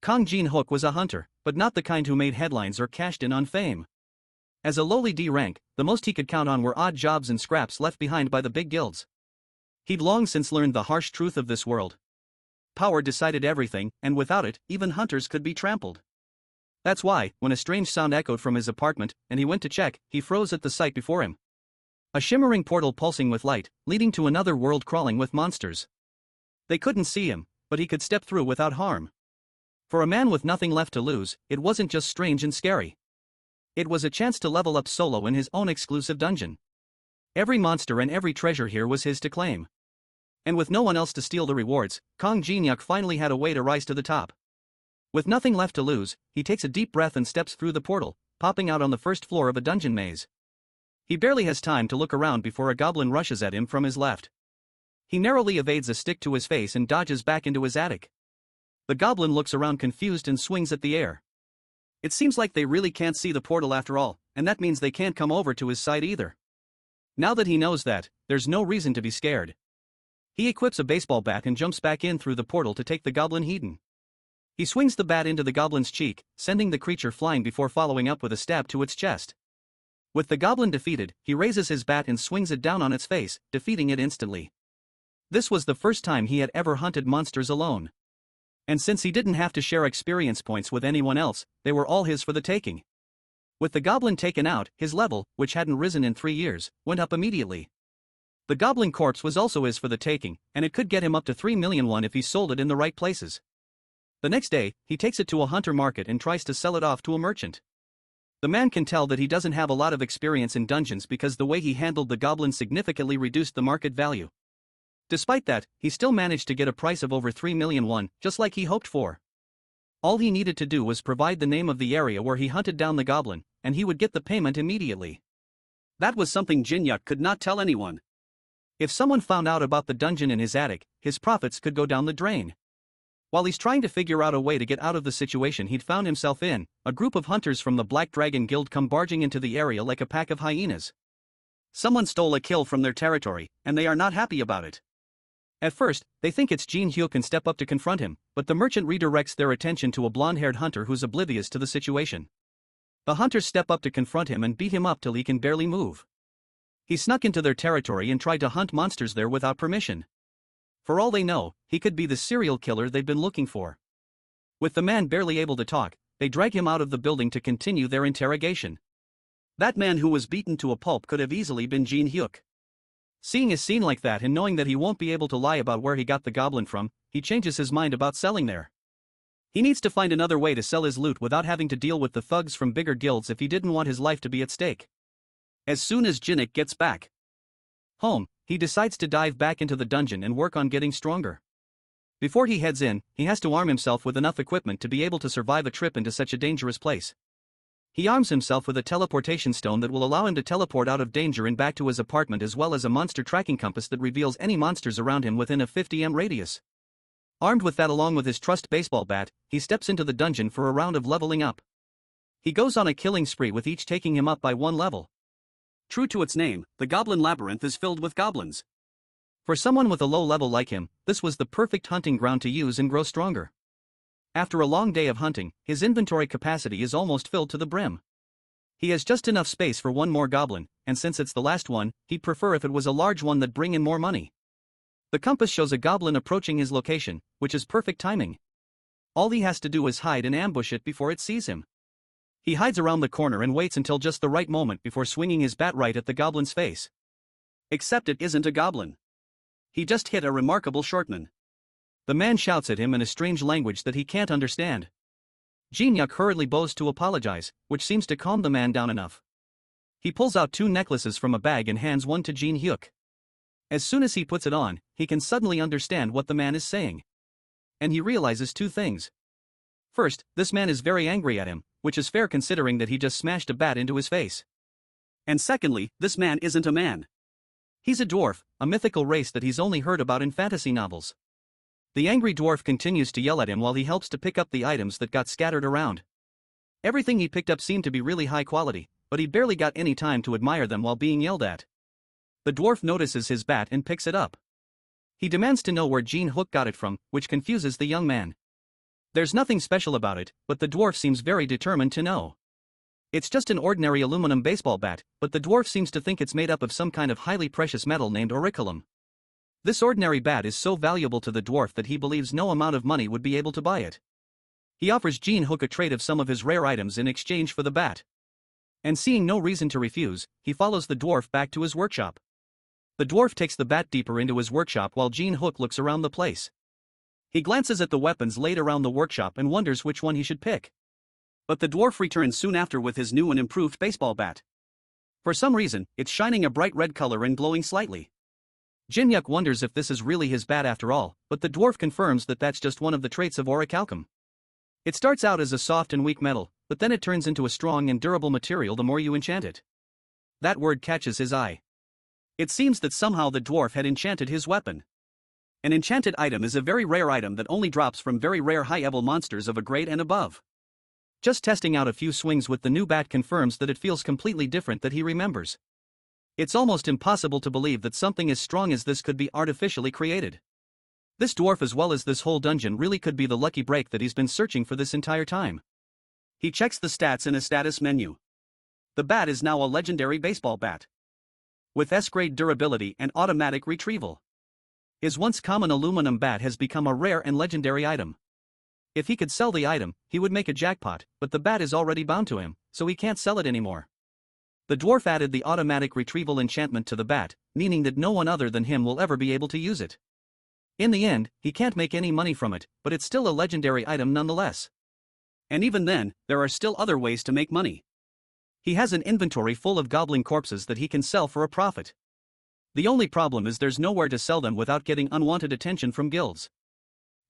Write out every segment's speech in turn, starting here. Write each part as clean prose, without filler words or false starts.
Kang Jin-hyeok was a hunter, but not the kind who made headlines or cashed in on fame. As a lowly D rank, the most he could count on were odd jobs and scraps left behind by the big guilds. He'd long since learned the harsh truth of this world. Power decided everything, and without it, even hunters could be trampled. That's why, when a strange sound echoed from his apartment, and he went to check, he froze at the sight before him. A shimmering portal pulsing with light, leading to another world crawling with monsters. They couldn't see him, but he could step through without harm. For a man with nothing left to lose, it wasn't just strange and scary. It was a chance to level up solo in his own exclusive dungeon. Every monster and every treasure here was his to claim. And with no one else to steal the rewards, Kang Jin-hyeok finally had a way to rise to the top. With nothing left to lose, he takes a deep breath and steps through the portal, popping out on the first floor of a dungeon maze. He barely has time to look around before a goblin rushes at him from his left. He narrowly evades a stick to his face and dodges back into his attic. The goblin looks around confused and swings at the air. It seems like they really can't see the portal after all, and that means they can't come over to his side either. Now that he knows that, there's no reason to be scared. He equips a baseball bat and jumps back in through the portal to take the goblin hidden. He swings the bat into the goblin's cheek, sending the creature flying before following up with a stab to its chest. With the goblin defeated, he raises his bat and swings it down on its face, defeating it instantly. This was the first time he had ever hunted monsters alone. And since he didn't have to share experience points with anyone else, they were all his for the taking. With the goblin taken out, his level, which hadn't risen in 3 years, went up immediately. The goblin corpse was also his for the taking, and it could get him up to 3 million won if he sold it in the right places. The next day, he takes it to a hunter market and tries to sell it off to a merchant. The man can tell that he doesn't have a lot of experience in dungeons because the way he handled the goblin significantly reduced the market value. Despite that, he still managed to get a price of over 3 million won, just like he hoped for. All he needed to do was provide the name of the area where he hunted down the goblin, and he would get the payment immediately. That was something Jin-hyeok could not tell anyone. If someone found out about the dungeon in his attic, his profits could go down the drain. While he's trying to figure out a way to get out of the situation he'd found himself in, a group of hunters from the Black Dragon Guild come barging into the area like a pack of hyenas. Someone stole a kill from their territory, and they are not happy about it. At first, they think it's Jin-hyeok and step up to confront him, but the merchant redirects their attention to a blonde-haired hunter who's oblivious to the situation. The hunters step up to confront him and beat him up till he can barely move. He snuck into their territory and tried to hunt monsters there without permission. For all they know, he could be the serial killer they've been looking for. With the man barely able to talk, they drag him out of the building to continue their interrogation. That man who was beaten to a pulp could have easily been Jin-hyeok. Seeing a scene like that and knowing that he won't be able to lie about where he got the goblin from, he changes his mind about selling there. He needs to find another way to sell his loot without having to deal with the thugs from bigger guilds if he didn't want his life to be at stake. As soon as Jin-hyeok gets back home, he decides to dive back into the dungeon and work on getting stronger. Before he heads in, he has to arm himself with enough equipment to be able to survive a trip into such a dangerous place. He arms himself with a teleportation stone that will allow him to teleport out of danger and back to his apartment, as well as a monster tracking compass that reveals any monsters around him within a 50 m radius. Armed with that along with his trusty baseball bat, he steps into the dungeon for a round of leveling up. He goes on a killing spree with each taking him up by 1 level. True to its name, the Goblin Labyrinth is filled with goblins. For someone with a low level like him, this was the perfect hunting ground to use and grow stronger. After a long day of hunting, his inventory capacity is almost filled to the brim. He has just enough space for one more goblin, and since it's the last one, he'd prefer if it was a large one that'd bring in more money. The compass shows a goblin approaching his location, which is perfect timing. All he has to do is hide and ambush it before it sees him. He hides around the corner and waits until just the right moment before swinging his bat right at the goblin's face. Except it isn't a goblin. He just hit a remarkable shortman. The man shouts at him in a strange language that he can't understand. Jin-hyeok hurriedly bows to apologize, which seems to calm the man down enough. He pulls out 2 necklaces from a bag and hands one to Jin-hyeok. As soon as he puts it on, he can suddenly understand what the man is saying. And he realizes 2 things. First, this man is very angry at him, which is fair considering that he just smashed a bat into his face. And secondly, this man isn't a man. He's a dwarf, a mythical race that he's only heard about in fantasy novels. The angry dwarf continues to yell at him while he helps to pick up the items that got scattered around. Everything he picked up seemed to be really high quality, but he barely got any time to admire them while being yelled at. The dwarf notices his bat and picks it up. He demands to know where Jin-hyeok got it from, which confuses the young man. There's nothing special about it, but the dwarf seems very determined to know. It's just an ordinary aluminum baseball bat, but the dwarf seems to think it's made up of some kind of highly precious metal named auriculum. This ordinary bat is so valuable to the dwarf that he believes no amount of money would be able to buy it. He offers Jin-hyeok a trade of some of his rare items in exchange for the bat. And seeing no reason to refuse, he follows the dwarf back to his workshop. The dwarf takes the bat deeper into his workshop while Jin-hyeok looks around the place. He glances at the weapons laid around the workshop and wonders which one he should pick. But the dwarf returns soon after with his new and improved baseball bat. For some reason, it's shining a bright red color and glowing slightly. Jin-hyeok wonders if this is really his bat after all, but the dwarf confirms that that's just one of the traits of auricalcum. It starts out as a soft and weak metal, but then it turns into a strong and durable material the more you enchant it. That word catches his eye. It seems that somehow the dwarf had enchanted his weapon. An enchanted item is a very rare item that only drops from very rare high-level monsters of a grade and above. Just testing out a few swings with the new bat confirms that it feels completely different that he remembers. It's almost impossible to believe that something as strong as this could be artificially created. This dwarf as well as this whole dungeon really could be the lucky break that he's been searching for this entire time. He checks the stats in a status menu. The bat is now a legendary baseball bat. With S-grade durability and automatic retrieval. His once common aluminum bat has become a rare and legendary item. If he could sell the item, he would make a jackpot, but the bat is already bound to him, so he can't sell it anymore. The dwarf added the automatic retrieval enchantment to the bat, meaning that no one other than him will ever be able to use it. In the end, he can't make any money from it, but it's still a legendary item nonetheless. And even then, there are still other ways to make money. He has an inventory full of goblin corpses that he can sell for a profit. The only problem is there's nowhere to sell them without getting unwanted attention from guilds.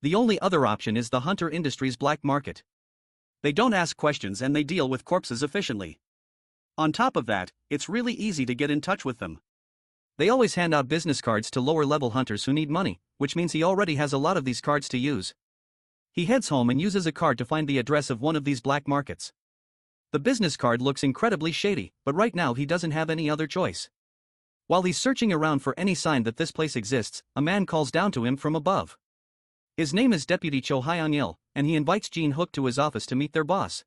The only other option is the Hunter Industries black market. They don't ask questions and they deal with corpses efficiently. On top of that, it's really easy to get in touch with them. They always hand out business cards to lower-level hunters who need money, which means he already has a lot of these cards to use. He heads home and uses a card to find the address of one of these black markets. The business card looks incredibly shady, but right now he doesn't have any other choice. While he's searching around for any sign that this place exists, a man calls down to him from above. His name is Deputy Cho Hyung-il, and he invites Jin-hyeok to his office to meet their boss.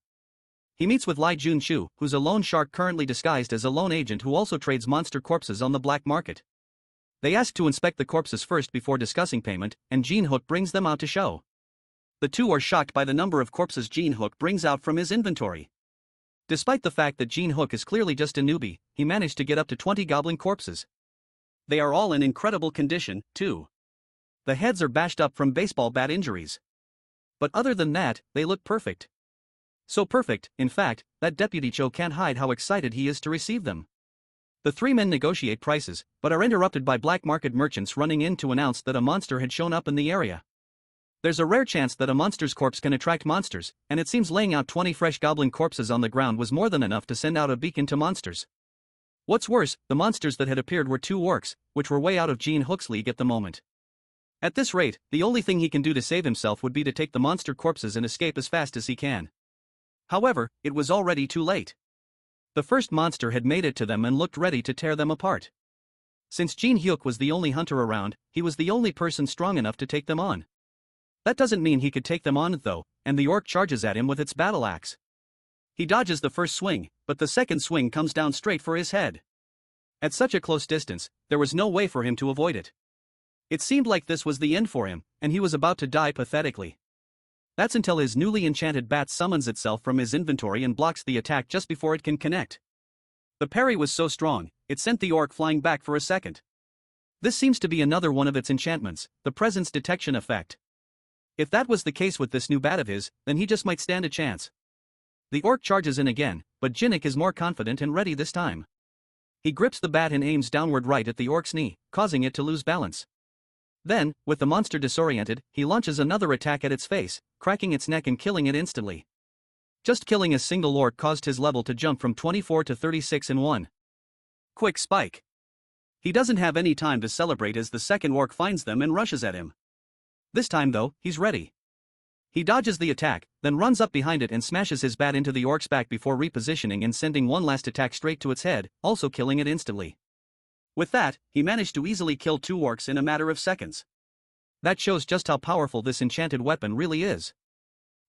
He meets with Lee Jun-shu, who's a loan shark currently disguised as a loan agent who also trades monster corpses on the black market. They ask to inspect the corpses first before discussing payment, and Jin-hyeok brings them out to show. The two are shocked by the number of corpses Jin-hyeok brings out from his inventory. Despite the fact that Jin-hyeok is clearly just a newbie, he managed to get up to 20 goblin corpses. They are all in incredible condition, too. The heads are bashed up from baseball bat injuries. But other than that, they look perfect. So perfect, in fact, that Deputy Cho can't hide how excited he is to receive them. The three men negotiate prices, but are interrupted by black market merchants running in to announce that a monster had shown up in the area. There's a rare chance that a monster's corpse can attract monsters, and it seems laying out 20 fresh goblin corpses on the ground was more than enough to send out a beacon to monsters. What's worse, the monsters that had appeared were two orcs, which were way out of Jin-hyeok's league at the moment. At this rate, the only thing he can do to save himself would be to take the monster corpses and escape as fast as he can. However, it was already too late. The first monster had made it to them and looked ready to tear them apart. Since Jin-hyeok was the only hunter around, he was the only person strong enough to take them on. That doesn't mean he could take them on though, and the orc charges at him with its battle axe. He dodges the first swing, but the second swing comes down straight for his head. At such a close distance, there was no way for him to avoid it. It seemed like this was the end for him, and he was about to die pathetically. That's until his newly enchanted bat summons itself from his inventory and blocks the attack just before it can connect. The parry was so strong, it sent the orc flying back for a second. This seems to be another one of its enchantments, the presence detection effect. If that was the case with this new bat of his, then he just might stand a chance. The orc charges in again, but Jin-hyeok is more confident and ready this time. He grips the bat and aims downward right at the orc's knee, causing it to lose balance. Then, with the monster disoriented, he launches another attack at its face, cracking its neck and killing it instantly. Just killing a single orc caused his level to jump from 24 to 36 in one quick spike. He doesn't have any time to celebrate as the second orc finds them and rushes at him. This time though, he's ready. He dodges the attack, then runs up behind it and smashes his bat into the orc's back before repositioning and sending one last attack straight to its head, also killing it instantly. With that, he managed to easily kill two orcs in a matter of seconds. That shows just how powerful this enchanted weapon really is.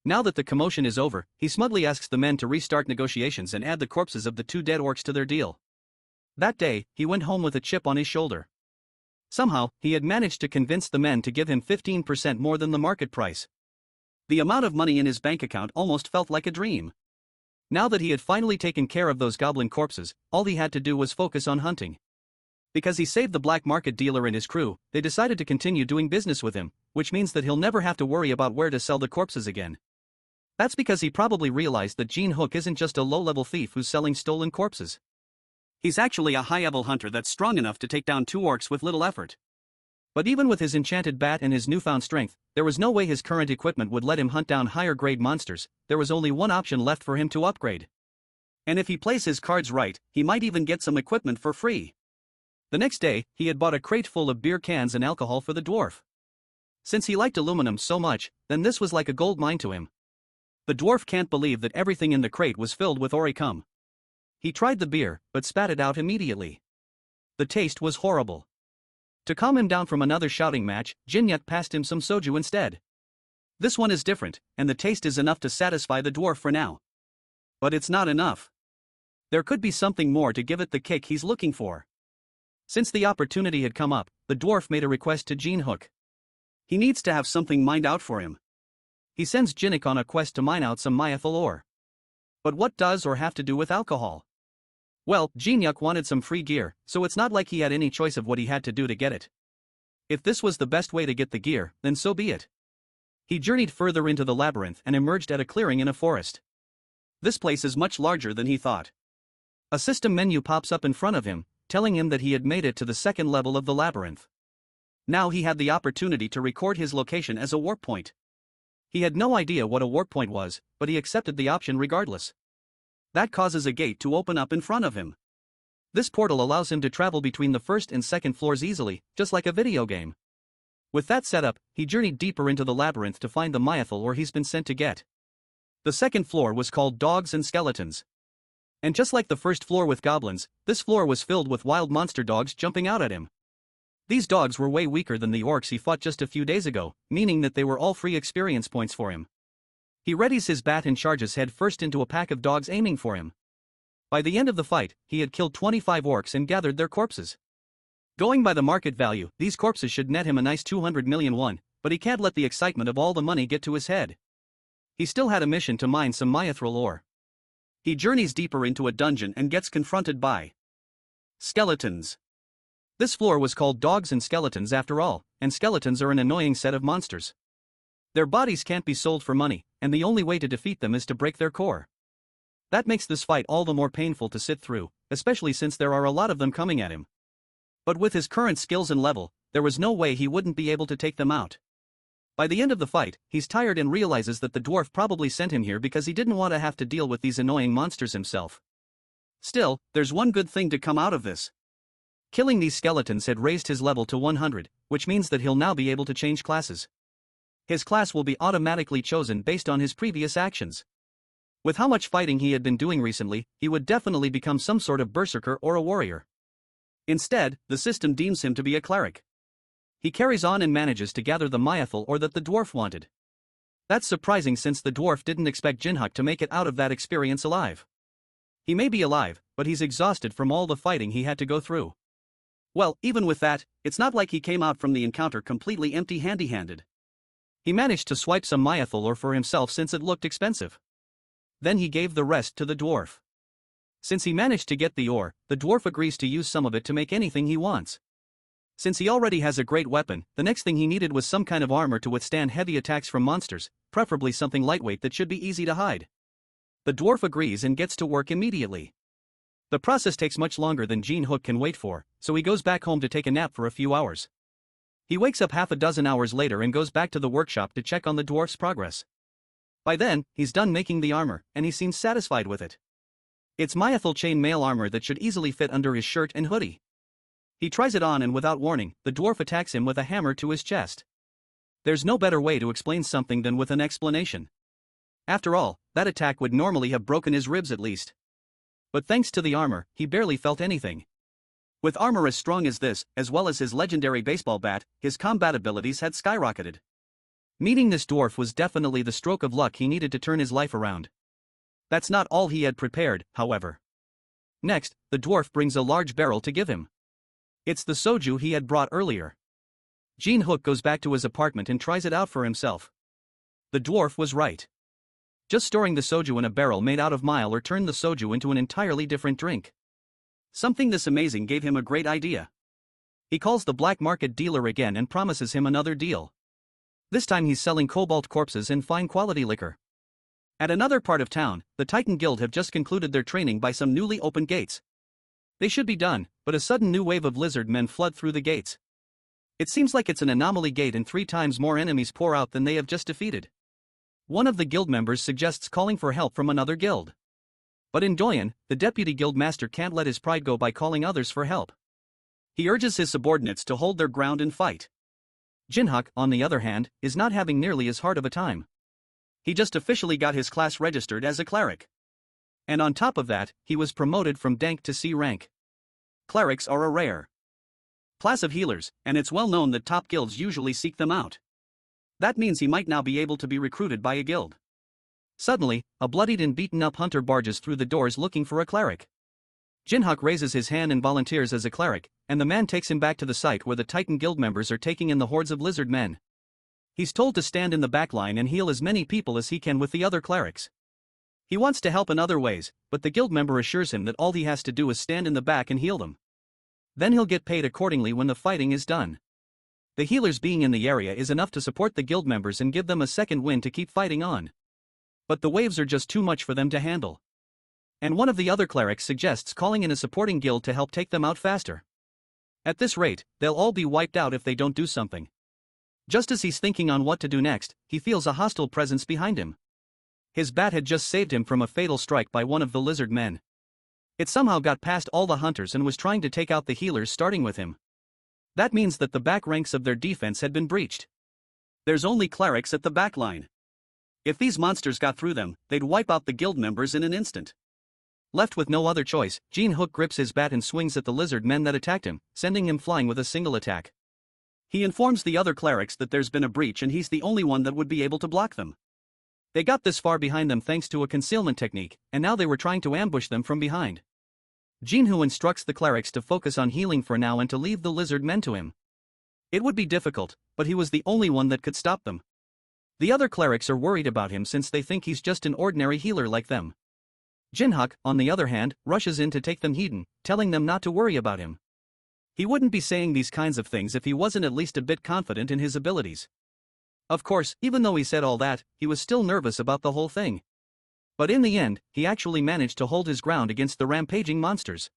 Now that the commotion is over, he smugly asks the men to restart negotiations and add the corpses of the 2 dead orcs to their deal. That day, he went home with a chip on his shoulder. Somehow, he had managed to convince the men to give him 15% more than the market price. The amount of money in his bank account almost felt like a dream. Now that he had finally taken care of those goblin corpses, all he had to do was focus on hunting. Because he saved the black market dealer and his crew, they decided to continue doing business with him, which means that he'll never have to worry about where to sell the corpses again. That's because he probably realized that Jin-hyeok isn't just a low-level thief who's selling stolen corpses. He's actually a high-level hunter that's strong enough to take down 2 orcs with little effort. But even with his enchanted bat and his newfound strength, there was no way his current equipment would let him hunt down higher-grade monsters. There was only one option left for him to upgrade. And if he plays his cards right, he might even get some equipment for free. The next day, he had bought a crate full of beer cans and alcohol for the dwarf. Since he liked aluminum so much, then this was like a gold mine to him. The dwarf can't believe that everything in the crate was filled with oricum. He tried the beer, but spat it out immediately. The taste was horrible. To calm him down from another shouting match, Jin-hyeok passed him some soju instead. This one is different, and the taste is enough to satisfy the dwarf for now. But it's not enough. There could be something more to give it the kick he's looking for. Since the opportunity had come up, the dwarf made a request to Jin-hyeok. He needs to have something mined out for him. He sends Jin-hyeok on a quest to mine out some myethal ore. But what does ore have to do with alcohol? Well, Jin-hyeok wanted some free gear, so it's not like he had any choice of what he had to do to get it. If this was the best way to get the gear, then so be it. He journeyed further into the labyrinth and emerged at a clearing in a forest. This place is much larger than he thought. A system menu pops up in front of him, telling him that he had made it to the 2nd level of the labyrinth. Now he had the opportunity to record his location as a warp point. He had no idea what a warp point was, but he accepted the option regardless. That causes a gate to open up in front of him. This portal allows him to travel between the 1st and 2nd floors easily, just like a video game. With that setup, he journeyed deeper into the labyrinth to find the myethal ore he's been sent to get. The 2nd floor was called Dogs and Skeletons. And just like the 1st floor with goblins, this floor was filled with wild monster dogs jumping out at him. These dogs were way weaker than the orcs he fought just a few days ago, meaning that they were all free experience points for him. He readies his bat and charges head first into a pack of dogs aiming for him. By the end of the fight, he had killed 25 orcs and gathered their corpses. Going by the market value, these corpses should net him a nice 200 million won, but he can't let the excitement of all the money get to his head. He still had a mission to mine some myethal ore. He journeys deeper into a dungeon and gets confronted by skeletons. This floor was called Dogs and Skeletons after all, and skeletons are an annoying set of monsters. Their bodies can't be sold for money, and the only way to defeat them is to break their core. That makes this fight all the more painful to sit through, especially since there are a lot of them coming at him. But with his current skills and level, there was no way he wouldn't be able to take them out. By the end of the fight, he's tired and realizes that the dwarf probably sent him here because he didn't want to have to deal with these annoying monsters himself. Still, there's one good thing to come out of this. Killing these skeletons had raised his level to 100, which means that he'll now be able to change classes. His class will be automatically chosen based on his previous actions. With how much fighting he had been doing recently, he would definitely become some sort of berserker or a warrior. Instead, the system deems him to be a cleric. He carries on and manages to gather the myethal ore that the dwarf wanted. That's surprising since the dwarf didn't expect Jin-hyeok to make it out of that experience alive. He may be alive, but he's exhausted from all the fighting he had to go through. Well, even with that, it's not like he came out from the encounter completely empty-handed. He managed to swipe some myethal ore for himself since it looked expensive. Then he gave the rest to the dwarf. Since he managed to get the ore, the dwarf agrees to use some of it to make anything he wants. Since he already has a great weapon, the next thing he needed was some kind of armor to withstand heavy attacks from monsters, preferably something lightweight that should be easy to hide. The dwarf agrees and gets to work immediately. The process takes much longer than Jin-hyeok can wait for, so he goes back home to take a nap for a few hours. He wakes up half a dozen hours later and goes back to the workshop to check on the dwarf's progress. By then, he's done making the armor, and he seems satisfied with it. It's myethal chain mail armor that should easily fit under his shirt and hoodie. He tries it on and without warning, the dwarf attacks him with a hammer to his chest. There's no better way to explain something than with an explanation. After all, that attack would normally have broken his ribs at least. But thanks to the armor, he barely felt anything. With armor as strong as this, as well as his legendary baseball bat, his combat abilities had skyrocketed. Meeting this dwarf was definitely the stroke of luck he needed to turn his life around. That's not all he had prepared, however. Next, the dwarf brings a large barrel to give him. It's the soju he had brought earlier. Jin-hyeok goes back to his apartment and tries it out for himself. The dwarf was right. Just storing the soju in a barrel made out of mile or turned the soju into an entirely different drink. Something this amazing gave him a great idea. He calls the black market dealer again and promises him another deal. This time he's selling cobalt corpses and fine quality liquor. At another part of town, the Titan Guild have just concluded their training by some newly opened gates. They should be done, but a sudden new wave of lizard men flood through the gates. It seems like it's an anomaly gate and 3 times more enemies pour out than they have just defeated. One of the guild members suggests calling for help from another guild. But in Doyen, the deputy guild master can't let his pride go by calling others for help. He urges his subordinates to hold their ground and fight. Jin-hyeok, on the other hand, is not having nearly as hard of a time. He just officially got his class registered as a cleric. And on top of that, he was promoted from dank to C rank. Clerics are a rare class of healers, and it's well known that top guilds usually seek them out. That means he might now be able to be recruited by a guild. Suddenly, a bloodied and beaten up hunter barges through the doors looking for a cleric. Jin-hyeok raises his hand and volunteers as a cleric, and the man takes him back to the site where the Titan Guild members are taking in the hordes of lizard men. He's told to stand in the back line and heal as many people as he can with the other clerics. He wants to help in other ways, but the guild member assures him that all he has to do is stand in the back and heal them. Then he'll get paid accordingly when the fighting is done. The healers being in the area is enough to support the guild members and give them a second wind to keep fighting on. But the waves are just too much for them to handle. And one of the other clerics suggests calling in a supporting guild to help take them out faster. At this rate, they'll all be wiped out if they don't do something. Just as he's thinking on what to do next, he feels a hostile presence behind him. His bat had just saved him from a fatal strike by one of the lizard men. It somehow got past all the hunters and was trying to take out the healers starting with him. That means that the back ranks of their defense had been breached. There's only clerics at the back line. If these monsters got through them, they'd wipe out the guild members in an instant. Left with no other choice, Jin-hyeok grips his bat and swings at the lizard men that attacked him, sending him flying with a single attack. He informs the other clerics that there's been a breach and he's the only one that would be able to block them. They got this far behind them thanks to a concealment technique, and now they were trying to ambush them from behind. Jin-hyeok instructs the clerics to focus on healing for now and to leave the lizard men to him. It would be difficult, but he was the only one that could stop them. The other clerics are worried about him since they think he's just an ordinary healer like them. Jin-hyeok, on the other hand, rushes in to take them heeding, telling them not to worry about him. He wouldn't be saying these kinds of things if he wasn't at least a bit confident in his abilities. Of course, even though he said all that, he was still nervous about the whole thing. But in the end, he actually managed to hold his ground against the rampaging monsters.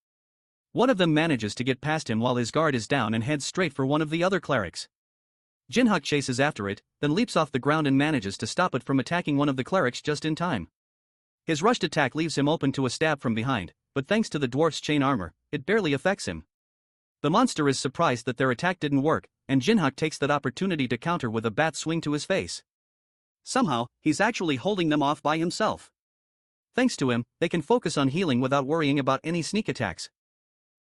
One of them manages to get past him while his guard is down and heads straight for one of the other clerics. Jin-hyeok chases after it, then leaps off the ground and manages to stop it from attacking one of the clerics just in time. His rushed attack leaves him open to a stab from behind, but thanks to the dwarf's chain armor, it barely affects him. The monster is surprised that their attack didn't work, and Jin-hyeok takes that opportunity to counter with a bat swing to his face. Somehow, he's actually holding them off by himself. Thanks to him, they can focus on healing without worrying about any sneak attacks.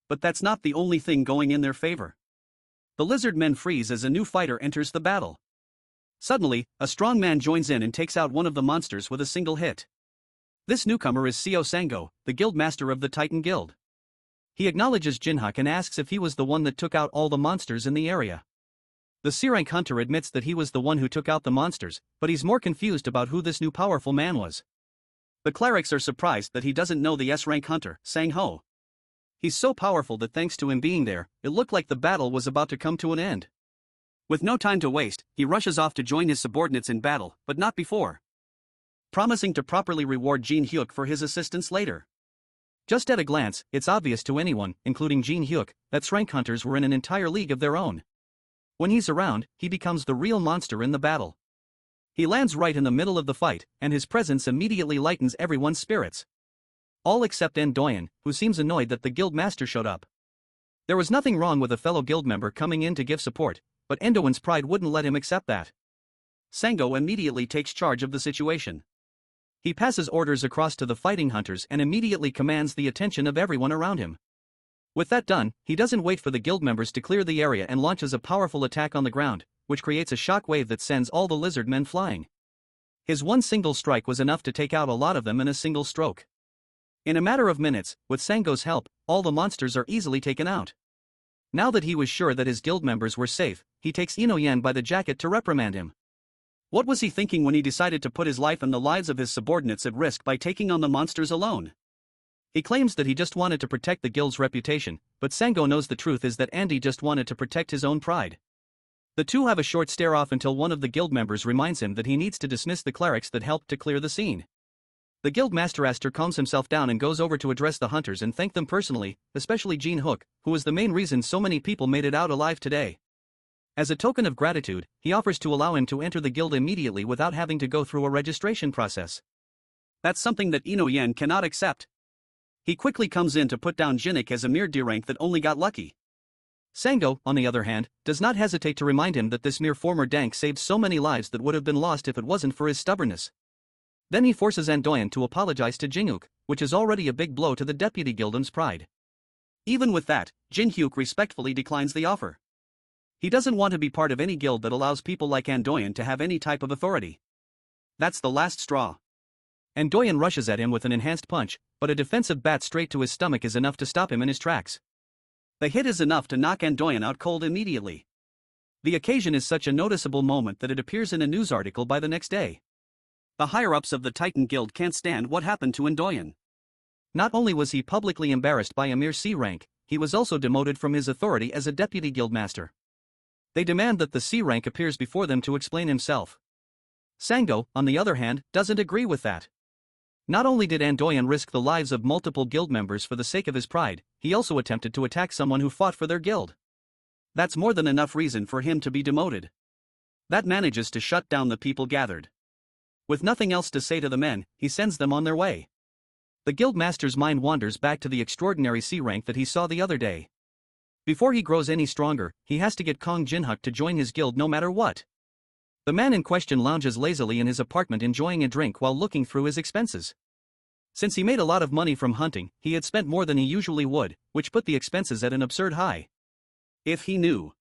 But that's not the only thing going in their favor. The lizard men freeze as a new fighter enters the battle. Suddenly, a strong man joins in and takes out one of the monsters with a single hit. This newcomer is Seo Sango, the guild master of the Titan Guild. He acknowledges Jin-hyeok and asks if he was the one that took out all the monsters in the area. The C-rank hunter admits that he was the one who took out the monsters, but he's more confused about who this new powerful man was. The clerics are surprised that he doesn't know the S-rank hunter, Sang-ho. He's so powerful that thanks to him being there, it looked like the battle was about to come to an end. With no time to waste, he rushes off to join his subordinates in battle, but not before. Promising to properly reward Jin-hyeok for his assistance later. Just at a glance, it's obvious to anyone, including Jin-hyeok, that S-rank hunters were in an entire league of their own. When he's around, he becomes the real monster in the battle. He lands right in the middle of the fight, and his presence immediately lightens everyone's spirits. All except Doyen, who seems annoyed that the guild master showed up. There was nothing wrong with a fellow guild member coming in to give support, but Doyen's pride wouldn't let him accept that. Sango immediately takes charge of the situation. He passes orders across to the fighting hunters and immediately commands the attention of everyone around him. With that done, he doesn't wait for the guild members to clear the area and launches a powerful attack on the ground, which creates a shock wave that sends all the lizard men flying. His one single strike was enough to take out a lot of them in a single stroke. In a matter of minutes, with Sango's help, all the monsters are easily taken out. Now that he was sure that his guild members were safe, he takes Inoyen by the jacket to reprimand him. What was he thinking when he decided to put his life and the lives of his subordinates at risk by taking on the monsters alone? He claims that he just wanted to protect the guild's reputation, but Sango knows the truth is that Andy just wanted to protect his own pride. The two have a short stare-off until one of the guild members reminds him that he needs to dismiss the clerics that helped to clear the scene. The guild master Aster calms himself down and goes over to address the hunters and thank them personally, especially Jin-hyeok, who was the main reason so many people made it out alive today. As a token of gratitude, he offers to allow him to enter the guild immediately without having to go through a registration process. That's something that Inoyen cannot accept. He quickly comes in to put down Jin-hyeok as a mere D-rank that only got lucky. Sango, on the other hand, does not hesitate to remind him that this mere former dank saved so many lives that would have been lost if it wasn't for his stubbornness. Then he forces Andoyen to apologize to Jin-hyeok, which is already a big blow to the deputy guildman's pride. Even with that, Jin-hyeok respectfully declines the offer. He doesn't want to be part of any guild that allows people like Andoyen to have any type of authority. That's the last straw. Andoyen rushes at him with an enhanced punch, but a defensive bat straight to his stomach is enough to stop him in his tracks. The hit is enough to knock Andoyen out cold immediately. The occasion is such a noticeable moment that it appears in a news article by the next day. The higher-ups of the Titan Guild can't stand what happened to Andoyen. Not only was he publicly embarrassed by a mere C rank, he was also demoted from his authority as a deputy guildmaster. They demand that the C rank appears before them to explain himself. Sango, on the other hand, doesn't agree with that. Not only did Andoyen risk the lives of multiple guild members for the sake of his pride, he also attempted to attack someone who fought for their guild. That's more than enough reason for him to be demoted. That manages to shut down the people gathered. With nothing else to say to the men, he sends them on their way. The guild master's mind wanders back to the extraordinary C rank that he saw the other day. Before he grows any stronger, he has to get Kang Jin-hyeok to join his guild no matter what. The man in question lounges lazily in his apartment enjoying a drink while looking through his expenses. Since he made a lot of money from hunting, he had spent more than he usually would, which put the expenses at an absurd high. If he knew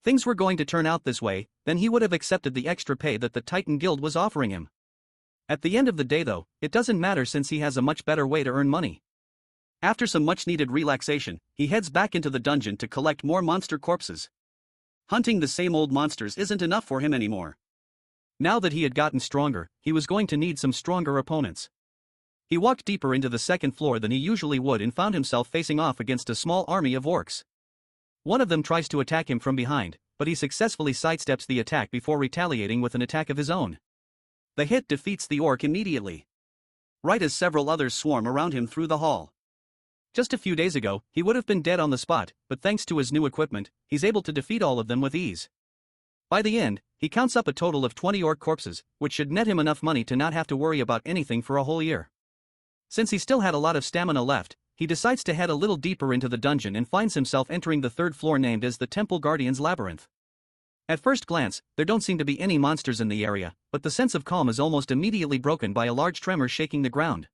things were going to turn out this way, then he would have accepted the extra pay that the Titan Guild was offering him. At the end of the day though, it doesn't matter since he has a much better way to earn money. After some much-needed relaxation, he heads back into the dungeon to collect more monster corpses. Hunting the same old monsters isn't enough for him anymore. Now that he had gotten stronger, he was going to need some stronger opponents. He walked deeper into the second floor than he usually would and found himself facing off against a small army of orcs. One of them tries to attack him from behind, but he successfully sidesteps the attack before retaliating with an attack of his own. The hit defeats the orc immediately, right as several others swarm around him through the hall. Just a few days ago, he would have been dead on the spot, but thanks to his new equipment, he's able to defeat all of them with ease. By the end, he counts up a total of 20 orc corpses, which should net him enough money to not have to worry about anything for a whole year. Since he still had a lot of stamina left, he decides to head a little deeper into the dungeon and finds himself entering the third floor named as the Temple Guardian's Labyrinth. At first glance, there don't seem to be any monsters in the area, but the sense of calm is almost immediately broken by a large tremor shaking the ground.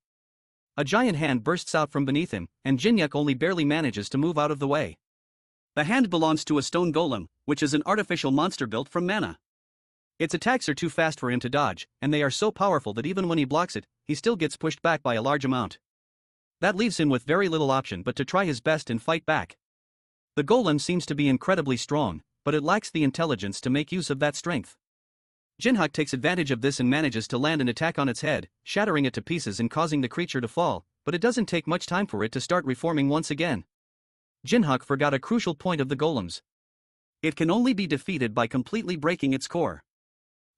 A giant hand bursts out from beneath him, and Jin-hyeok only barely manages to move out of the way. The hand belongs to a stone golem, which is an artificial monster built from mana. Its attacks are too fast for him to dodge, and they are so powerful that even when he blocks it, he still gets pushed back by a large amount. That leaves him with very little option but to try his best and fight back. The golem seems to be incredibly strong, but it lacks the intelligence to make use of that strength. Jin-hyeok takes advantage of this and manages to land an attack on its head, shattering it to pieces and causing the creature to fall, but it doesn't take much time for it to start reforming once again. Jin-hyeok forgot a crucial point of the golems. It can only be defeated by completely breaking its core.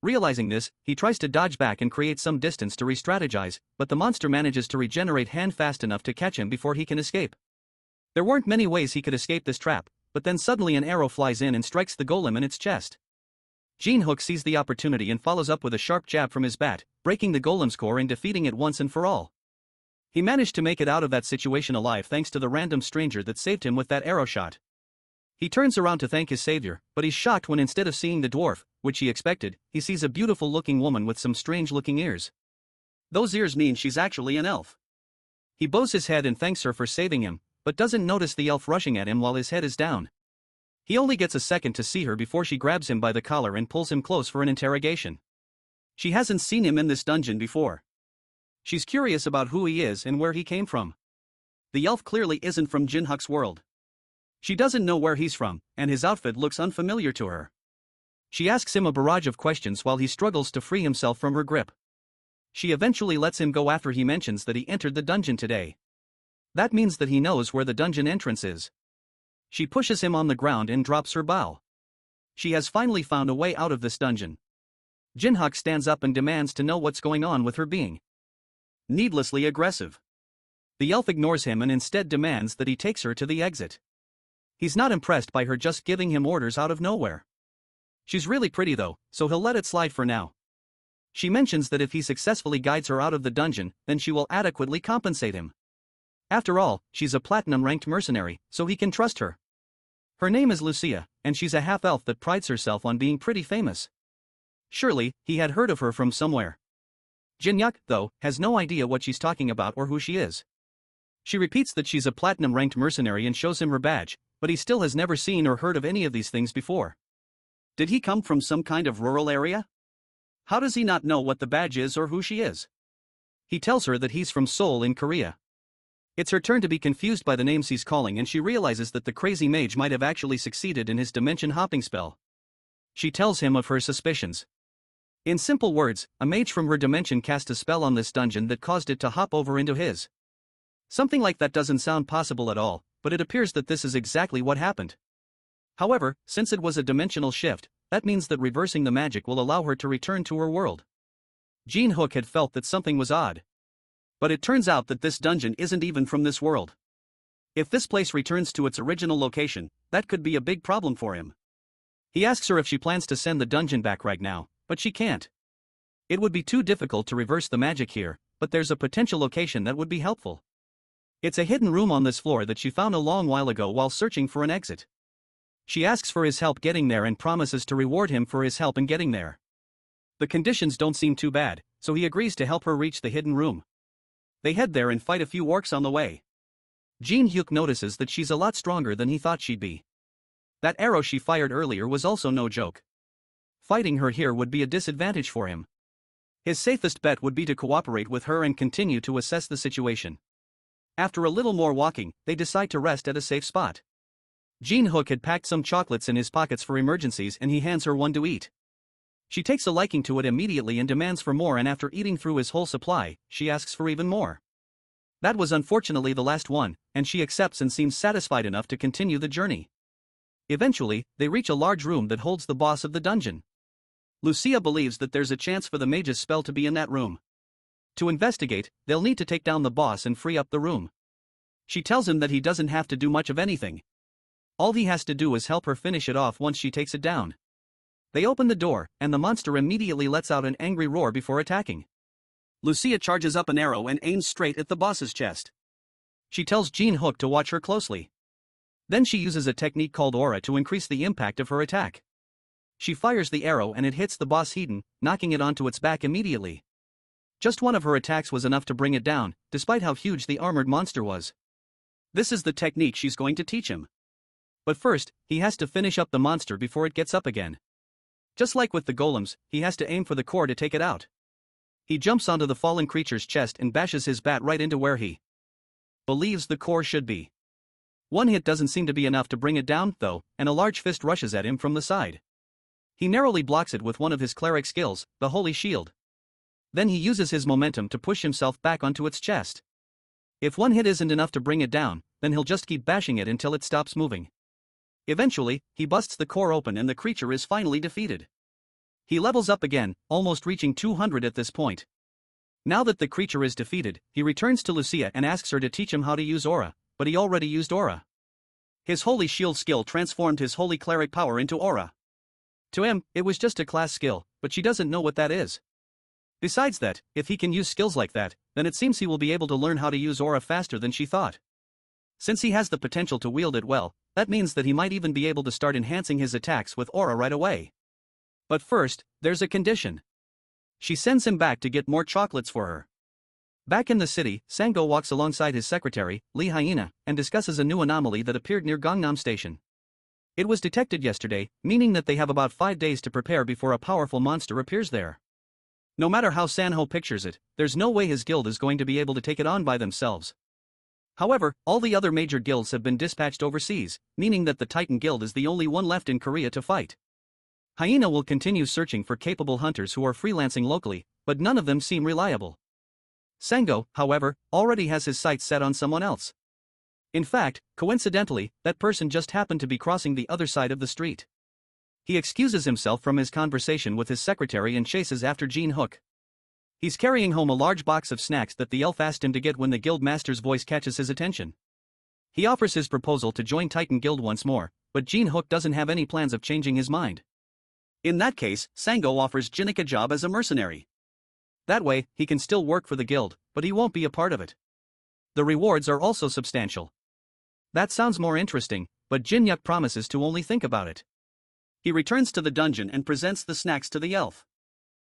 Realizing this, he tries to dodge back and create some distance to re-strategize, but the monster manages to regenerate hand fast enough to catch him before he can escape. There weren't many ways he could escape this trap, but then suddenly an arrow flies in and strikes the golem in its chest. Jin-hyeok sees the opportunity and follows up with a sharp jab from his bat, breaking the golem's core and defeating it once and for all. He managed to make it out of that situation alive thanks to the random stranger that saved him with that arrow shot. He turns around to thank his savior, but he's shocked when instead of seeing the dwarf, which he expected, he sees a beautiful-looking woman with some strange-looking ears. Those ears mean she's actually an elf. He bows his head and thanks her for saving him, but doesn't notice the elf rushing at him while his head is down. He only gets a second to see her before she grabs him by the collar and pulls him close for an interrogation. She hasn't seen him in this dungeon before. She's curious about who he is and where he came from. The elf clearly isn't from Jin-hyuk's world. She doesn't know where he's from, and his outfit looks unfamiliar to her. She asks him a barrage of questions while he struggles to free himself from her grip. She eventually lets him go after he mentions that he entered the dungeon today. That means that he knows where the dungeon entrance is. She pushes him on the ground and drops her bow. She has finally found a way out of this dungeon. Jin-hyuk stands up and demands to know what's going on with her being needlessly aggressive. The elf ignores him and instead demands that he takes her to the exit. He's not impressed by her just giving him orders out of nowhere. She's really pretty though, so he'll let it slide for now. She mentions that if he successfully guides her out of the dungeon, then she will adequately compensate him. After all, she's a platinum-ranked mercenary, so he can trust her. Her name is Lucia, and she's a half-elf that prides herself on being pretty famous. Surely, he had heard of her from somewhere. Jin-hyuk, though, has no idea what she's talking about or who she is. She repeats that she's a platinum-ranked mercenary and shows him her badge, but he still has never seen or heard of any of these things before. Did he come from some kind of rural area? How does he not know what the badge is or who she is? He tells her that he's from Seoul in Korea. It's her turn to be confused by the names he's calling, and she realizes that the crazy mage might have actually succeeded in his dimension hopping spell. She tells him of her suspicions. In simple words, a mage from her dimension cast a spell on this dungeon that caused it to hop over into his. Something like that doesn't sound possible at all, but it appears that this is exactly what happened. However, since it was a dimensional shift, that means that reversing the magic will allow her to return to her world. Jin-hyuk had felt that something was odd. But it turns out that this dungeon isn't even from this world. If this place returns to its original location, that could be a big problem for him. He asks her if she plans to send the dungeon back right now, but she can't. It would be too difficult to reverse the magic here, but there's a potential location that would be helpful. It's a hidden room on this floor that she found a long while ago while searching for an exit. She asks for his help getting there and promises to reward him for his help in getting there. The conditions don't seem too bad, so he agrees to help her reach the hidden room. They head there and fight a few orcs on the way. Jin-hyuk notices that she's a lot stronger than he thought she'd be. That arrow she fired earlier was also no joke. Fighting her here would be a disadvantage for him. His safest bet would be to cooperate with her and continue to assess the situation. After a little more walking, they decide to rest at a safe spot. Jin-hyuk had packed some chocolates in his pockets for emergencies and he hands her one to eat. She takes a liking to it immediately and demands for more, and after eating through his whole supply, she asks for even more. That was unfortunately the last one, and she accepts and seems satisfied enough to continue the journey. Eventually, they reach a large room that holds the boss of the dungeon. Lucia believes that there's a chance for the mage's spell to be in that room. To investigate, they'll need to take down the boss and free up the room. She tells him that he doesn't have to do much of anything. All he has to do is help her finish it off once she takes it down. They open the door, and the monster immediately lets out an angry roar before attacking. Lucia charges up an arrow and aims straight at the boss's chest. She tells Jin-hyuk to watch her closely. Then she uses a technique called aura to increase the impact of her attack. She fires the arrow and it hits the boss Hedon, knocking it onto its back immediately. Just one of her attacks was enough to bring it down, despite how huge the armored monster was. This is the technique she's going to teach him. But first, he has to finish up the monster before it gets up again. Just like with the golems, he has to aim for the core to take it out. He jumps onto the fallen creature's chest and bashes his bat right into where he believes the core should be. One hit doesn't seem to be enough to bring it down, though, and a large fist rushes at him from the side. He narrowly blocks it with one of his cleric skills, the Holy Shield. Then he uses his momentum to push himself back onto its chest. If one hit isn't enough to bring it down, then he'll just keep bashing it until it stops moving. Eventually, he busts the core open and the creature is finally defeated. He levels up again, almost reaching 200 at this point. Now that the creature is defeated, he returns to Lucia and asks her to teach him how to use aura, but he already used aura. His Holy Shield skill transformed his Holy Cleric power into aura. To him, it was just a class skill, but she doesn't know what that is. Besides that, if he can use skills like that, then it seems he will be able to learn how to use aura faster than she thought. Since he has the potential to wield it well, that means that he might even be able to start enhancing his attacks with aura right away. But first, there's a condition. She sends him back to get more chocolates for her. Back in the city, Sang-go walks alongside his secretary, Lee Hyena, and discusses a new anomaly that appeared near Gangnam Station. It was detected yesterday, meaning that they have about 5 days to prepare before a powerful monster appears there. No matter how Sanho pictures it, there's no way his guild is going to be able to take it on by themselves. However, all the other major guilds have been dispatched overseas, meaning that the Titan Guild is the only one left in Korea to fight. Hyena will continue searching for capable hunters who are freelancing locally, but none of them seem reliable. Sango, however, already has his sights set on someone else. In fact, coincidentally, that person just happened to be crossing the other side of the street. He excuses himself from his conversation with his secretary and chases after Jin-hyeok. He's carrying home a large box of snacks that the elf asked him to get when the guild master's voice catches his attention. He offers his proposal to join Titan Guild once more, but Jin-hyeok doesn't have any plans of changing his mind. In that case, Sango offers Jin-hyeok a job as a mercenary. That way, he can still work for the guild, but he won't be a part of it. The rewards are also substantial. That sounds more interesting, but Jin-hyeok promises to only think about it. He returns to the dungeon and presents the snacks to the elf.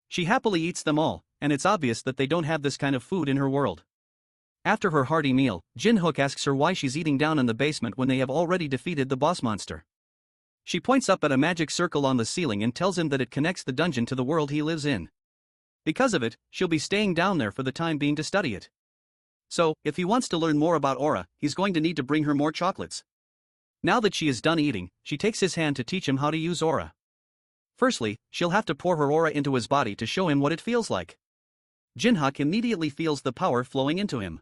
She happily eats them all, and it's obvious that they don't have this kind of food in her world. After her hearty meal, Jin-hyeok asks her why she's eating down in the basement when they have already defeated the boss monster. She points up at a magic circle on the ceiling and tells him that it connects the dungeon to the world he lives in. Because of it, she'll be staying down there for the time being to study it. So, if he wants to learn more about aura, he's going to need to bring her more chocolates. Now that she is done eating, she takes his hand to teach him how to use aura. Firstly, she'll have to pour her aura into his body to show him what it feels like. Jin-hyeok immediately feels the power flowing into him.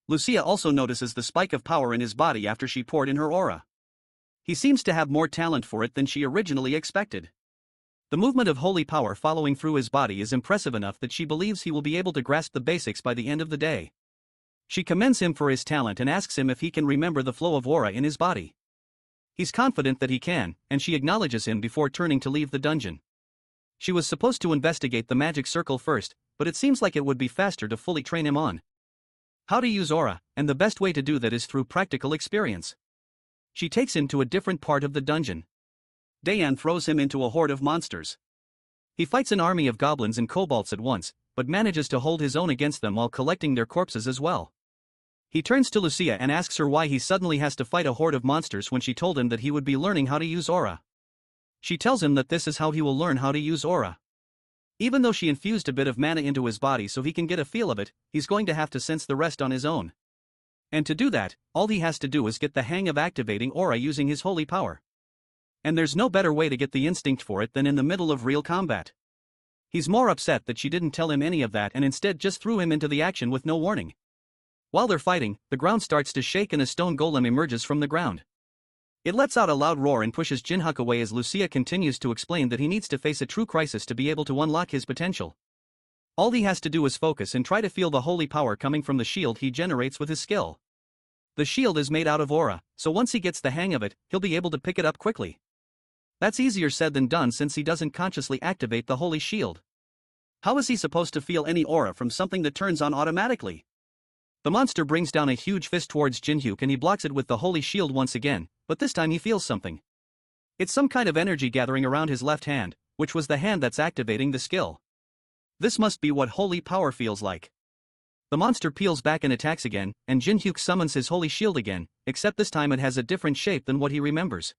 Lucia also notices the spike of power in his body after she poured in her aura. He seems to have more talent for it than she originally expected. The movement of holy power following through his body is impressive enough that she believes he will be able to grasp the basics by the end of the day. She commends him for his talent and asks him if he can remember the flow of aura in his body. He's confident that he can, and she acknowledges him before turning to leave the dungeon. She was supposed to investigate the magic circle first, but it seems like it would be faster to fully train him on how to use aura, and the best way to do that is through practical experience. She takes him to a different part of the dungeon. Dayan throws him into a horde of monsters. He fights an army of goblins and kobolds at once, but manages to hold his own against them while collecting their corpses as well. He turns to Lucia and asks her why he suddenly has to fight a horde of monsters when she told him that he would be learning how to use aura. She tells him that this is how he will learn how to use aura. Even though she infused a bit of mana into his body so he can get a feel of it, he's going to have to sense the rest on his own. And to do that, all he has to do is get the hang of activating aura using his holy power. And there's no better way to get the instinct for it than in the middle of real combat. He's more upset that she didn't tell him any of that and instead just threw him into the action with no warning. While they're fighting, the ground starts to shake and a stone golem emerges from the ground. It lets out a loud roar and pushes Jin-hyeok away as Lucia continues to explain that he needs to face a true crisis to be able to unlock his potential. All he has to do is focus and try to feel the holy power coming from the shield he generates with his skill. The shield is made out of aura, so once he gets the hang of it, he'll be able to pick it up quickly. That's easier said than done since he doesn't consciously activate the holy shield. How is he supposed to feel any aura from something that turns on automatically? The monster brings down a huge fist towards Jin-hyeok and he blocks it with the holy shield once again, but this time he feels something. It's some kind of energy gathering around his left hand, which was the hand that's activating the skill. This must be what holy power feels like. The monster peels back and attacks again, and Jin-hyeok summons his holy shield again, except this time it has a different shape than what he remembers.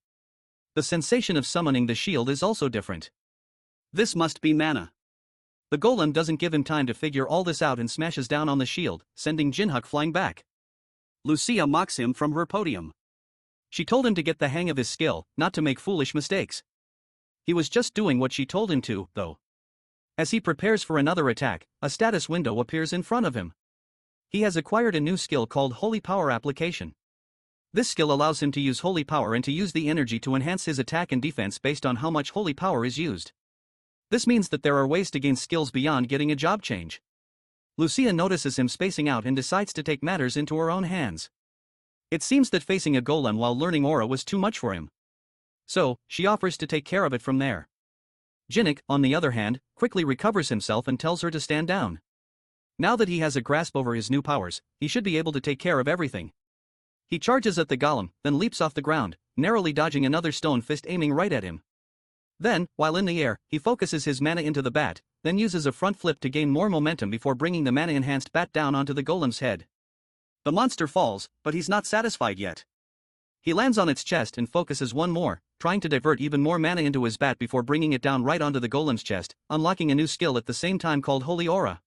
The sensation of summoning the shield is also different. This must be mana. The golem doesn't give him time to figure all this out and smashes down on the shield, sending Jin-hyeok flying back. Lucia mocks him from her podium. She told him to get the hang of his skill, not to make foolish mistakes. He was just doing what she told him to, though. As he prepares for another attack, a status window appears in front of him. He has acquired a new skill called Holy Power Application. This skill allows him to use holy power and to use the energy to enhance his attack and defense based on how much holy power is used. This means that there are ways to gain skills beyond getting a job change. Lucia notices him spacing out and decides to take matters into her own hands. It seems that facing a golem while learning aura was too much for him. So, she offers to take care of it from there. Jin-hyeok, on the other hand, quickly recovers himself and tells her to stand down. Now that he has a grasp over his new powers, he should be able to take care of everything. He charges at the golem, then leaps off the ground, narrowly dodging another stone fist aiming right at him. Then, while in the air, he focuses his mana into the bat, then uses a front flip to gain more momentum before bringing the mana-enhanced bat down onto the golem's head. The monster falls, but he's not satisfied yet. He lands on its chest and focuses one more, trying to divert even more mana into his bat before bringing it down right onto the golem's chest, unlocking a new skill at the same time called Holy Aura.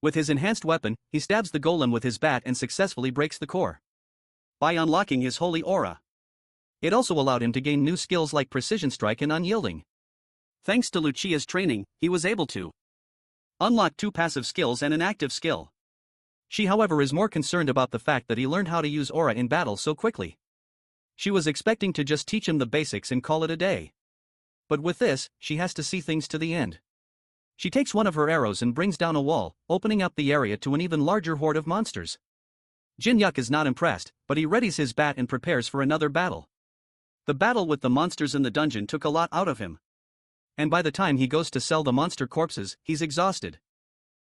With his enhanced weapon, he stabs the golem with his bat and successfully breaks the core. By unlocking his Holy Aura, it also allowed him to gain new skills like Precision Strike and Unyielding. Thanks to Lucia's training, he was able to unlock 2 passive skills and an active skill. She, however, is more concerned about the fact that he learned how to use aura in battle so quickly. She was expecting to just teach him the basics and call it a day. But with this, she has to see things to the end. She takes one of her arrows and brings down a wall, opening up the area to an even larger horde of monsters. Jin-hyeok is not impressed, but he readies his bat and prepares for another battle. The battle with the monsters in the dungeon took a lot out of him. And by the time he goes to sell the monster corpses, he's exhausted.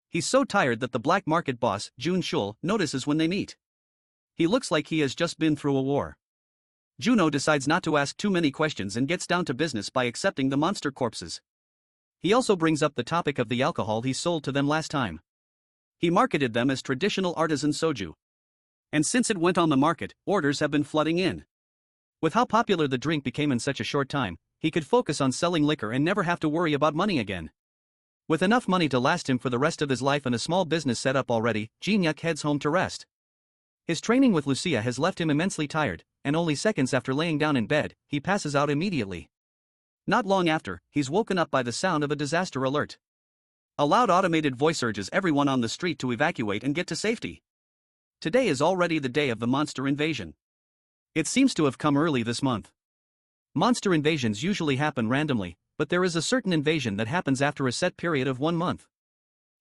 He's so tired that the black market boss, Jun Shul, notices when they meet. He looks like he has just been through a war. Juno decides not to ask too many questions and gets down to business by accepting the monster corpses. He also brings up the topic of the alcohol he sold to them last time. He marketed them as traditional artisan soju. And since it went on the market, orders have been flooding in. With how popular the drink became in such a short time, he could focus on selling liquor and never have to worry about money again. With enough money to last him for the rest of his life and a small business set up already, Jin-hyeok heads home to rest. His training with Lucia has left him immensely tired, and only seconds after laying down in bed, he passes out immediately. Not long after, he's woken up by the sound of a disaster alert. A loud automated voice urges everyone on the street to evacuate and get to safety. Today is already the day of the monster invasion. It seems to have come early this month. Monster invasions usually happen randomly, but there is a certain invasion that happens after a set period of 1 month.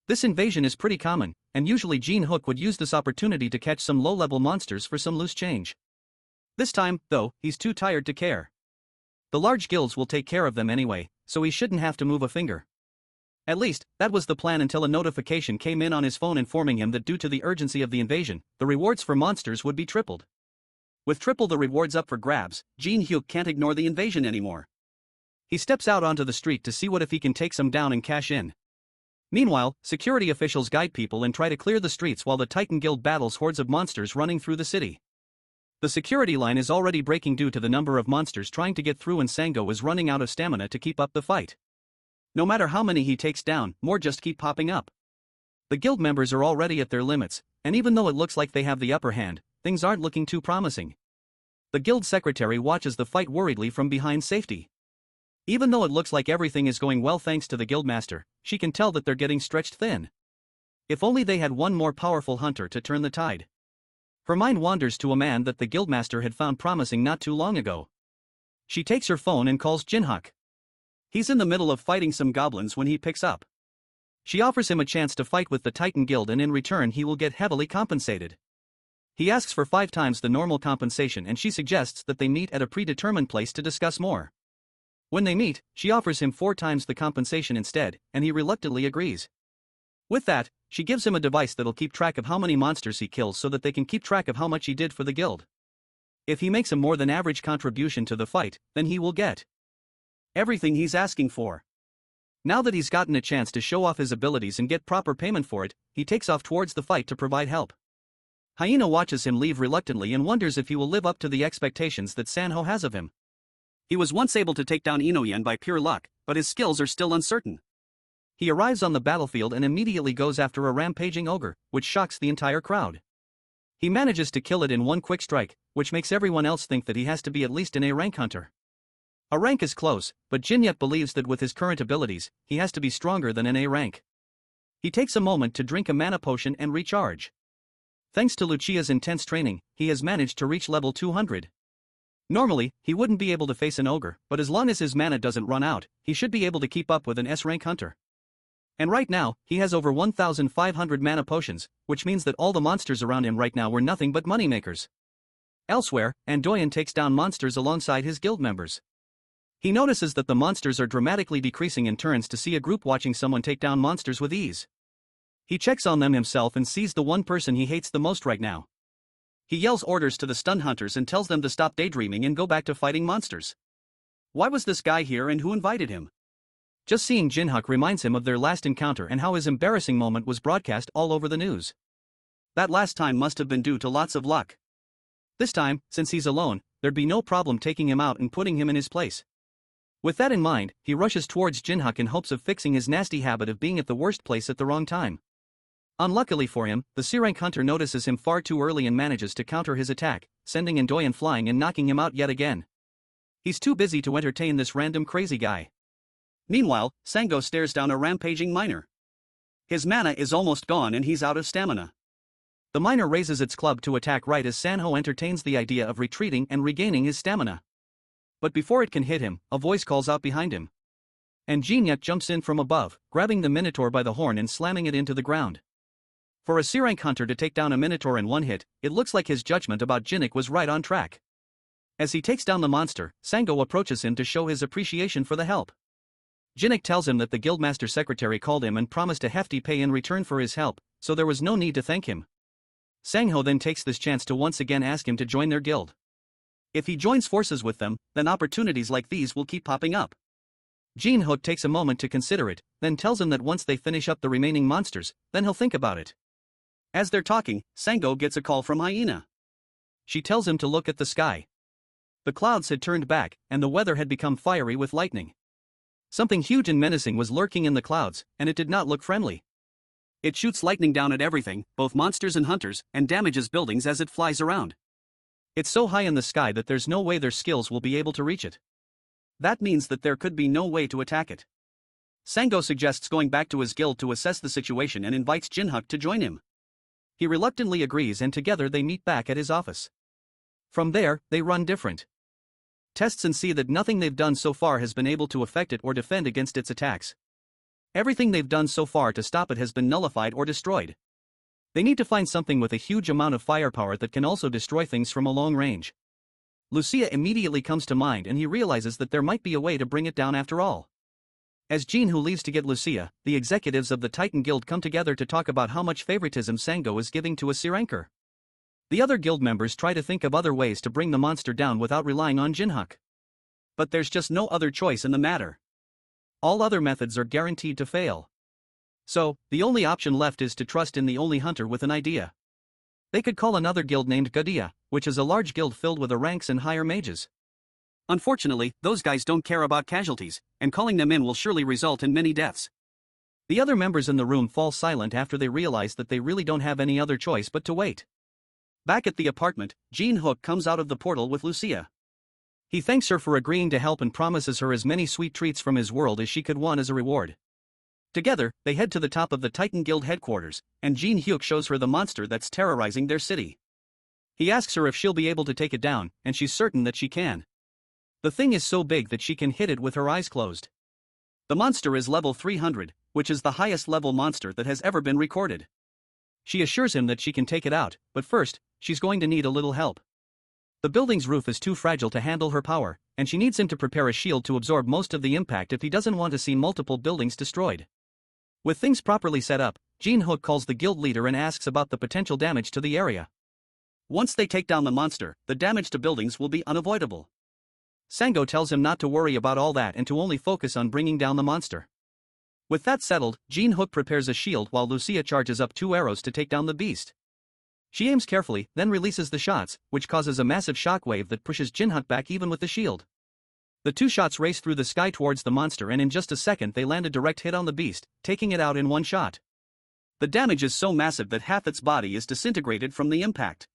This invasion is pretty common, and usually Jin-hyeok would use this opportunity to catch some low-level monsters for some loose change. This time, though, he's too tired to care. The large guilds will take care of them anyway, so he shouldn't have to move a finger. At least, that was the plan until a notification came in on his phone informing him that due to the urgency of the invasion, the rewards for monsters would be tripled. With triple the rewards up for grabs, Jin-hyeok can't ignore the invasion anymore. He steps out onto the street to see what if he can take some down and cash in. Meanwhile, security officials guide people and try to clear the streets while the Titan Guild battles hordes of monsters running through the city. The security line is already breaking due to the number of monsters trying to get through, and Sango is running out of stamina to keep up the fight. No matter how many he takes down, more just keep popping up. The guild members are already at their limits, and even though it looks like they have the upper hand, things aren't looking too promising. The guild secretary watches the fight worriedly from behind safety. Even though it looks like everything is going well thanks to the guildmaster, she can tell that they're getting stretched thin. If only they had one more powerful hunter to turn the tide. Her mind wanders to a man that the guildmaster had found promising not too long ago. She takes her phone and calls Jin-hyeok. He's in the middle of fighting some goblins when he picks up. She offers him a chance to fight with the Titan Guild, and in return he will get heavily compensated. He asks for 5 times the normal compensation, and she suggests that they meet at a predetermined place to discuss more. When they meet, she offers him 4 times the compensation instead, and he reluctantly agrees. With that, she gives him a device that'll keep track of how many monsters he kills so that they can keep track of how much he did for the guild. If he makes a more than average contribution to the fight, then he will get everything he's asking for. Now that he's gotten a chance to show off his abilities and get proper payment for it, he takes off towards the fight to provide help. Hyena watches him leave reluctantly and wonders if he will live up to the expectations that Sanho has of him. He was once able to take down Inoyen by pure luck, but his skills are still uncertain. He arrives on the battlefield and immediately goes after a rampaging ogre, which shocks the entire crowd. He manages to kill it in one quick strike, which makes everyone else think that he has to be at least an A-rank hunter. A rank is close, but Jin-hyeok believes that with his current abilities, he has to be stronger than an A rank. He takes a moment to drink a mana potion and recharge. Thanks to Lucia's intense training, he has managed to reach level 200. Normally, he wouldn't be able to face an ogre, but as long as his mana doesn't run out, he should be able to keep up with an S-rank hunter. And right now, he has over 1,500 mana potions, which means that all the monsters around him right now were nothing but moneymakers. Elsewhere, Andoyan takes down monsters alongside his guild members. He notices that the monsters are dramatically decreasing and turns to see a group watching someone take down monsters with ease. He checks on them himself and sees the one person he hates the most right now. He yells orders to the stun hunters and tells them to stop daydreaming and go back to fighting monsters. Why was this guy here and who invited him? Just seeing Jin-hyeok reminds him of their last encounter and how his embarrassing moment was broadcast all over the news. That last time must have been due to lots of luck. This time, since he's alone, there'd be no problem taking him out and putting him in his place. With that in mind, he rushes towards Jin-hyeok in hopes of fixing his nasty habit of being at the worst place at the wrong time. Unluckily for him, the C-rank hunter notices him far too early and manages to counter his attack, sending Indoyan flying and knocking him out yet again. He's too busy to entertain this random crazy guy. Meanwhile, Sango stares down a rampaging miner. His mana is almost gone and he's out of stamina. The miner raises its club to attack right as Sanho entertains the idea of retreating and regaining his stamina. But before it can hit him, a voice calls out behind him. And Jin-hyeok jumps in from above, grabbing the Minotaur by the horn and slamming it into the ground. For a C-rank hunter to take down a Minotaur in one hit, it looks like his judgment about Jin-hyeok was right on track. As he takes down the monster, Sango approaches him to show his appreciation for the help. Jin-hyeok tells him that the guildmaster secretary called him and promised a hefty pay in return for his help, so there was no need to thank him. Sangho then takes this chance to once again ask him to join their guild. If he joins forces with them, then opportunities like these will keep popping up. Jin-hyeok takes a moment to consider it, then tells him that once they finish up the remaining monsters, then he'll think about it. As they're talking, Sango gets a call from Hyena. She tells him to look at the sky. The clouds had turned back, and the weather had become fiery with lightning. Something huge and menacing was lurking in the clouds, and it did not look friendly. It shoots lightning down at everything, both monsters and hunters, and damages buildings as it flies around. It's so high in the sky that there's no way their skills will be able to reach it. That means that there could be no way to attack it. Sango suggests going back to his guild to assess the situation and invites Jin-hyeok to join him. He reluctantly agrees and together they meet back at his office. From there, they run different tests and see that nothing they've done so far has been able to affect it or defend against its attacks. Everything they've done so far to stop it has been nullified or destroyed. They need to find something with a huge amount of firepower that can also destroy things from a long range. Lucia immediately comes to mind and he realizes that there might be a way to bring it down after all. As Jin-hyeok leaves to get Lucia, the executives of the Titan Guild come together to talk about how much favoritism Sango is giving to a C-ranker. The other guild members try to think of other ways to bring the monster down without relying on Jin-hyeok. But there's just no other choice in the matter. All other methods are guaranteed to fail. So, the only option left is to trust in the only hunter with an idea. They could call another guild named Gadia, which is a large guild filled with ranks and higher mages. Unfortunately, those guys don't care about casualties, and calling them in will surely result in many deaths. The other members in the room fall silent after they realize that they really don't have any other choice but to wait. Back at the apartment, Jin-hyeok comes out of the portal with Lucia. He thanks her for agreeing to help and promises her as many sweet treats from his world as she could want as a reward. Together, they head to the top of the Titan Guild headquarters, and Jin-hyeok shows her the monster that's terrorizing their city. He asks her if she'll be able to take it down, and she's certain that she can. The thing is so big that she can hit it with her eyes closed. The monster is level 300, which is the highest level monster that has ever been recorded. She assures him that she can take it out, but first, she's going to need a little help. The building's roof is too fragile to handle her power, and she needs him to prepare a shield to absorb most of the impact if he doesn't want to see multiple buildings destroyed. With things properly set up, Jin-hyeok calls the guild leader and asks about the potential damage to the area. Once they take down the monster, the damage to buildings will be unavoidable. Sango tells him not to worry about all that and to only focus on bringing down the monster. With that settled, Jin-hyeok prepares a shield while Lucia charges up 2 arrows to take down the beast. She aims carefully, then releases the shots, which causes a massive shockwave that pushes Jin-hyeok back even with the shield. The 2 shots race through the sky towards the monster and in just a second they land a direct hit on the beast, taking it out in one shot. The damage is so massive that half its body is disintegrated from the impact.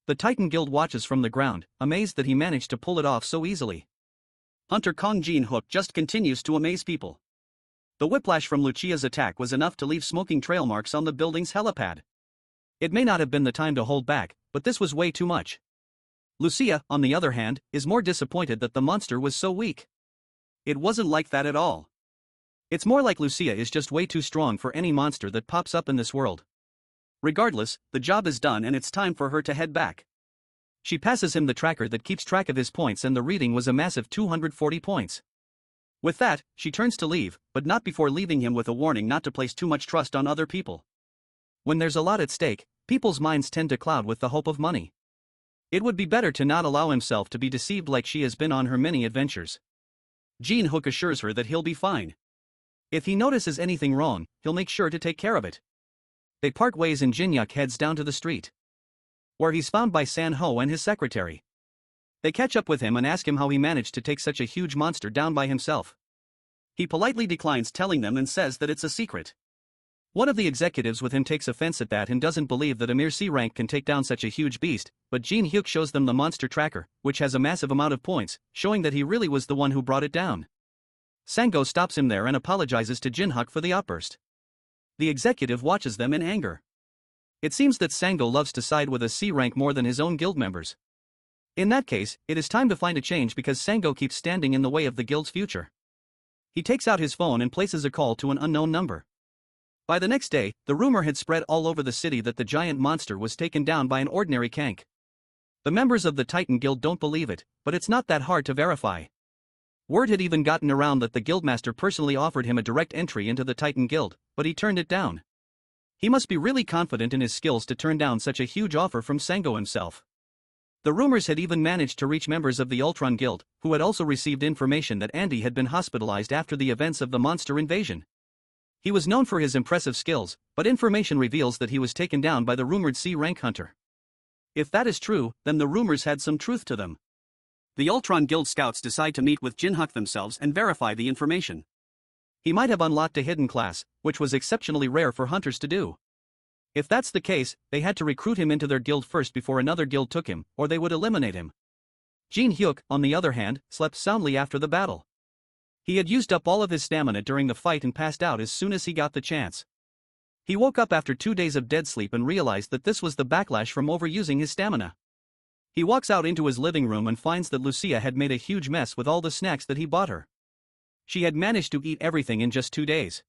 The Titan Guild watches from the ground, amazed that he managed to pull it off so easily. Hunter Kang Jin-hyeok just continues to amaze people. The whiplash from Lucia's attack was enough to leave smoking trail marks on the building's helipad. It may not have been the time to hold back, but this was way too much. Lucia, on the other hand, is more disappointed that the monster was so weak. It wasn't like that at all. It's more like Lucia is just way too strong for any monster that pops up in this world. Regardless, the job is done and it's time for her to head back. She passes him the tracker that keeps track of his points and the reading was a massive 240 points. With that, she turns to leave, but not before leaving him with a warning not to place too much trust on other people. When there's a lot at stake, people's minds tend to cloud with the hope of money. It would be better to not allow himself to be deceived like she has been on her many adventures. Jin-hyeok assures her that he'll be fine. If he notices anything wrong, he'll make sure to take care of it. They part ways and Jin-hyeok heads down to the street, where he's found by San-ho and his secretary. They catch up with him and ask him how he managed to take such a huge monster down by himself. He politely declines telling them and says that it's a secret. One of the executives with him takes offense at that and doesn't believe that a mere C rank can take down such a huge beast, but Jin-hyuk shows them the monster tracker, which has a massive amount of points, showing that he really was the one who brought it down. Sang-go stops him there and apologizes to Jin-hyuk for the outburst. The executive watches them in anger. It seems that Sang-go loves to side with a C rank more than his own guild members. In that case, it is time to find a change because Sang-go keeps standing in the way of the guild's future. He takes out his phone and places a call to an unknown number. By the next day, the rumor had spread all over the city that the giant monster was taken down by an ordinary kank. The members of the Titan Guild don't believe it, but it's not that hard to verify. Word had even gotten around that the guildmaster personally offered him a direct entry into the Titan Guild, but he turned it down. He must be really confident in his skills to turn down such a huge offer from Sang-go himself. The rumors had even managed to reach members of the Ultron Guild, who had also received information that Andy had been hospitalized after the events of the monster invasion. He was known for his impressive skills, but information reveals that he was taken down by the rumored C-rank hunter. If that is true, then the rumors had some truth to them. The Ultron Guild scouts decide to meet with Jin-hyuk themselves and verify the information. He might have unlocked a hidden class, which was exceptionally rare for hunters to do. If that's the case, they had to recruit him into their guild first before another guild took him, or they would eliminate him. Jin-hyuk, on the other hand, slept soundly after the battle. He had used up all of his stamina during the fight and passed out as soon as he got the chance. He woke up after 2 days of dead sleep and realized that this was the backlash from overusing his stamina. He walks out into his living room and finds that Lucia had made a huge mess with all the snacks that he bought her. She had managed to eat everything in just 2 days.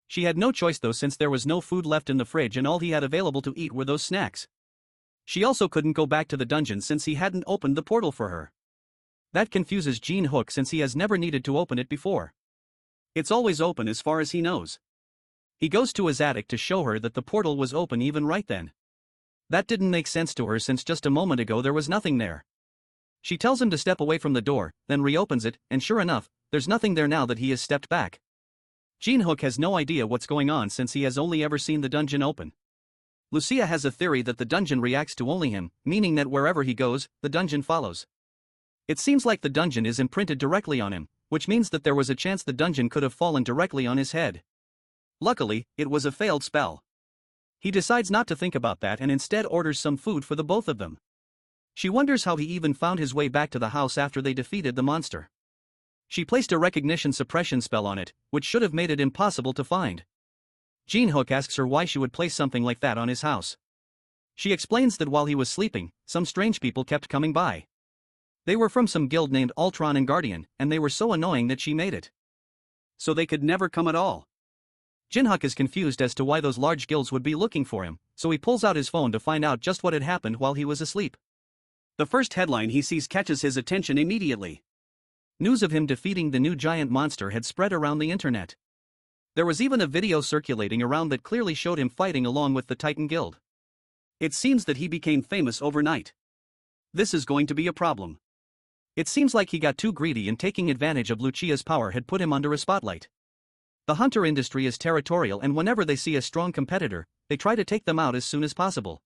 She had no choice though since there was no food left in the fridge and all he had available to eat were those snacks. She also couldn't go back to the dungeon since he hadn't opened the portal for her. That confuses Jin-hyuk since he has never needed to open it before. It's always open as far as he knows. He goes to his attic to show her that the portal was open even right then. That didn't make sense to her since just a moment ago there was nothing there. She tells him to step away from the door, then reopens it, and sure enough, there's nothing there now that he has stepped back. Jin-hyuk has no idea what's going on since he has only ever seen the dungeon open. Lucia has a theory that the dungeon reacts to only him, meaning that wherever he goes, the dungeon follows. It seems like the dungeon is imprinted directly on him, which means that there was a chance the dungeon could have fallen directly on his head. Luckily, it was a failed spell. He decides not to think about that and instead orders some food for the both of them. She wonders how he even found his way back to the house after they defeated the monster. She placed a recognition suppression spell on it, which should have made it impossible to find. Jin-hyuk asks her why she would place something like that on his house. She explains that while he was sleeping, some strange people kept coming by. They were from some guild named Ultron and Guardian, and they were so annoying that she made it so they could never come at all. Jin-hyuk is confused as to why those large guilds would be looking for him, so he pulls out his phone to find out just what had happened while he was asleep. The first headline he sees catches his attention immediately. News of him defeating the new giant monster had spread around the internet. There was even a video circulating around that clearly showed him fighting along with the Titan Guild. It seems that he became famous overnight. This is going to be a problem. It seems like he got too greedy and taking advantage of Lucia's power had put him under a spotlight. The hunter industry is territorial and whenever they see a strong competitor, they try to take them out as soon as possible.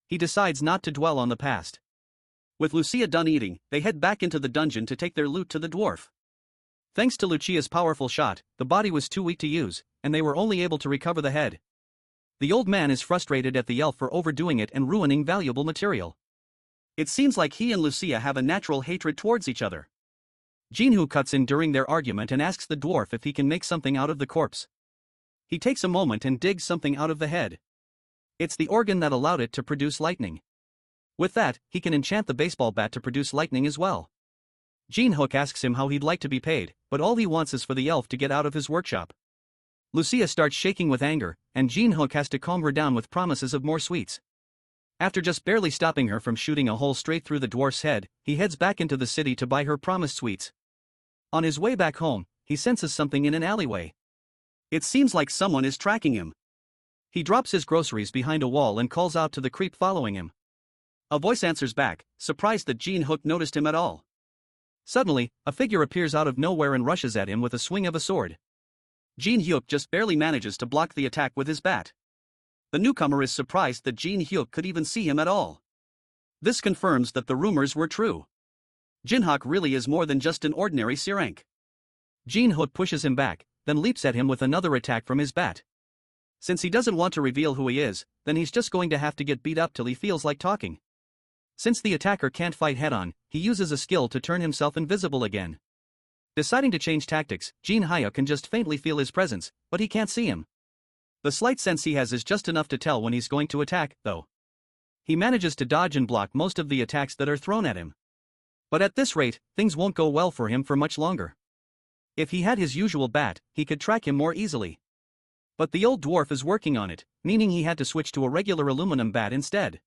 He decides not to dwell on the past. With Lucia done eating, they head back into the dungeon to take their loot to the dwarf. Thanks to Lucia's powerful shot, the body was too weak to use, and they were only able to recover the head. The old man is frustrated at the elf for overdoing it and ruining valuable material. It seems like he and Lucia have a natural hatred towards each other. Jin-hyuk cuts in during their argument and asks the dwarf if he can make something out of the corpse. He takes a moment and digs something out of the head. It's the organ that allowed it to produce lightning. With that, he can enchant the baseball bat to produce lightning as well. Jin-hyuk asks him how he'd like to be paid, but all he wants is for the elf to get out of his workshop. Lucia starts shaking with anger, and Jin-hyuk has to calm her down with promises of more sweets. After just barely stopping her from shooting a hole straight through the dwarf's head, he heads back into the city to buy her promised sweets. On his way back home, he senses something in an alleyway. It seems like someone is tracking him. He drops his groceries behind a wall and calls out to the creep following him. A voice answers back, surprised that Jin-hyuk noticed him at all. Suddenly, a figure appears out of nowhere and rushes at him with a swing of a sword. Jin-hyuk just barely manages to block the attack with his bat. The newcomer is surprised that Jin-hyuk could even see him at all. This confirms that the rumors were true. Jin-hyeok really is more than just an ordinary Sirank. Jin-hyeok pushes him back, then leaps at him with another attack from his bat. Since he doesn't want to reveal who he is, then he's just going to have to get beat up till he feels like talking. Since the attacker can't fight head-on, he uses a skill to turn himself invisible again. Deciding to change tactics, Jin-hyeok can just faintly feel his presence, but he can't see him. The slight sense he has is just enough to tell when he's going to attack, though. He manages to dodge and block most of the attacks that are thrown at him. But at this rate, things won't go well for him for much longer. If he had his usual bat, he could track him more easily. But the old dwarf is working on it, meaning he had to switch to a regular aluminum bat instead.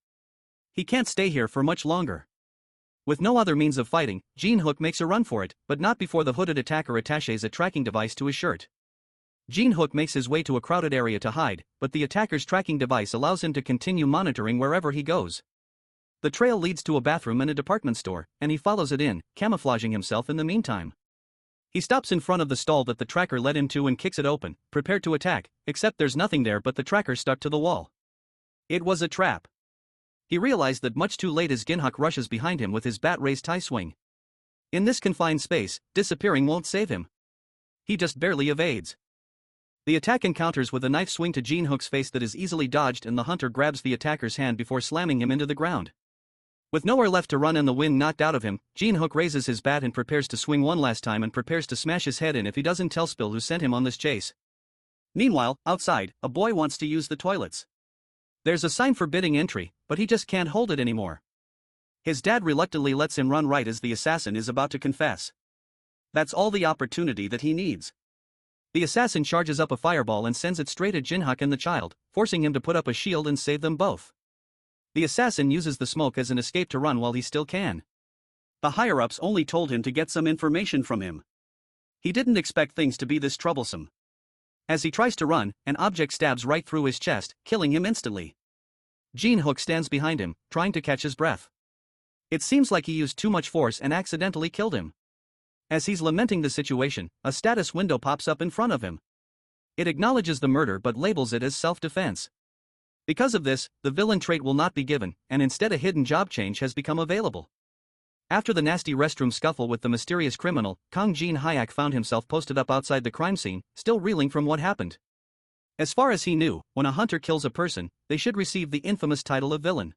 He can't stay here for much longer. With no other means of fighting, Jin-hyeok makes a run for it, but not before the hooded attacker attaches a tracking device to his shirt. Jin-hyeok makes his way to a crowded area to hide, but the attacker's tracking device allows him to continue monitoring wherever he goes. The trail leads to a bathroom and a department store, and he follows it in, camouflaging himself in the meantime. He stops in front of the stall that the tracker led him to and kicks it open, prepared to attack, except there's nothing there but the tracker stuck to the wall. It was a trap. He realized that much too late as Jin-hyeok rushes behind him with his bat raised high swing. In this confined space, disappearing won't save him. He just barely evades. The attack encounters with a knife swing to Jin-hyeok's face that is easily dodged, and the hunter grabs the attacker's hand before slamming him into the ground. With nowhere left to run and the wind knocked out of him, Jin-hyeok raises his bat and prepares to swing one last time and prepares to smash his head in if he doesn't tell Spill who sent him on this chase. Meanwhile, outside, a boy wants to use the toilets. There's a sign forbidding entry, but he just can't hold it anymore. His dad reluctantly lets him run right as the assassin is about to confess. That's all the opportunity that he needs. The assassin charges up a fireball and sends it straight at Jin-hyeok and the child, forcing him to put up a shield and save them both. The assassin uses the smoke as an escape to run while he still can. The higher-ups only told him to get some information from him. He didn't expect things to be this troublesome. As he tries to run, an object stabs right through his chest, killing him instantly. Jin-hyeok stands behind him, trying to catch his breath. It seems like he used too much force and accidentally killed him. As he's lamenting the situation, a status window pops up in front of him. It acknowledges the murder but labels it as self-defense. Because of this, the villain trait will not be given, and instead a hidden job change has become available. After the nasty restroom scuffle with the mysterious criminal, Kang Jin-hyeok found himself posted up outside the crime scene, still reeling from what happened. As far as he knew, when a hunter kills a person, they should receive the infamous title of villain.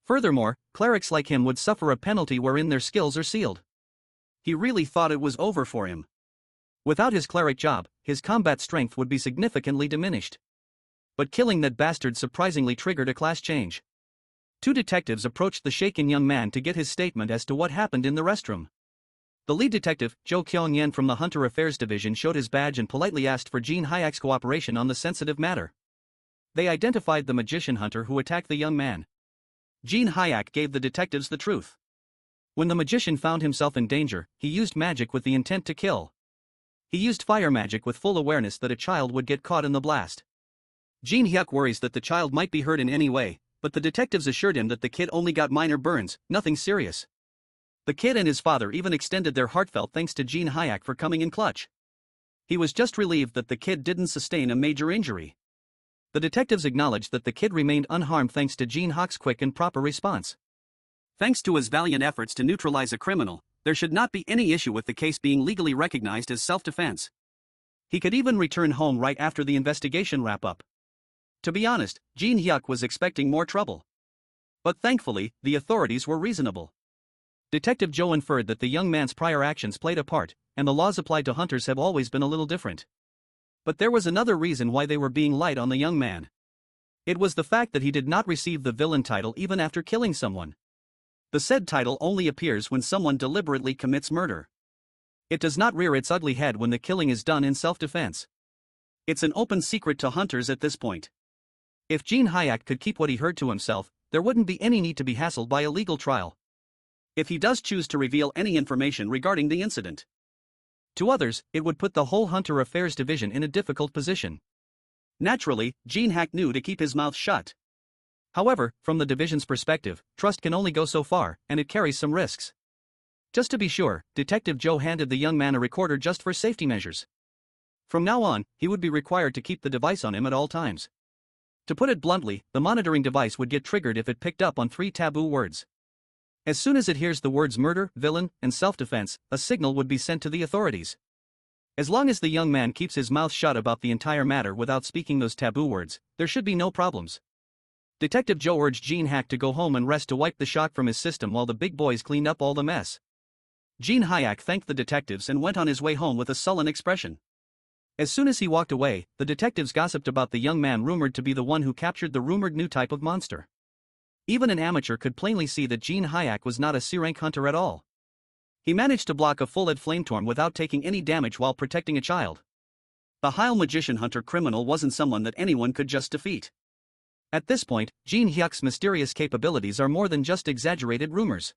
Furthermore, clerics like him would suffer a penalty wherein their skills are sealed. He really thought it was over for him. Without his cleric job, his combat strength would be significantly diminished. But killing that bastard surprisingly triggered a class change. Two detectives approached the shaken young man to get his statement as to what happened in the restroom. The lead detective, Jo Kyung-yen from the Hunter Affairs Division, showed his badge and politely asked for Jin-hyeok's cooperation on the sensitive matter. They identified the magician hunter who attacked the young man. Jin-hyeok gave the detectives the truth. When the magician found himself in danger, he used magic with the intent to kill. He used fire magic with full awareness that a child would get caught in the blast. Jin-hyeok worries that the child might be hurt in any way, but the detectives assured him that the kid only got minor burns, nothing serious. The kid and his father even extended their heartfelt thanks to Jin-hyeok for coming in clutch. He was just relieved that the kid didn't sustain a major injury. The detectives acknowledged that the kid remained unharmed thanks to Jin-hyeok's quick and proper response. Thanks to his valiant efforts to neutralize a criminal, there should not be any issue with the case being legally recognized as self-defense. He could even return home right after the investigation wrap-up. To be honest, Jin-hyeok was expecting more trouble. But thankfully, the authorities were reasonable. Detective Jo inferred that the young man's prior actions played a part, and the laws applied to hunters have always been a little different. But there was another reason why they were being light on the young man. It was the fact that he did not receive the villain title even after killing someone. The said title only appears when someone deliberately commits murder. It does not rear its ugly head when the killing is done in self-defense. It's an open secret to hunters at this point. If Jin-hyeok could keep what he heard to himself, there wouldn't be any need to be hassled by a legal trial. If he does choose to reveal any information regarding the incident to others, it would put the whole Hunter Affairs Division in a difficult position. Naturally, Jin-hyeok knew to keep his mouth shut. However, from the division's perspective, trust can only go so far, and it carries some risks. Just to be sure, Detective Jo handed the young man a recorder just for safety measures. From now on, he would be required to keep the device on him at all times. To put it bluntly, the monitoring device would get triggered if it picked up on 3 taboo words. As soon as it hears the words murder, villain, and self-defense, a signal would be sent to the authorities. As long as the young man keeps his mouth shut about the entire matter without speaking those taboo words, there should be no problems. Detective Joe urged Jin-hyeok to go home and rest to wipe the shock from his system while the big boys cleaned up all the mess. Jin-hyeok thanked the detectives and went on his way home with a sullen expression. As soon as he walked away, the detectives gossiped about the young man rumored to be the one who captured the rumored new type of monster. Even an amateur could plainly see that Jin-hyeok was not a C-rank hunter at all. He managed to block a full-head flametorn without taking any damage while protecting a child. The Heil magician hunter criminal wasn't someone that anyone could just defeat. At this point, Jin-hyeok's mysterious capabilities are more than just exaggerated rumors.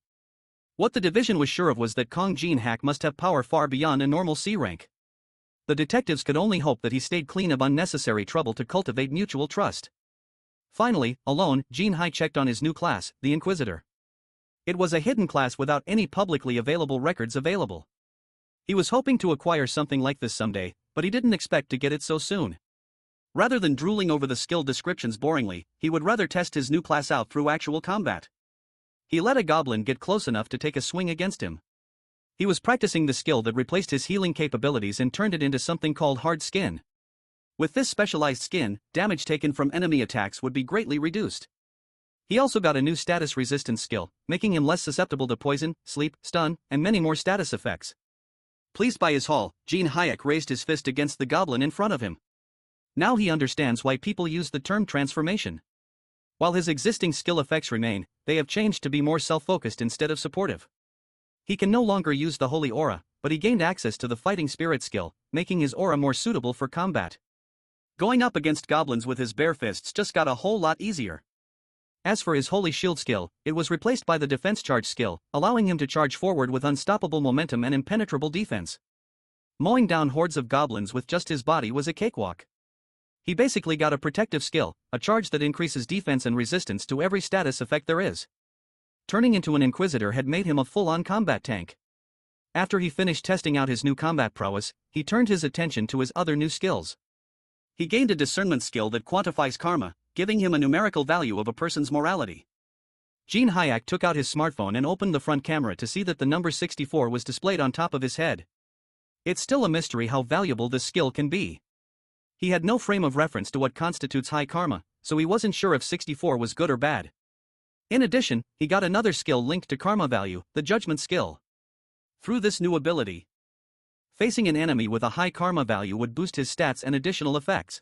What the division was sure of was that Kang Jin-hyeok must have power far beyond a normal C rank. The detectives could only hope that he stayed clean of unnecessary trouble to cultivate mutual trust. Finally, alone, Jin-hyeok checked on his new class, the Inquisitor. It was a hidden class without any publicly available records available. He was hoping to acquire something like this someday, but he didn't expect to get it so soon. Rather than drooling over the skill descriptions boringly, he would rather test his new class out through actual combat. He let a goblin get close enough to take a swing against him. He was practicing the skill that replaced his healing capabilities and turned it into something called hard skin. With this specialized skin, damage taken from enemy attacks would be greatly reduced. He also got a new status resistance skill, making him less susceptible to poison, sleep, stun, and many more status effects. Pleased by his haul, Jin-hyeok raised his fist against the goblin in front of him. Now he understands why people use the term transformation. While his existing skill effects remain, they have changed to be more self-focused instead of supportive. He can no longer use the holy aura, but he gained access to the fighting spirit skill, making his aura more suitable for combat. Going up against goblins with his bare fists just got a whole lot easier. As for his holy shield skill, it was replaced by the defense charge skill, allowing him to charge forward with unstoppable momentum and impenetrable defense. Mowing down hordes of goblins with just his body was a cakewalk. He basically got a protective skill, a charge that increases defense and resistance to every status effect there is. Turning into an Inquisitor had made him a full-on combat tank. After he finished testing out his new combat prowess, he turned his attention to his other new skills. He gained a discernment skill that quantifies karma, giving him a numerical value of a person's morality. Jin-hyeok took out his smartphone and opened the front camera to see that the number 64 was displayed on top of his head. It's still a mystery how valuable this skill can be. He had no frame of reference to what constitutes high karma, so he wasn't sure if 64 was good or bad. In addition, he got another skill linked to karma value, the judgment skill. Through this new ability, facing an enemy with a high karma value would boost his stats and additional effects.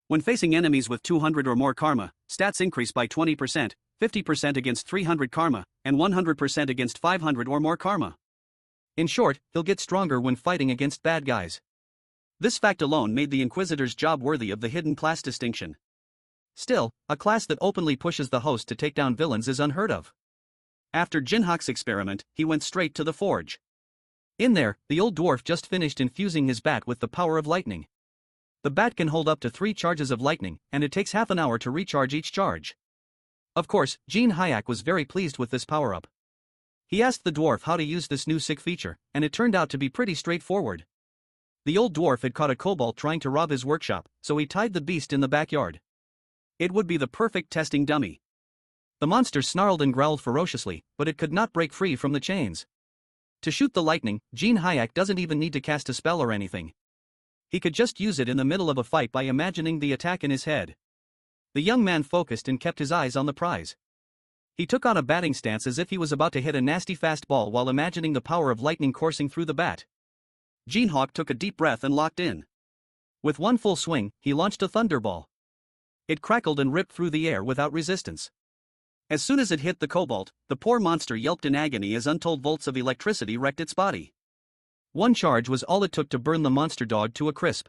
When facing enemies with 200 or more karma, stats increase by 20%, 50% against 300 karma, and 100% against 500 or more karma. In short, he'll get stronger when fighting against bad guys. This fact alone made the Inquisitor's job worthy of the hidden class distinction. Still, a class that openly pushes the host to take down villains is unheard of. After Jin-hyeok's experiment, he went straight to the forge. In there, the old dwarf just finished infusing his bat with the power of lightning. The bat can hold up to 3 charges of lightning, and it takes half an hour to recharge each charge. Of course, Jin-hyeok was very pleased with this power-up. He asked the dwarf how to use this new sick feature, and it turned out to be pretty straightforward. The old dwarf had caught a kobold trying to rob his workshop, so he tied the beast in the backyard. It would be the perfect testing dummy. The monster snarled and growled ferociously, but it could not break free from the chains. To shoot the lightning, Jin-hyeok doesn't even need to cast a spell or anything. He could just use it in the middle of a fight by imagining the attack in his head. The young man focused and kept his eyes on the prize. He took on a batting stance as if he was about to hit a nasty fast ball while imagining the power of lightning coursing through the bat. Jin-hyeok took a deep breath and locked in. With one full swing, he launched a thunderball. It crackled and ripped through the air without resistance. As soon as it hit the kobold, the poor monster yelped in agony as untold volts of electricity wrecked its body. One charge was all it took to burn the monster dog to a crisp.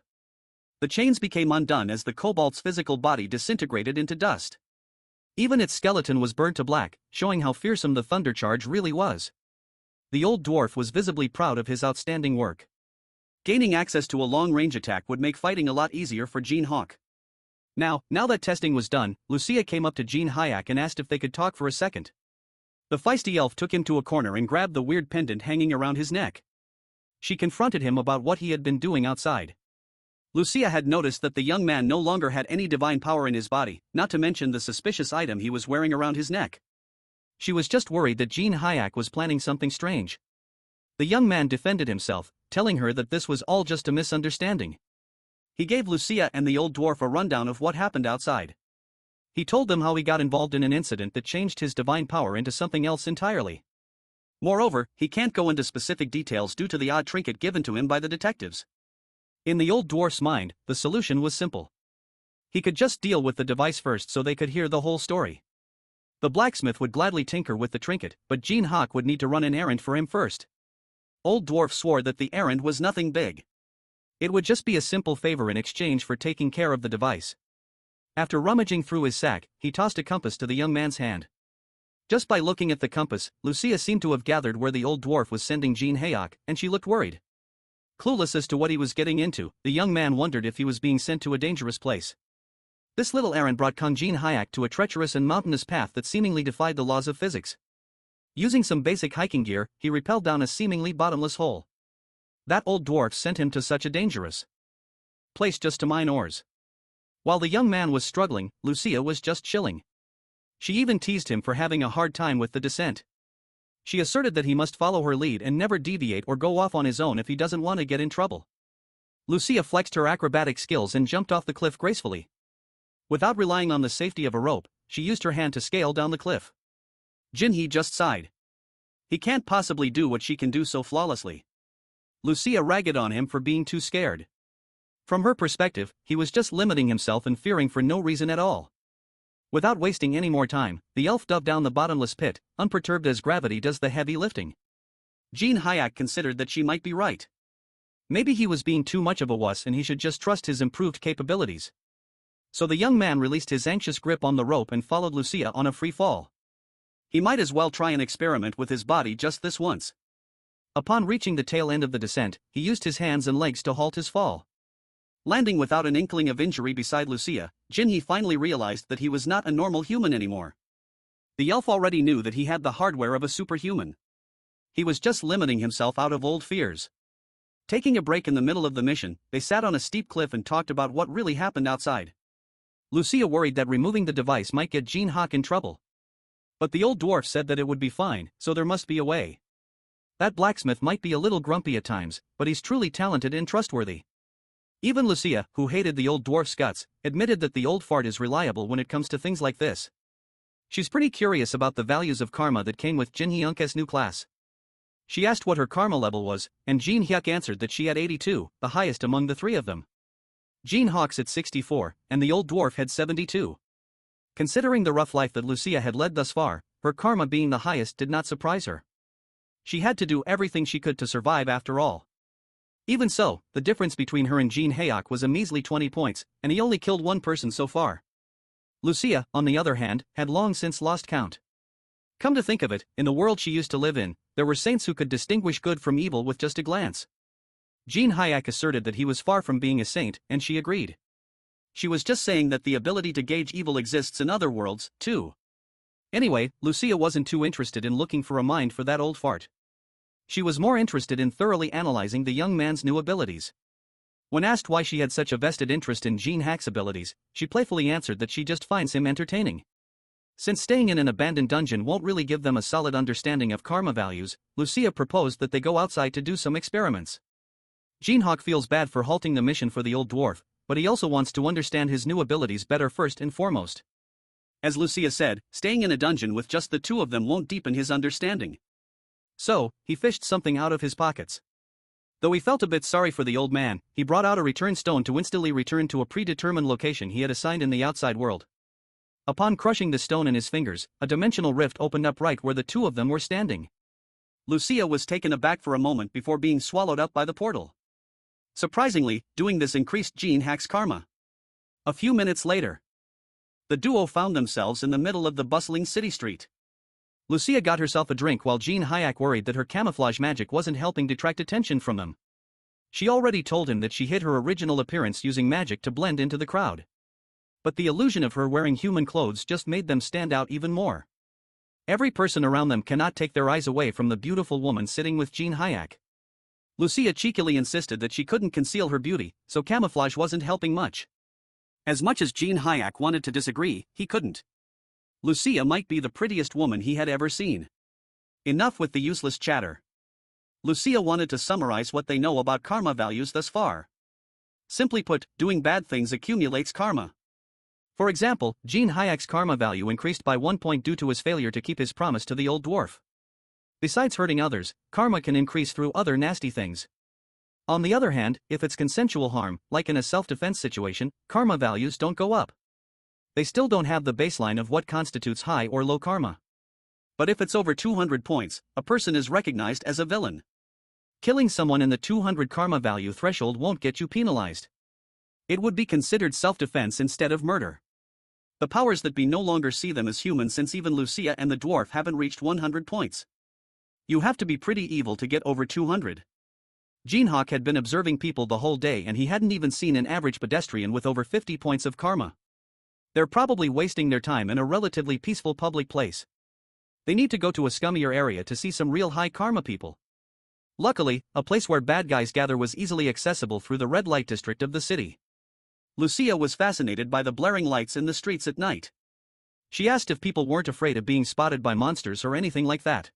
The chains became undone as the kobold's physical body disintegrated into dust. Even its skeleton was burned to black, showing how fearsome the thunder charge really was. The old dwarf was visibly proud of his outstanding work. Gaining access to a long-range attack would make fighting a lot easier for Jin-hyeok. Now that testing was done, Lucia came up to Jin-hyeok and asked if they could talk for a second. The feisty elf took him to a corner and grabbed the weird pendant hanging around his neck. She confronted him about what he had been doing outside. Lucia had noticed that the young man no longer had any divine power in his body, not to mention the suspicious item he was wearing around his neck. She was just worried that Jin-hyeok was planning something strange. The young man defended himself, telling her that this was all just a misunderstanding. He gave Lucia and the old dwarf a rundown of what happened outside. He told them how he got involved in an incident that changed his divine power into something else entirely. Moreover, he can't go into specific details due to the odd trinket given to him by the detectives. In the old dwarf's mind, the solution was simple. He could just deal with the device first so they could hear the whole story. The blacksmith would gladly tinker with the trinket, but Jin-hyeok would need to run an errand for him first. Old dwarf swore that the errand was nothing big. It would just be a simple favor in exchange for taking care of the device. After rummaging through his sack, he tossed a compass to the young man's hand. Just by looking at the compass, Lucia seemed to have gathered where the old dwarf was sending Jin-hyeok, and she looked worried. Clueless as to what he was getting into, the young man wondered if he was being sent to a dangerous place. This little errand brought Kang Jin-hyeok to a treacherous and mountainous path that seemingly defied the laws of physics. Using some basic hiking gear, he rappelled down a seemingly bottomless hole. That old dwarf sent him to such a dangerous place just to mine ores. While the young man was struggling, Lucia was just chilling. She even teased him for having a hard time with the descent. She asserted that he must follow her lead and never deviate or go off on his own if he doesn't want to get in trouble. Lucia flexed her acrobatic skills and jumped off the cliff gracefully. Without relying on the safety of a rope, she used her hand to scale down the cliff. Jin-hee just sighed. He can't possibly do what she can do so flawlessly. Lucia ragged on him for being too scared. From her perspective, he was just limiting himself and fearing for no reason at all. Without wasting any more time, the elf dove down the bottomless pit, unperturbed as gravity does the heavy lifting. Jin-hyeok considered that she might be right. Maybe he was being too much of a wuss and he should just trust his improved capabilities. So the young man released his anxious grip on the rope and followed Lucia on a free fall. He might as well try an experiment with his body just this once. Upon reaching the tail end of the descent, he used his hands and legs to halt his fall. Landing without an inkling of injury beside Lucia, Jin-hee finally realized that he was not a normal human anymore. The elf already knew that he had the hardware of a superhuman. He was just limiting himself out of old fears. Taking a break in the middle of the mission, they sat on a steep cliff and talked about what really happened outside. Lucia worried that removing the device might get Jin-hyeok in trouble. But the old dwarf said that it would be fine, so there must be a way. That blacksmith might be a little grumpy at times, but he's truly talented and trustworthy. Even Lucia, who hated the old dwarf's guts, admitted that the old fart is reliable when it comes to things like this. She's pretty curious about the values of karma that came with Jin-hyeok's new class. She asked what her karma level was, and Jin-hyeok answered that she had 82, the highest among the three of them. Jin-hyeok's at 64, and the old dwarf had 72. Considering the rough life that Lucia had led thus far, her karma being the highest did not surprise her. She had to do everything she could to survive after all. Even so, the difference between her and Jin-hyeok was a measly 20 points, and he only killed one person so far. Lucia, on the other hand, had long since lost count. Come to think of it, in the world she used to live in, there were saints who could distinguish good from evil with just a glance. Jin-hyeok asserted that he was far from being a saint, and she agreed. She was just saying that the ability to gauge evil exists in other worlds, too. Anyway, Lucia wasn't too interested in looking for a mind for that old fart. She was more interested in thoroughly analyzing the young man's new abilities. When asked why she had such a vested interest in Jin-hyeok's abilities, she playfully answered that she just finds him entertaining. Since staying in an abandoned dungeon won't really give them a solid understanding of karma values, Lucia proposed that they go outside to do some experiments. Jin-hyeok feels bad for halting the mission for the old dwarf, but he also wants to understand his new abilities better first and foremost. As Lucia said, staying in a dungeon with just the two of them won't deepen his understanding. So, he fished something out of his pockets. Though he felt a bit sorry for the old man, he brought out a return stone to instantly return to a predetermined location he had assigned in the outside world. Upon crushing the stone in his fingers, a dimensional rift opened up right where the two of them were standing. Lucia was taken aback for a moment before being swallowed up by the portal. Surprisingly, doing this increased Jin-hyeok's karma. A few minutes later, the duo found themselves in the middle of the bustling city street. Lucia got herself a drink while Jin-hyeok worried that her camouflage magic wasn't helping detract attention from them. She already told him that she hid her original appearance using magic to blend into the crowd. But the illusion of her wearing human clothes just made them stand out even more. Every person around them cannot take their eyes away from the beautiful woman sitting with Jin-hyeok. Lucia cheekily insisted that she couldn't conceal her beauty, so camouflage wasn't helping much. As much as Jin-hyeok wanted to disagree, he couldn't. Lucia might be the prettiest woman he had ever seen. Enough with the useless chatter. Lucia wanted to summarize what they know about karma values thus far. Simply put, doing bad things accumulates karma. For example, Jin-hyeok's karma value increased by 1 point due to his failure to keep his promise to the old dwarf. Besides hurting others, karma can increase through other nasty things. On the other hand, if it's consensual harm, like in a self-defense situation, karma values don't go up. They still don't have the baseline of what constitutes high or low karma. But if it's over 200 points, a person is recognized as a villain. Killing someone in the 200 karma value threshold won't get you penalized. It would be considered self-defense instead of murder. The powers that be no longer see them as human since even Lucia and the dwarf haven't reached 100 points. You have to be pretty evil to get over 200. Jin-hyeok had been observing people the whole day and he hadn't even seen an average pedestrian with over 50 points of karma. They're probably wasting their time in a relatively peaceful public place. They need to go to a scummier area to see some real high karma people. Luckily, a place where bad guys gather was easily accessible through the red light district of the city. Lucia was fascinated by the blaring lights in the streets at night. She asked if people weren't afraid of being spotted by monsters or anything like that.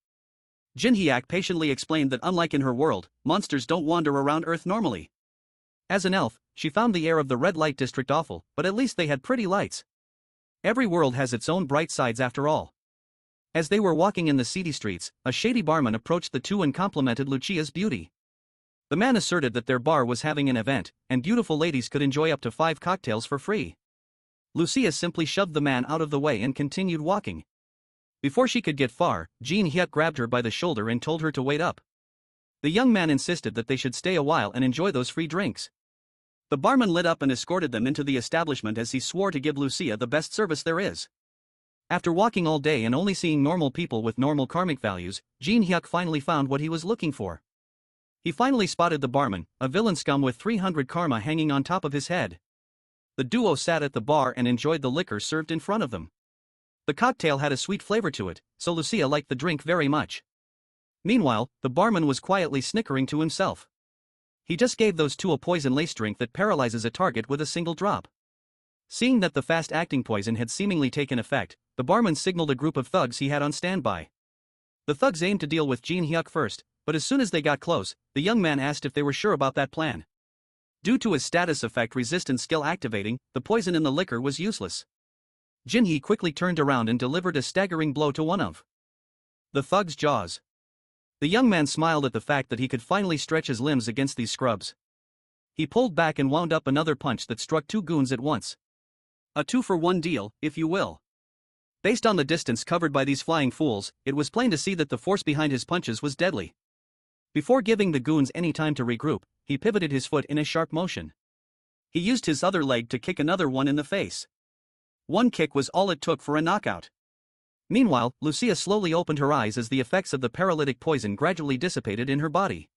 Jin-hyeok patiently explained that unlike in her world, monsters don't wander around Earth normally. As an elf, she found the air of the red light district awful, but at least they had pretty lights. Every world has its own bright sides after all. As they were walking in the seedy streets, a shady barman approached the two and complimented Lucia's beauty. The man asserted that their bar was having an event, and beautiful ladies could enjoy up to 5 cocktails for free. Lucia simply shoved the man out of the way and continued walking. Before she could get far, Jin-hyeok grabbed her by the shoulder and told her to wait up. The young man insisted that they should stay a while and enjoy those free drinks. The barman lit up and escorted them into the establishment as he swore to give Lucia the best service there is. After walking all day and only seeing normal people with normal karmic values, Jin-hyeok finally found what he was looking for. He finally spotted the barman, a villain scum with 300 karma hanging on top of his head. The duo sat at the bar and enjoyed the liquor served in front of them. The cocktail had a sweet flavor to it, so Lucia liked the drink very much. Meanwhile, the barman was quietly snickering to himself. He just gave those two a poison lace drink that paralyzes a target with a single drop. Seeing that the fast-acting poison had seemingly taken effect, the barman signaled a group of thugs he had on standby. The thugs aimed to deal with Jin-hyeok first, but as soon as they got close, the young man asked if they were sure about that plan. Due to his status effect resistance skill activating, the poison in the liquor was useless. Jin-hye quickly turned around and delivered a staggering blow to one of the thug's jaws. The young man smiled at the fact that he could finally stretch his limbs against these scrubs. He pulled back and wound up another punch that struck 2 goons at once. A 2-for-1 deal, if you will. Based on the distance covered by these flying fools, it was plain to see that the force behind his punches was deadly. Before giving the goons any time to regroup, he pivoted his foot in a sharp motion. He used his other leg to kick another one in the face. One kick was all it took for a knockout. Meanwhile, Lucia slowly opened her eyes as the effects of the paralytic poison gradually dissipated in her body.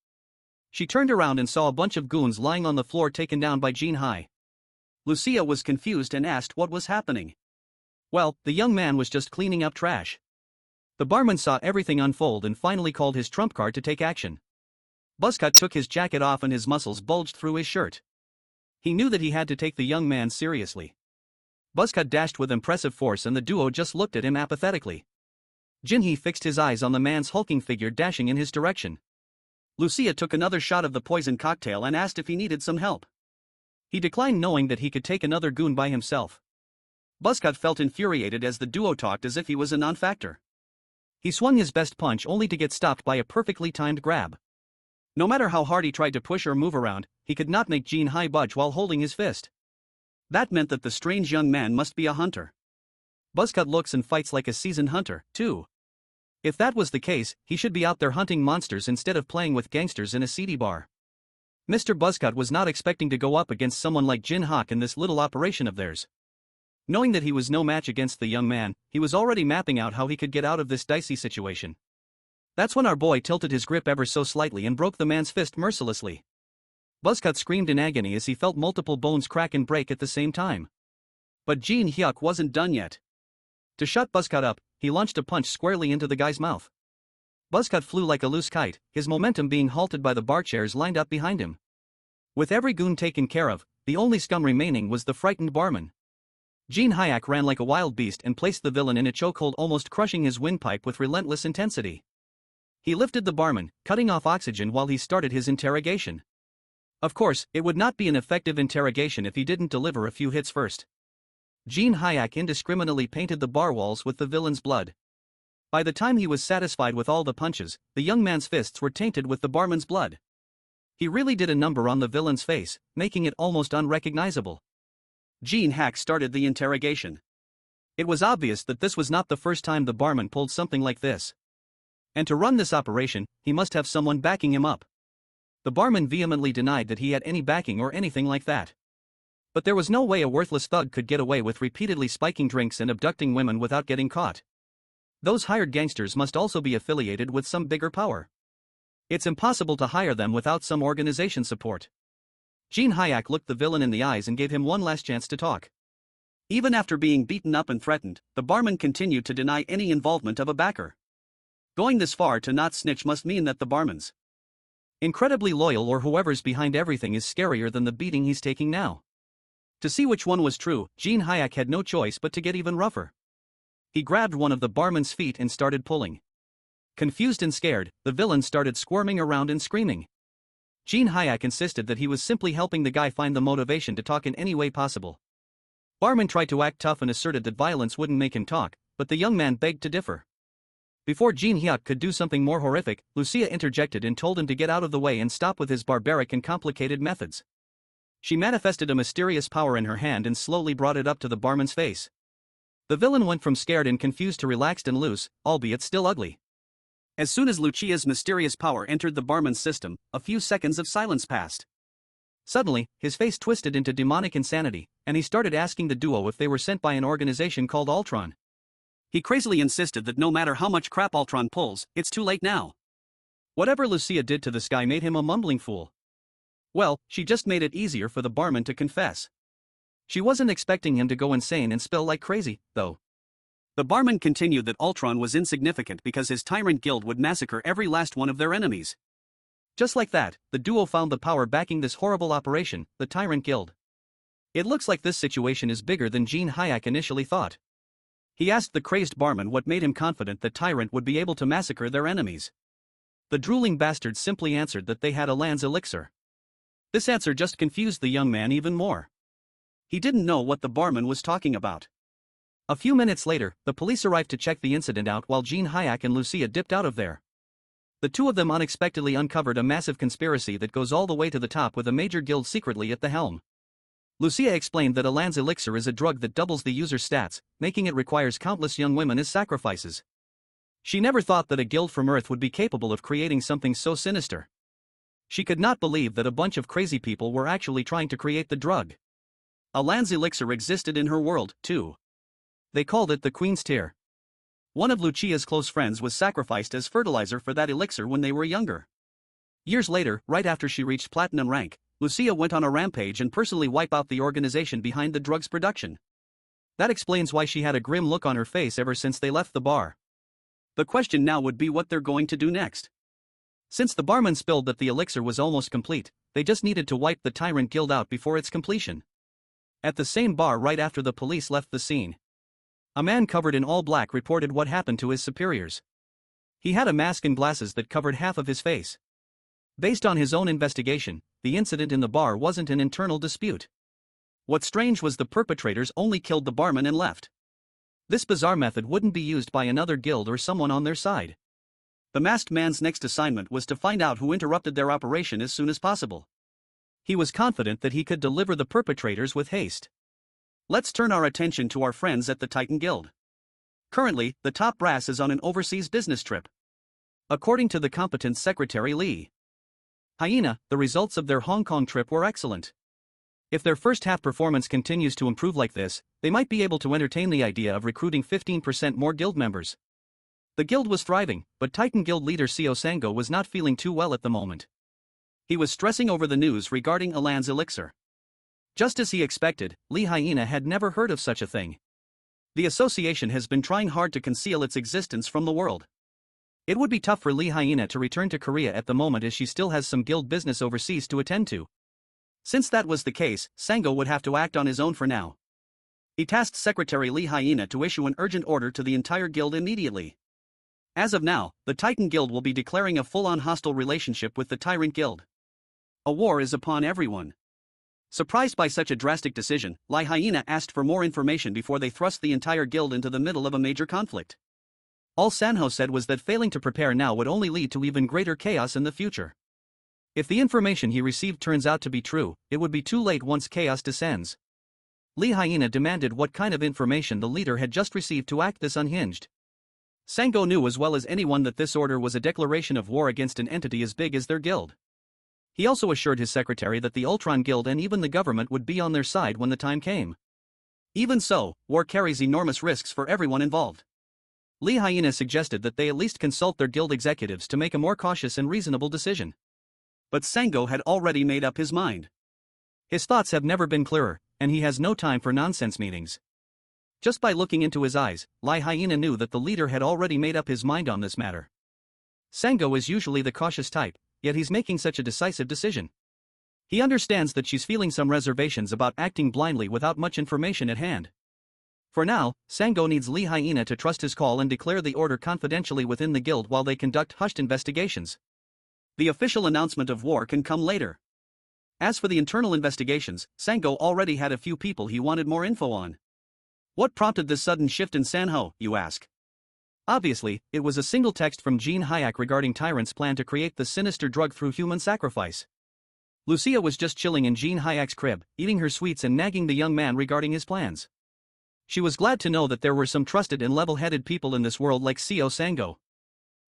She turned around and saw a bunch of goons lying on the floor taken down by Jin-hye. Lucia was confused and asked what was happening. Well, the young man was just cleaning up trash. The barman saw everything unfold and finally called his trump card to take action. Buzzcut took his jacket off and his muscles bulged through his shirt. He knew that he had to take the young man seriously. Buzzcut dashed with impressive force and the duo just looked at him apathetically. Jin-hye fixed his eyes on the man's hulking figure dashing in his direction. Lucia took another shot of the poison cocktail and asked if he needed some help. He declined knowing that he could take another goon by himself. Buzzcut felt infuriated as the duo talked as if he was a non-factor. He swung his best punch only to get stopped by a perfectly timed grab. No matter how hard he tried to push or move around, he could not make Jin-hye budge while holding his fist. That meant that the strange young man must be a hunter. Buzzcut looks and fights like a seasoned hunter, too. If that was the case, he should be out there hunting monsters instead of playing with gangsters in a seedy bar. Mr. Buzzcut was not expecting to go up against someone like Jin-hyeok in this little operation of theirs. Knowing that he was no match against the young man, he was already mapping out how he could get out of this dicey situation. That's when our boy tilted his grip ever so slightly and broke the man's fist mercilessly. Buzzcut screamed in agony as he felt multiple bones crack and break at the same time. But Jin-hyeok wasn't done yet. To shut Buzzcut up, he launched a punch squarely into the guy's mouth. Buzzcut flew like a loose kite, his momentum being halted by the bar chairs lined up behind him. With every goon taken care of, the only scum remaining was the frightened barman. Jin-hyeok ran like a wild beast and placed the villain in a chokehold, almost crushing his windpipe with relentless intensity. He lifted the barman, cutting off oxygen while he started his interrogation. Of course, it would not be an effective interrogation if he didn't deliver a few hits first. Jin-hyeok indiscriminately painted the bar walls with the villain's blood. By the time he was satisfied with all the punches, the young man's fists were tainted with the barman's blood. He really did a number on the villain's face, making it almost unrecognizable. Jin-hyeok started the interrogation. It was obvious that this was not the first time the barman pulled something like this. And to run this operation, he must have someone backing him up. The barman vehemently denied that he had any backing or anything like that. But there was no way a worthless thug could get away with repeatedly spiking drinks and abducting women without getting caught. Those hired gangsters must also be affiliated with some bigger power. It's impossible to hire them without some organization support. Jin-hyeok looked the villain in the eyes and gave him one last chance to talk. Even after being beaten up and threatened, the barman continued to deny any involvement of a backer. Going this far to not snitch must mean that the barman's incredibly loyal, or whoever's behind everything is scarier than the beating he's taking now. To see which one was true, Jin-hyeok had no choice but to get even rougher. He grabbed one of the barman's feet and started pulling. Confused and scared, the villain started squirming around and screaming. Jin-hyeok insisted that he was simply helping the guy find the motivation to talk in any way possible. Barman tried to act tough and asserted that violence wouldn't make him talk, but the young man begged to differ. Before Jin-hyeok could do something more horrific, Lucia interjected and told him to get out of the way and stop with his barbaric and complicated methods. She manifested a mysterious power in her hand and slowly brought it up to the barman's face. The villain went from scared and confused to relaxed and loose, albeit still ugly. As soon as Lucia's mysterious power entered the barman's system, a few seconds of silence passed. Suddenly, his face twisted into demonic insanity, and he started asking the duo if they were sent by an organization called Ultron. He crazily insisted that no matter how much crap Ultron pulls, it's too late now. Whatever Lucia did to this guy made him a mumbling fool. Well, she just made it easier for the barman to confess. She wasn't expecting him to go insane and spill like crazy, though. The barman continued that Ultron was insignificant because his tyrant guild would massacre every last one of their enemies. Just like that, the duo found the power backing this horrible operation, the Tyrant Guild. It looks like this situation is bigger than Jin-hyeok initially thought. He asked the crazed barman what made him confident that Tyrant would be able to massacre their enemies. The drooling bastard simply answered that they had Alan's elixir. This answer just confused the young man even more. He didn't know what the barman was talking about. A few minutes later, the police arrived to check the incident out while Jin-hyeok and Lucia dipped out of there. The two of them unexpectedly uncovered a massive conspiracy that goes all the way to the top with a major guild secretly at the helm. Lucia explained that Alan's elixir is a drug that doubles the user's stats, making it requires countless young women as sacrifices. She never thought that a guild from Earth would be capable of creating something so sinister. She could not believe that a bunch of crazy people were actually trying to create the drug. Alan's elixir existed in her world, too. They called it the Queen's Tear. One of Lucia's close friends was sacrificed as fertilizer for that elixir when they were younger. Years later, right after she reached platinum rank, Lucia went on a rampage and personally wiped out the organization behind the drug's production. That explains why she had a grim look on her face ever since they left the bar. The question now would be what they're going to do next. Since the barman spilled that the elixir was almost complete, they just needed to wipe the Tyrant Guild out before its completion. At the same bar right after the police left the scene, a man covered in all black reported what happened to his superiors. He had a mask and glasses that covered half of his face. Based on his own investigation, the incident in the bar wasn't an internal dispute. What's strange was the perpetrators only killed the barman and left. This bizarre method wouldn't be used by another guild or someone on their side. The masked man's next assignment was to find out who interrupted their operation as soon as possible. He was confident that he could deliver the perpetrators with haste. Let's turn our attention to our friends at the Titan Guild. Currently, the top brass is on an overseas business trip. According to the competent secretary Lee Hyena, the results of their Hong Kong trip were excellent. If their first half performance continues to improve like this, they might be able to entertain the idea of recruiting 15% more guild members. The guild was thriving, but Titan Guild leader Seo Sango was not feeling too well at the moment. He was stressing over the news regarding Alan's elixir. Just as he expected, Lee Hyena had never heard of such a thing. The association has been trying hard to conceal its existence from the world. It would be tough for Lee Hyena to return to Korea at the moment as she still has some guild business overseas to attend to. Since that was the case, Sango would have to act on his own for now. He tasked Secretary Lee Hyena to issue an urgent order to the entire guild immediately. As of now, the Titan Guild will be declaring a full-on hostile relationship with the Tyrant Guild. A war is upon everyone. Surprised by such a drastic decision, Lee Hyena asked for more information before they thrust the entire guild into the middle of a major conflict. All Sanho said was that failing to prepare now would only lead to even greater chaos in the future. If the information he received turns out to be true, it would be too late once chaos descends. Lee Hyena demanded what kind of information the leader had just received to act this unhinged. Sango knew as well as anyone that this order was a declaration of war against an entity as big as their guild. He also assured his secretary that the Ultron Guild and even the government would be on their side when the time came. Even so, war carries enormous risks for everyone involved. Lee Hyena suggested that they at least consult their guild executives to make a more cautious and reasonable decision. But Sango had already made up his mind. His thoughts have never been clearer, and he has no time for nonsense meetings. Just by looking into his eyes, Lee Hyena knew that the leader had already made up his mind on this matter. Sango is usually the cautious type, yet he's making such a decisive decision. He understands that she's feeling some reservations about acting blindly without much information at hand. For now, Sango needs Lee Hyena to trust his call and declare the order confidentially within the guild while they conduct hushed investigations. The official announcement of war can come later. As for the internal investigations, Sango already had a few people he wanted more info on. What prompted this sudden shift in Sanho, you ask? Obviously, it was a single text from Jin-hyeok regarding Tyrant's plan to create the sinister drug through human sacrifice. Lucia was just chilling in Jin-hyeok's crib, eating her sweets and nagging the young man regarding his plans. She was glad to know that there were some trusted and level-headed people in this world like Seo Sango.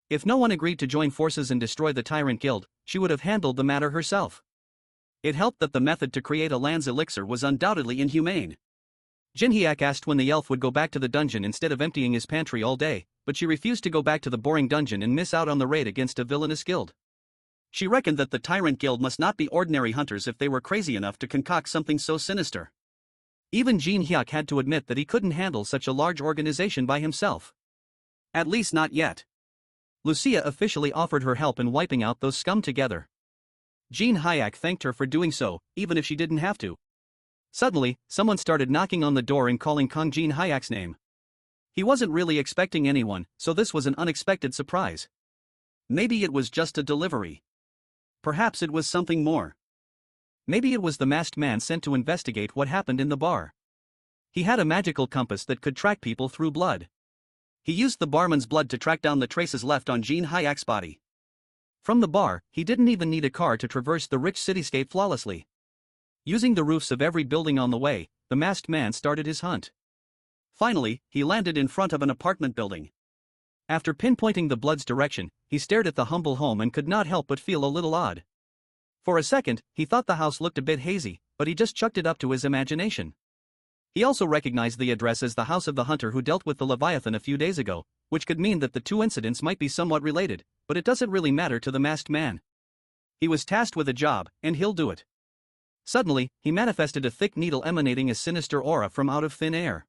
If no one agreed to join forces and destroy the Tyrant Guild, she would have handled the matter herself. It helped that the method to create a Lan's elixir was undoubtedly inhumane. Jin-hyeok asked when the elf would go back to the dungeon instead of emptying his pantry all day, but she refused to go back to the boring dungeon and miss out on the raid against a villainous guild. She reckoned that the Tyrant Guild must not be ordinary hunters if they were crazy enough to concoct something so sinister. Even Jin-hyeok had to admit that he couldn't handle such a large organization by himself. At least not yet. Lucia officially offered her help in wiping out those scum together. Jin-hyeok thanked her for doing so, even if she didn't have to. Suddenly, someone started knocking on the door and calling Kang Jin-hyeok's name. He wasn't really expecting anyone, so this was an unexpected surprise. Maybe it was just a delivery. Perhaps it was something more. Maybe it was the masked man sent to investigate what happened in the bar. He had a magical compass that could track people through blood. He used the barman's blood to track down the traces left on Jin-hyeok's body. From the bar, he didn't even need a car to traverse the rich cityscape flawlessly. Using the roofs of every building on the way, the masked man started his hunt. Finally, he landed in front of an apartment building. After pinpointing the blood's direction, he stared at the humble home and could not help but feel a little odd. For a second, he thought the house looked a bit hazy, but he just chucked it up to his imagination. He also recognized the address as the house of the hunter who dealt with the Leviathan a few days ago, which could mean that the two incidents might be somewhat related, but it doesn't really matter to the masked man. He was tasked with a job, and he'll do it. Suddenly, he manifested a thick needle emanating a sinister aura from out of thin air.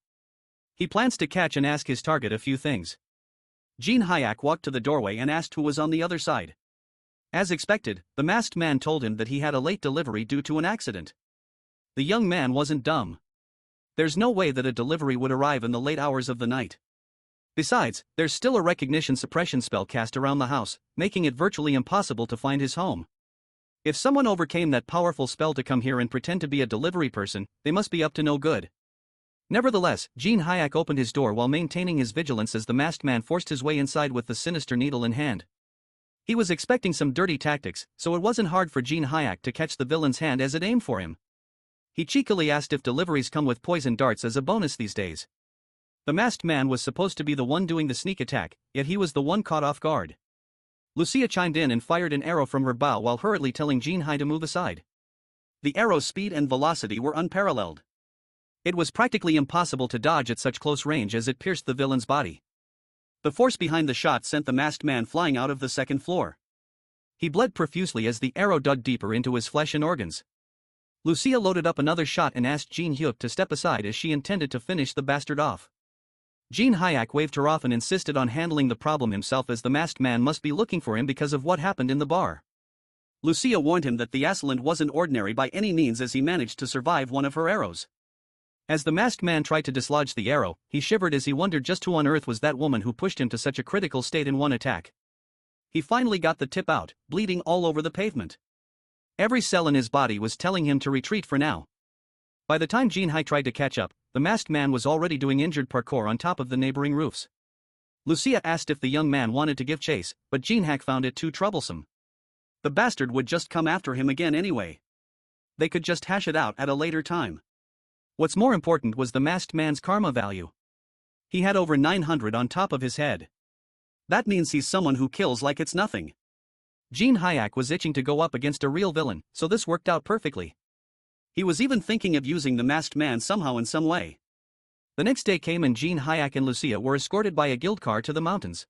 He plans to catch and ask his target a few things. Jin-hyeok walked to the doorway and asked who was on the other side. As expected, the masked man told him that he had a late delivery due to an accident. The young man wasn't dumb. There's no way that a delivery would arrive in the late hours of the night. Besides, there's still a recognition suppression spell cast around the house, making it virtually impossible to find his home. If someone overcame that powerful spell to come here and pretend to be a delivery person, they must be up to no good. Nevertheless, Jin-hyeok opened his door while maintaining his vigilance as the masked man forced his way inside with the sinister needle in hand. He was expecting some dirty tactics, so it wasn't hard for Jin-hyeok to catch the villain's hand as it aimed for him. He cheekily asked if deliveries come with poison darts as a bonus these days. The masked man was supposed to be the one doing the sneak attack, yet he was the one caught off guard. Lucia chimed in and fired an arrow from her bow while hurriedly telling Jin-hye to move aside. The arrow's speed and velocity were unparalleled. It was practically impossible to dodge at such close range as it pierced the villain's body. The force behind the shot sent the masked man flying out of the second floor. He bled profusely as the arrow dug deeper into his flesh and organs. Lucia loaded up another shot and asked Jin-hyeok to step aside as she intended to finish the bastard off. Jin-hyeok waved her off and insisted on handling the problem himself as the masked man must be looking for him because of what happened in the bar. Lucia warned him that the assailant wasn't ordinary by any means as he managed to survive one of her arrows. As the masked man tried to dislodge the arrow, he shivered as he wondered just who on earth was that woman who pushed him to such a critical state in one attack. He finally got the tip out, bleeding all over the pavement. Every cell in his body was telling him to retreat for now. By the time Jin-hyeok tried to catch up, the masked man was already doing injured parkour on top of the neighboring roofs. Lucia asked if the young man wanted to give chase, but Jin-hyeok found it too troublesome. The bastard would just come after him again anyway. They could just hash it out at a later time. What's more important was the masked man's karma value. He had over 900 on top of his head. That means he's someone who kills like it's nothing. Jin-hyeok was itching to go up against a real villain, so this worked out perfectly. He was even thinking of using the masked man somehow in some way. The next day came and Jin-hyeok and Lucia were escorted by a guild car to the mountains.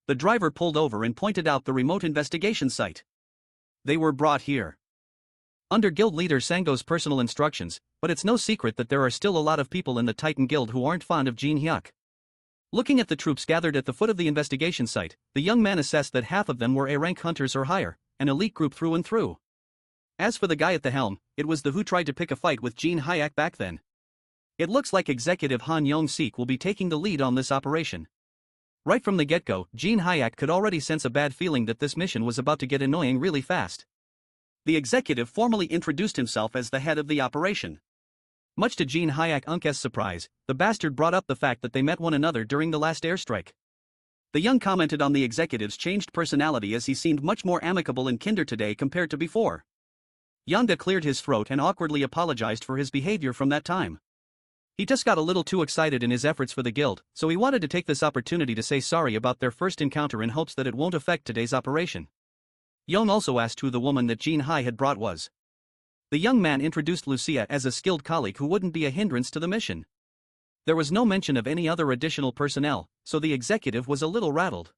The driver pulled over and pointed out the remote investigation site. They were brought here under guild leader Sango's personal instructions, but it's no secret that there are still a lot of people in the Titan Guild who aren't fond of Jin-hyeok. Looking at the troops gathered at the foot of the investigation site, the young man assessed that half of them were A-rank hunters or higher, an elite group through and through. As for the guy at the helm, it was the who tried to pick a fight with Jin-hyeok back then. It looks like Executive Han Yong-sik will be taking the lead on this operation. Right from the get-go, Jin-hyeok could already sense a bad feeling that this mission was about to get annoying really fast. The executive formally introduced himself as the head of the operation. Much to Jin-hyeok's surprise, the bastard brought up the fact that they met one another during the last airstrike. The young commented on the executive's changed personality as he seemed much more amicable and kinder today compared to before. Yanga cleared his throat and awkwardly apologized for his behavior from that time. He just got a little too excited in his efforts for the guild, so he wanted to take this opportunity to say sorry about their first encounter in hopes that it won't affect today's operation. Young also asked who the woman that Jin-hyeok had brought was. The young man introduced Lucia as a skilled colleague who wouldn't be a hindrance to the mission. There was no mention of any other additional personnel, so the executive was a little rattled.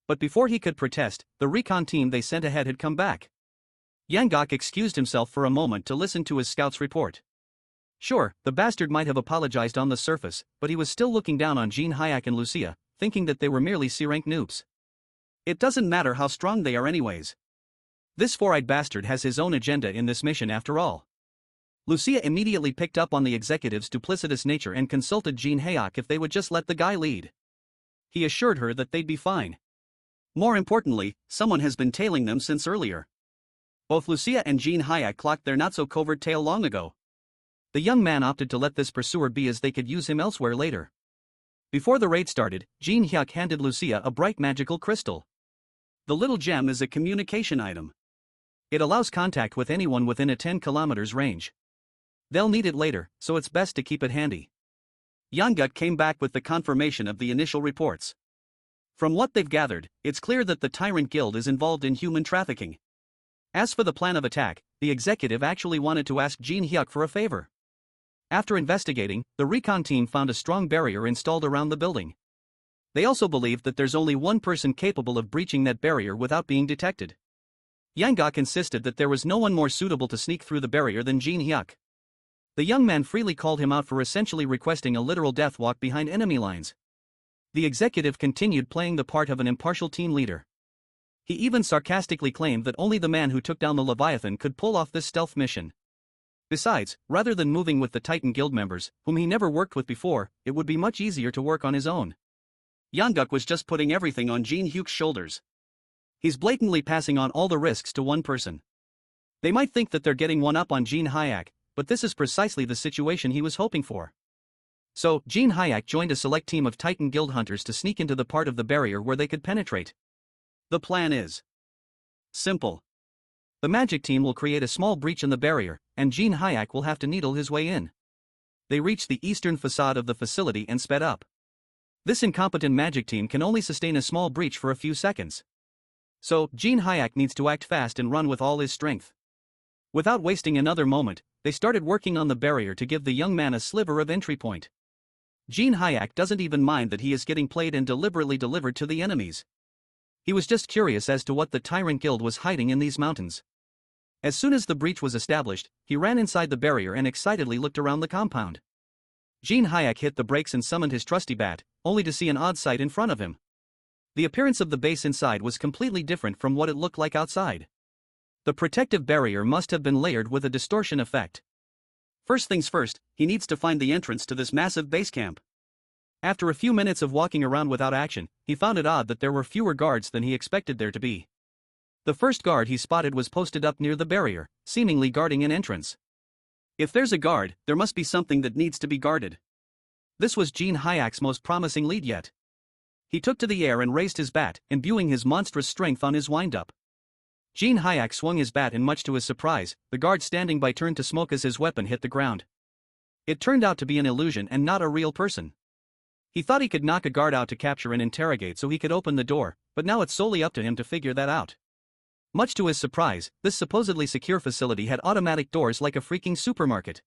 But before he could protest, the recon team they sent ahead had come back. Yanggok excused himself for a moment to listen to his scout's report. Sure, the bastard might have apologized on the surface, but he was still looking down on Jin-hyeok and Lucia, thinking that they were merely C-rank noobs. It doesn't matter how strong they are anyways. This four-eyed bastard has his own agenda in this mission after all. Lucia immediately picked up on the executive's duplicitous nature and consulted Jin-hyeok if they would just let the guy lead. He assured her that they'd be fine. More importantly, someone has been tailing them since earlier. Both Lucia and Jin-hyeok clocked their not-so-covert tail long ago. The young man opted to let this pursuer be as they could use him elsewhere later. Before the raid started, Jin-hyeok handed Lucia a bright magical crystal. The little gem is a communication item. It allows contact with anyone within a 10 kilometers range. They'll need it later, so it's best to keep it handy. Yangguk came back with the confirmation of the initial reports. From what they've gathered, it's clear that the Tyrant Guild is involved in human trafficking. As for the plan of attack, the executive actually wanted to ask Jin-hyeok for a favor. After investigating, the recon team found a strong barrier installed around the building. They also believed that there's only one person capable of breaching that barrier without being detected. Yanggok insisted that there was no one more suitable to sneak through the barrier than Jin-hyeok. The young man freely called him out for essentially requesting a literal death walk behind enemy lines. The executive continued playing the part of an impartial team leader. He even sarcastically claimed that only the man who took down the Leviathan could pull off this stealth mission. Besides, rather than moving with the Titan Guild members, whom he never worked with before, it would be much easier to work on his own. Yangguk was just putting everything on Jin-hyeok's shoulders. He's blatantly passing on all the risks to one person. They might think that they're getting one up on Jin-hyeok, but this is precisely the situation he was hoping for. So, Jin-hyeok joined a select team of Titan Guild hunters to sneak into the part of the barrier where they could penetrate. The plan is simple. The magic team will create a small breach in the barrier, and Jin-hyeok will have to needle his way in. They reached the eastern facade of the facility and sped up. This incompetent magic team can only sustain a small breach for a few seconds. So, Jin-hyeok needs to act fast and run with all his strength. Without wasting another moment, they started working on the barrier to give the young man a sliver of entry point. Jin-hyeok doesn't even mind that he is getting played and deliberately delivered to the enemies. He was just curious as to what the Tyrant Guild was hiding in these mountains. As soon as the breach was established, he ran inside the barrier and excitedly looked around the compound. Jin-hyeok hit the brakes and summoned his trusty bat, only to see an odd sight in front of him. The appearance of the base inside was completely different from what it looked like outside. The protective barrier must have been layered with a distortion effect. First things first, he needs to find the entrance to this massive base camp. After a few minutes of walking around without action, he found it odd that there were fewer guards than he expected there to be. The first guard he spotted was posted up near the barrier, seemingly guarding an entrance. If there's a guard, there must be something that needs to be guarded. This was Jin-hyeok's most promising lead yet. He took to the air and raised his bat, imbuing his monstrous strength on his wind-up. Jin-hyeok swung his bat and much to his surprise, the guard standing by turned to smoke as his weapon hit the ground. It turned out to be an illusion and not a real person. He thought he could knock a guard out to capture and interrogate so he could open the door, but now it's solely up to him to figure that out. Much to his surprise, this supposedly secure facility had automatic doors like a freaking supermarket.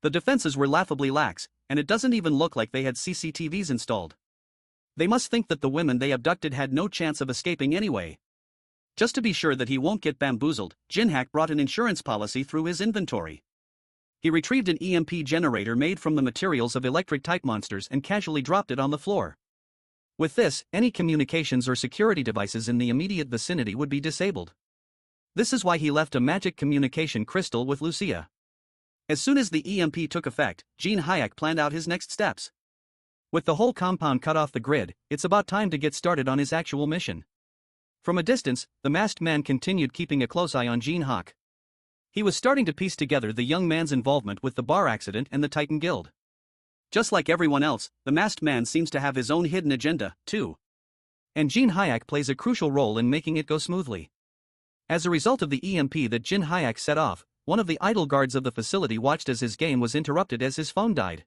The defenses were laughably lax, and it doesn't even look like they had CCTVs installed. They must think that the women they abducted had no chance of escaping anyway. Just to be sure that he won't get bamboozled, Jin-hyeok brought an insurance policy through his inventory. He retrieved an EMP generator made from the materials of electric-type monsters and casually dropped it on the floor. With this, any communications or security devices in the immediate vicinity would be disabled. This is why he left a magic communication crystal with Lucia. As soon as the EMP took effect, Jin-hyeok planned out his next steps. With the whole compound cut off the grid, it's about time to get started on his actual mission. From a distance, the masked man continued keeping a close eye on Jin-hyeok. He was starting to piece together the young man's involvement with the bar accident and the Titan Guild. Just like everyone else, the masked man seems to have his own hidden agenda, too. And Jin-hyeok plays a crucial role in making it go smoothly. As a result of the EMP that Jin-hyeok set off, one of the idle guards of the facility watched as his game was interrupted as his phone died.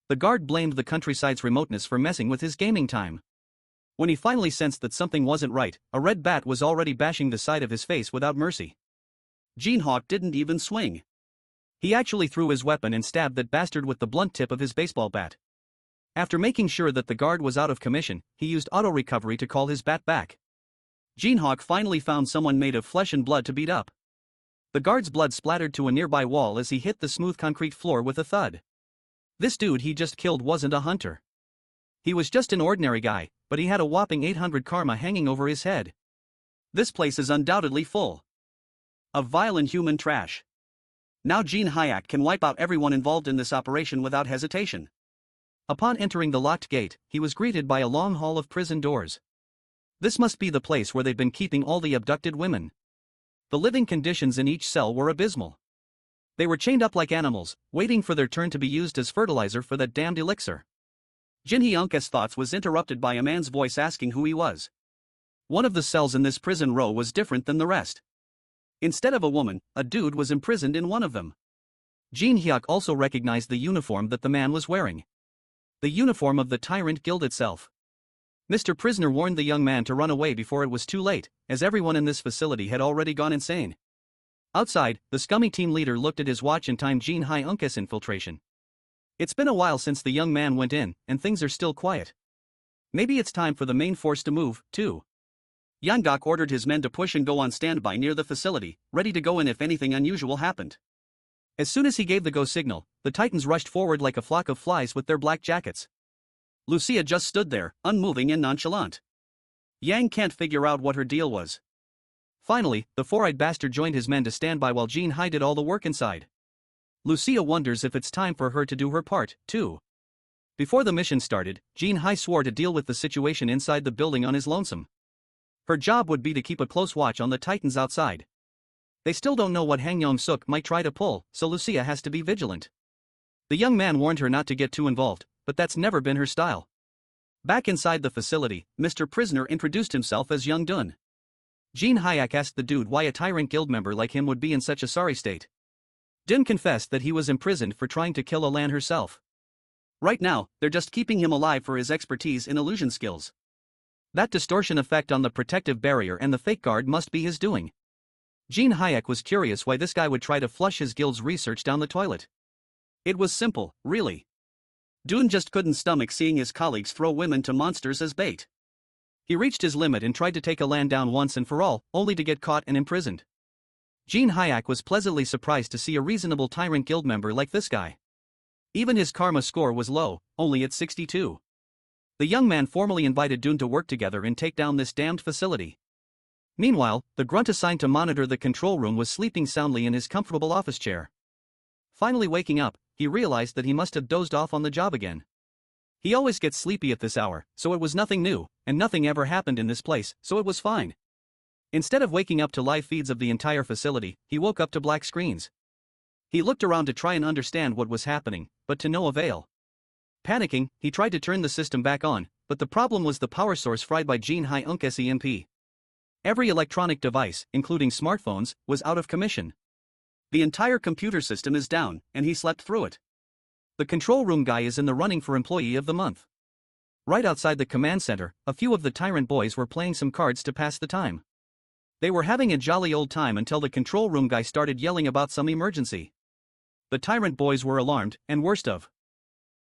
The guard blamed the countryside's remoteness for messing with his gaming time. When he finally sensed that something wasn't right, a red bat was already bashing the side of his face without mercy. Jin-hyeok didn't even swing. He actually threw his weapon and stabbed that bastard with the blunt tip of his baseball bat. After making sure that the guard was out of commission, he used auto-recovery to call his bat back. Jin-hyeok finally found someone made of flesh and blood to beat up. The guard's blood splattered to a nearby wall as he hit the smooth concrete floor with a thud. This dude he just killed wasn't a hunter. He was just an ordinary guy, but he had a whopping 800 karma hanging over his head. This place is undoubtedly full of vile and human trash. Now Jin-hyeok can wipe out everyone involved in this operation without hesitation. Upon entering the locked gate, he was greeted by a long hall of prison doors. This must be the place where they've been keeping all the abducted women. The living conditions in each cell were abysmal. They were chained up like animals, waiting for their turn to be used as fertilizer for that damned elixir. Jin-hyeok's thoughts was interrupted by a man's voice asking who he was. One of the cells in this prison row was different than the rest. Instead of a woman, a dude was imprisoned in one of them. Jin-hyeok also recognized the uniform that the man was wearing. The uniform of the Tyrant Guild itself. Mr. Prisoner warned the young man to run away before it was too late, as everyone in this facility had already gone insane. Outside, the scummy team leader looked at his watch and timed Jin-hyeok's infiltration. It's been a while since the young man went in, and things are still quiet. Maybe it's time for the main force to move, too. Yangok ordered his men to push and go on standby near the facility, ready to go in if anything unusual happened. As soon as he gave the go signal, the Titans rushed forward like a flock of flies with their black jackets. Lucia just stood there, unmoving and nonchalant. Yang can't figure out what her deal was. Finally, the four-eyed bastard joined his men to stand by while Jin-hyeok did all the work inside. Lucia wonders if it's time for her to do her part, too. Before the mission started, Jin-hyeok swore to deal with the situation inside the building on his lonesome. Her job would be to keep a close watch on the Titans outside. They still don't know what Hang Yong-suk might try to pull, so Lucia has to be vigilant. The young man warned her not to get too involved, but that's never been her style. Back inside the facility, Mr. Prisoner introduced himself as Young Dun. Jin-hyeok asked the dude why a Tyrant Guild member like him would be in such a sorry state. Dun confessed that he was imprisoned for trying to kill Alan herself. Right now, they're just keeping him alive for his expertise in illusion skills. That distortion effect on the protective barrier and the fake guard must be his doing. Jin-hyeok was curious why this guy would try to flush his guild's research down the toilet. It was simple, really. Dun just couldn't stomach seeing his colleagues throw women to monsters as bait. He reached his limit and tried to take Alan down once and for all, only to get caught and imprisoned. Jin-hyeok was pleasantly surprised to see a reasonable Tyrant Guild member like this guy. Even his karma score was low, only at 62. The young man formally invited Dun to work together and take down this damned facility. Meanwhile, the grunt assigned to monitor the control room was sleeping soundly in his comfortable office chair. finally waking up, he realized that he must have dozed off on the job again. He always gets sleepy at this hour, so it was nothing new, and nothing ever happened in this place, so it was fine. Instead of waking up to live feeds of the entire facility, he woke up to black screens. He looked around to try and understand what was happening, but to no avail. Panicking, he tried to turn the system back on, but the problem was the power source fried by Jin-hyeok SEMP. Every electronic device, including smartphones, was out of commission. The entire computer system is down, and he slept through it. The control room guy is in the running for Employee of the Month. Right outside the command center, a few of the tyrant boys were playing some cards to pass the time. They were having a jolly old time until the control room guy started yelling about some emergency. The tyrant boys were alarmed, and worst of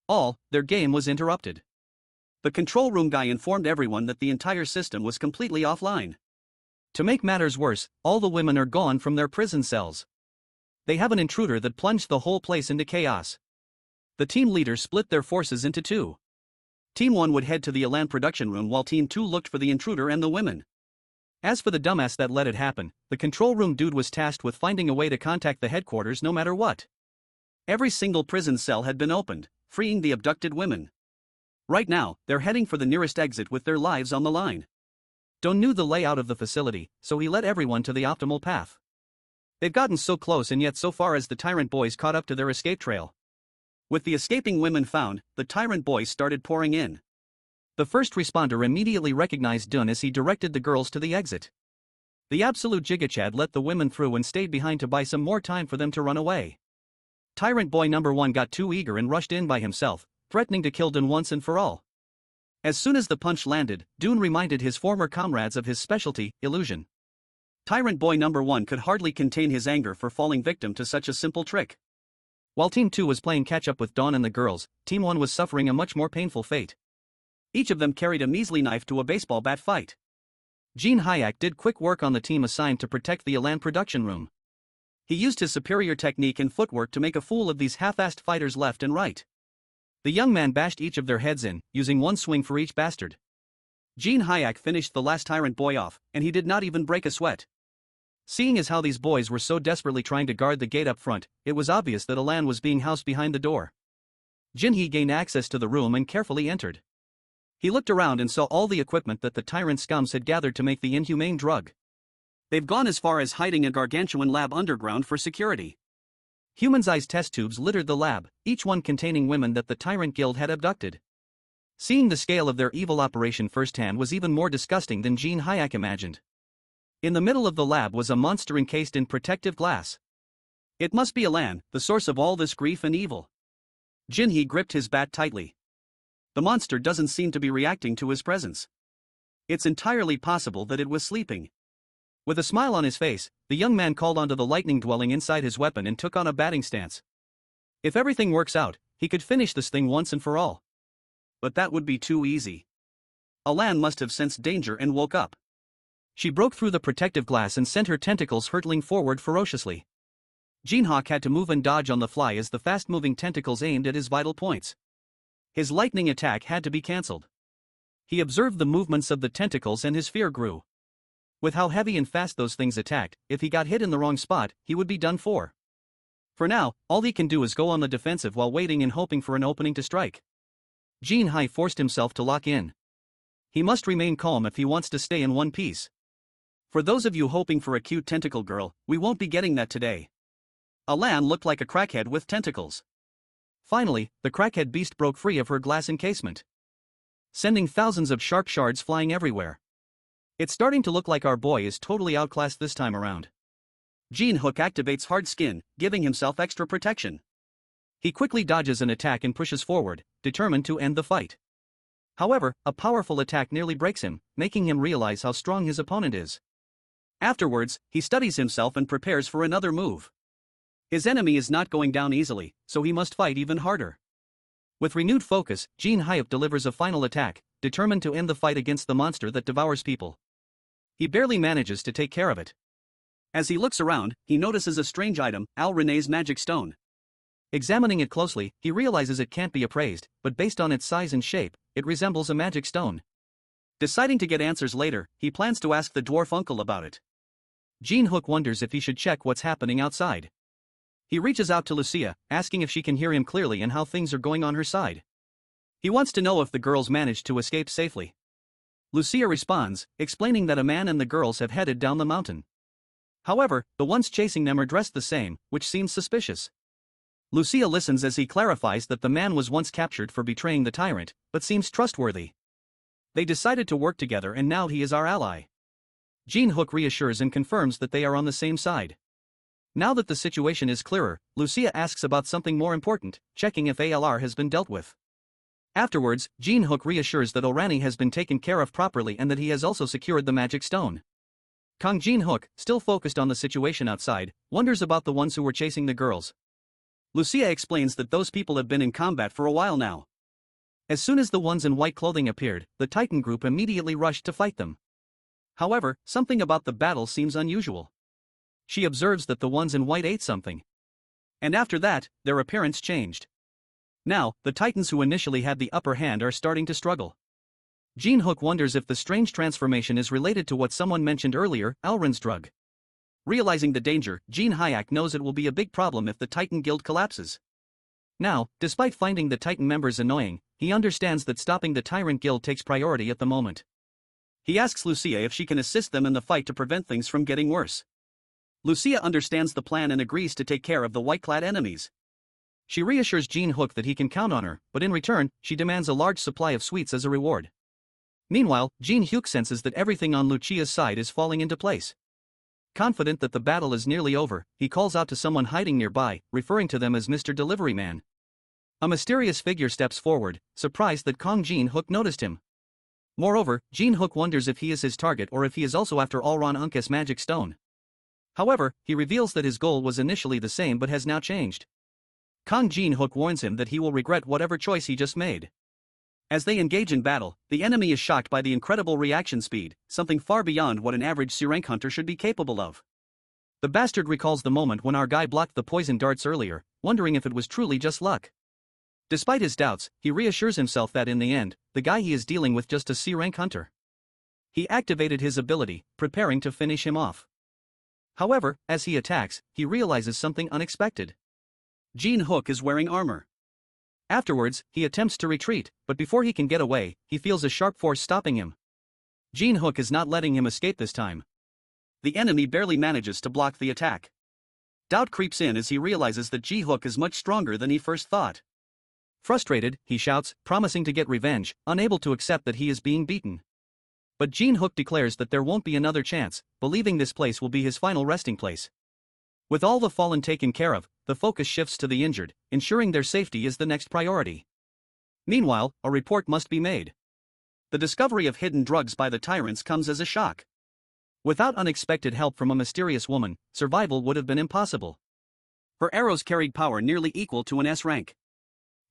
all, their game was interrupted. The control room guy informed everyone that the entire system was completely offline. To make matters worse, all the women are gone from their prison cells. They have an intruder that plunged the whole place into chaos. The team leaders split their forces into two. Team 1 would head to the Elan production room while Team 2 looked for the intruder and the women. As for the dumbass that let it happen, the control room dude was tasked with finding a way to contact the headquarters no matter what. Every single prison cell had been opened, freeing the abducted women. Right now, they're heading for the nearest exit with their lives on the line. Don knew the layout of the facility, so he led everyone to the optimal path. They've gotten so close and yet so far as the tyrant boys caught up to their escape trail. With the escaping women found, the tyrant boys started pouring in. The first responder immediately recognized Dun as he directed the girls to the exit. The absolute gigachad let the women through and stayed behind to buy some more time for them to run away. Tyrant boy number 1 got too eager and rushed in by himself, threatening to kill Dun once and for all. As soon as the punch landed, Dun reminded his former comrades of his specialty, illusion. Tyrant boy number 1 could hardly contain his anger for falling victim to such a simple trick. While Team 2 was playing catch-up with Dawn and the girls, Team 1 was suffering a much more painful fate. Each of them carried a measly knife to a baseball bat fight. Jin-hyeok did quick work on the team assigned to protect the Elan production room. He used his superior technique and footwork to make a fool of these half-assed fighters left and right. The young man bashed each of their heads in, using one swing for each bastard. Jin-hyeok finished the last tyrant boy off, and he did not even break a sweat. Seeing as how these boys were so desperately trying to guard the gate up front, it was obvious that Elan was being housed behind the door. Jin-hee gained access to the room and carefully entered. He looked around and saw all the equipment that the tyrant scums had gathered to make the inhumane drug. They've gone as far as hiding a gargantuan lab underground for security. Human-sized test tubes littered the lab, each one containing women that the tyrant guild had abducted. Seeing the scale of their evil operation firsthand was even more disgusting than Jin-hyeok imagined. In the middle of the lab was a monster encased in protective glass. It must be Elan, the source of all this grief and evil. Jin-hee gripped his bat tightly. The monster doesn't seem to be reacting to his presence. It's entirely possible that it was sleeping. With a smile on his face, the young man called onto the lightning dwelling inside his weapon and took on a batting stance. If everything works out, he could finish this thing once and for all. But that would be too easy. Elan must have sensed danger and woke up. She broke through the protective glass and sent her tentacles hurtling forward ferociously. Jin-hyeok had to move and dodge on the fly as the fast-moving tentacles aimed at his vital points. His lightning attack had to be cancelled. He observed the movements of the tentacles and his fear grew. With how heavy and fast those things attacked, if he got hit in the wrong spot, he would be done for. For now, all he can do is go on the defensive while waiting and hoping for an opening to strike. Jin-hyeok forced himself to lock in. He must remain calm if he wants to stay in one piece. For those of you hoping for a cute tentacle girl, we won't be getting that today. Elan looked like a crackhead with tentacles. Finally, the crackhead beast broke free of her glass encasement, sending thousands of sharp shards flying everywhere. It's starting to look like our boy is totally outclassed this time around. Jin-hyeok activates hard skin, giving himself extra protection. He quickly dodges an attack and pushes forward, determined to end the fight. However, a powerful attack nearly breaks him, making him realize how strong his opponent is. Afterwards, he studies himself and prepares for another move. His enemy is not going down easily, so he must fight even harder. With renewed focus, Jin-hyeok delivers a final attack, determined to end the fight against the monster that devours people. He barely manages to take care of it. As he looks around, he notices a strange item, Al Rene's magic stone. Examining it closely, he realizes it can't be appraised, but based on its size and shape, it resembles a magic stone. Deciding to get answers later, he plans to ask the dwarf uncle about it. Jin-hyeok wonders if he should check what's happening outside. He reaches out to Lucia, asking if she can hear him clearly and how things are going on her side. He wants to know if the girls managed to escape safely. Lucia responds, explaining that a man and the girls have headed down the mountain. However, the ones chasing them are dressed the same, which seems suspicious. Lucia listens as he clarifies that the man was once captured for betraying the tyrant, but seems trustworthy. They decided to work together and now he is our ally. Jin-hyeok reassures and confirms that they are on the same side. Now that the situation is clearer, Lucia asks about something more important, checking if ALR has been dealt with. Afterwards, Jin-hyeok reassures that Orani has been taken care of properly and that he has also secured the magic stone. Kang Jin-hyeok, still focused on the situation outside, wonders about the ones who were chasing the girls. Lucia explains that those people have been in combat for a while now. As soon as the ones in white clothing appeared, the Titan group immediately rushed to fight them. However, something about the battle seems unusual. She observes that the ones in white ate something. And after that, their appearance changed. Now, the Titans who initially had the upper hand are starting to struggle. Jin-hyeok wonders if the strange transformation is related to what someone mentioned earlier, Alren's drug. Realizing the danger, Jin-hyeok knows it will be a big problem if the Titan Guild collapses. Now, despite finding the Titan members annoying, he understands that stopping the Tyrant Guild takes priority at the moment. He asks Lucia if she can assist them in the fight to prevent things from getting worse. Lucia understands the plan and agrees to take care of the white-clad enemies. She reassures Jin-hyeok that he can count on her, but in return, she demands a large supply of sweets as a reward. Meanwhile, Jin-hyeok senses that everything on Lucia's side is falling into place. Confident that the battle is nearly over, he calls out to someone hiding nearby, referring to them as Mr. Delivery Man. A mysterious figure steps forward, surprised that Kang Jin-hyeok noticed him. Moreover, Jin-hyeok wonders if he is his target or if he is also after Alran Unk's magic stone. However, he reveals that his goal was initially the same but has now changed. Kang Jin-hyeok warns him that he will regret whatever choice he just made. As they engage in battle, the enemy is shocked by the incredible reaction speed, something far beyond what an average C-rank hunter should be capable of. The bastard recalls the moment when our guy blocked the poison darts earlier, wondering if it was truly just luck. Despite his doubts, he reassures himself that in the end, the guy he is dealing with just a C-rank hunter. He activated his ability, preparing to finish him off. However, as he attacks, he realizes something unexpected. Jin-hyeok is wearing armor. Afterwards, he attempts to retreat, but before he can get away, he feels a sharp force stopping him. Jin-hyeok is not letting him escape this time. The enemy barely manages to block the attack. Doubt creeps in as he realizes that Jin-hyeok is much stronger than he first thought. Frustrated, he shouts, promising to get revenge, unable to accept that he is being beaten. But Jin-hyeok declares that there won't be another chance, believing this place will be his final resting place. With all the fallen taken care of, the focus shifts to the injured, ensuring their safety is the next priority. Meanwhile, a report must be made. The discovery of hidden drugs by the tyrants comes as a shock. Without unexpected help from a mysterious woman, survival would have been impossible. Her arrows carried power nearly equal to an S rank.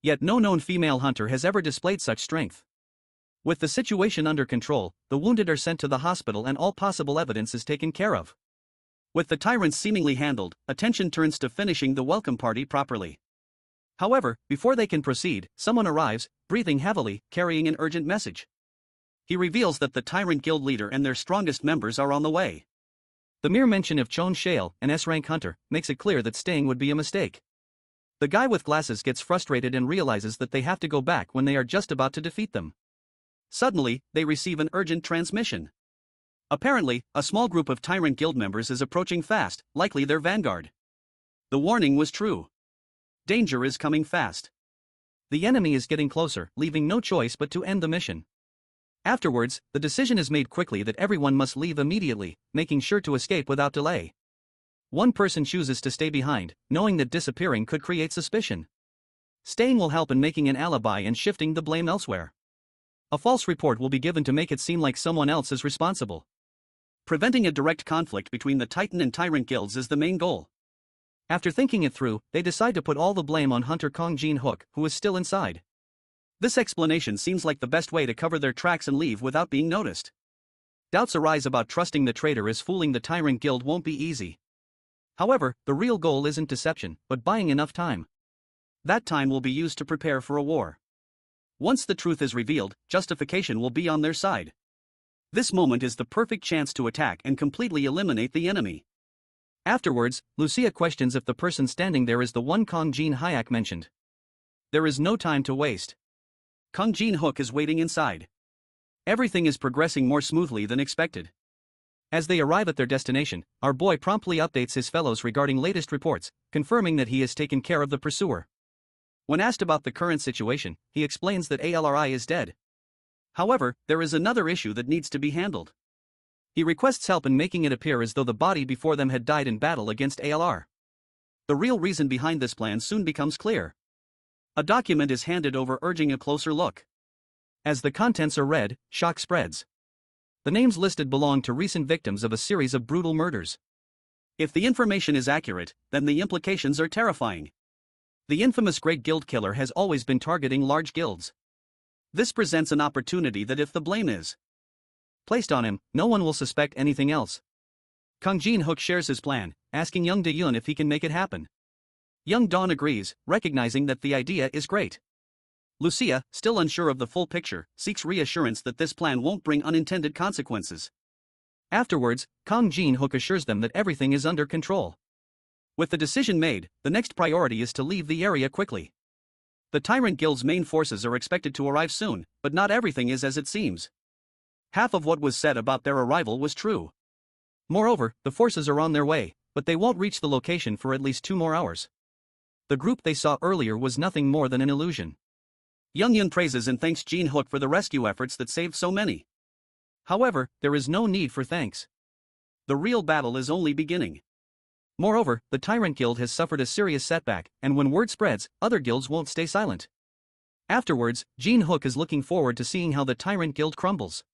Yet no known female hunter has ever displayed such strength. With the situation under control, the wounded are sent to the hospital and all possible evidence is taken care of. With the tyrants seemingly handled, attention turns to finishing the welcome party properly. However, before they can proceed, someone arrives, breathing heavily, carrying an urgent message. He reveals that the Tyrant Guild leader and their strongest members are on the way. The mere mention of Chon Shale, an S-rank hunter, makes it clear that staying would be a mistake. The guy with glasses gets frustrated and realizes that they have to go back when they are just about to defeat them. Suddenly, they receive an urgent transmission. Apparently, a small group of Tyrant Guild members is approaching fast, likely their vanguard. The warning was true. Danger is coming fast. The enemy is getting closer, leaving no choice but to end the mission. Afterwards, the decision is made quickly that everyone must leave immediately, making sure to escape without delay. One person chooses to stay behind, knowing that disappearing could create suspicion. Staying will help in making an alibi and shifting the blame elsewhere. A false report will be given to make it seem like someone else is responsible. Preventing a direct conflict between the Titan and Tyrant guilds is the main goal. After thinking it through, they decide to put all the blame on Hunter Kang Jin-hyeok, who is still inside. This explanation seems like the best way to cover their tracks and leave without being noticed. Doubts arise about trusting the traitor as fooling the Tyrant Guild won't be easy. However, the real goal isn't deception, but buying enough time. That time will be used to prepare for a war. Once the truth is revealed, justification will be on their side. This moment is the perfect chance to attack and completely eliminate the enemy. Afterwards, Lucia questions if the person standing there is the one Kang Jin-hyeok mentioned. There is no time to waste. Kang Jin-hyeok is waiting inside. Everything is progressing more smoothly than expected. As they arrive at their destination, our boy promptly updates his fellows regarding latest reports, confirming that he has taken care of the pursuer. When asked about the current situation, he explains that ALRI is dead. However, there is another issue that needs to be handled. He requests help in making it appear as though the body before them had died in battle against ALR. The real reason behind this plan soon becomes clear. A document is handed over urging a closer look. As the contents are read, shock spreads. The names listed belong to recent victims of a series of brutal murders. If the information is accurate, then the implications are terrifying. The infamous Great Guild Killer has always been targeting large guilds. This presents an opportunity that if the blame is placed on him, no one will suspect anything else. Kang Jin-hyeok shares his plan, asking Young Da-yoon if he can make it happen. Young Dawn agrees, recognizing that the idea is great. Lucia, still unsure of the full picture, seeks reassurance that this plan won't bring unintended consequences. Afterwards, Kang Jin-hyeok assures them that everything is under control. With the decision made, the next priority is to leave the area quickly. The Tyrant Guild's main forces are expected to arrive soon, but not everything is as it seems. Half of what was said about their arrival was true. Moreover, the forces are on their way, but they won't reach the location for at least 2 more hours. The group they saw earlier was nothing more than an illusion. Young Yun praises and thanks Jin-hyeok for the rescue efforts that saved so many. However, there is no need for thanks. The real battle is only beginning. Moreover, the Tyrant Guild has suffered a serious setback, and when word spreads, other guilds won't stay silent. Afterwards, Jin-hyeok is looking forward to seeing how the Tyrant Guild crumbles.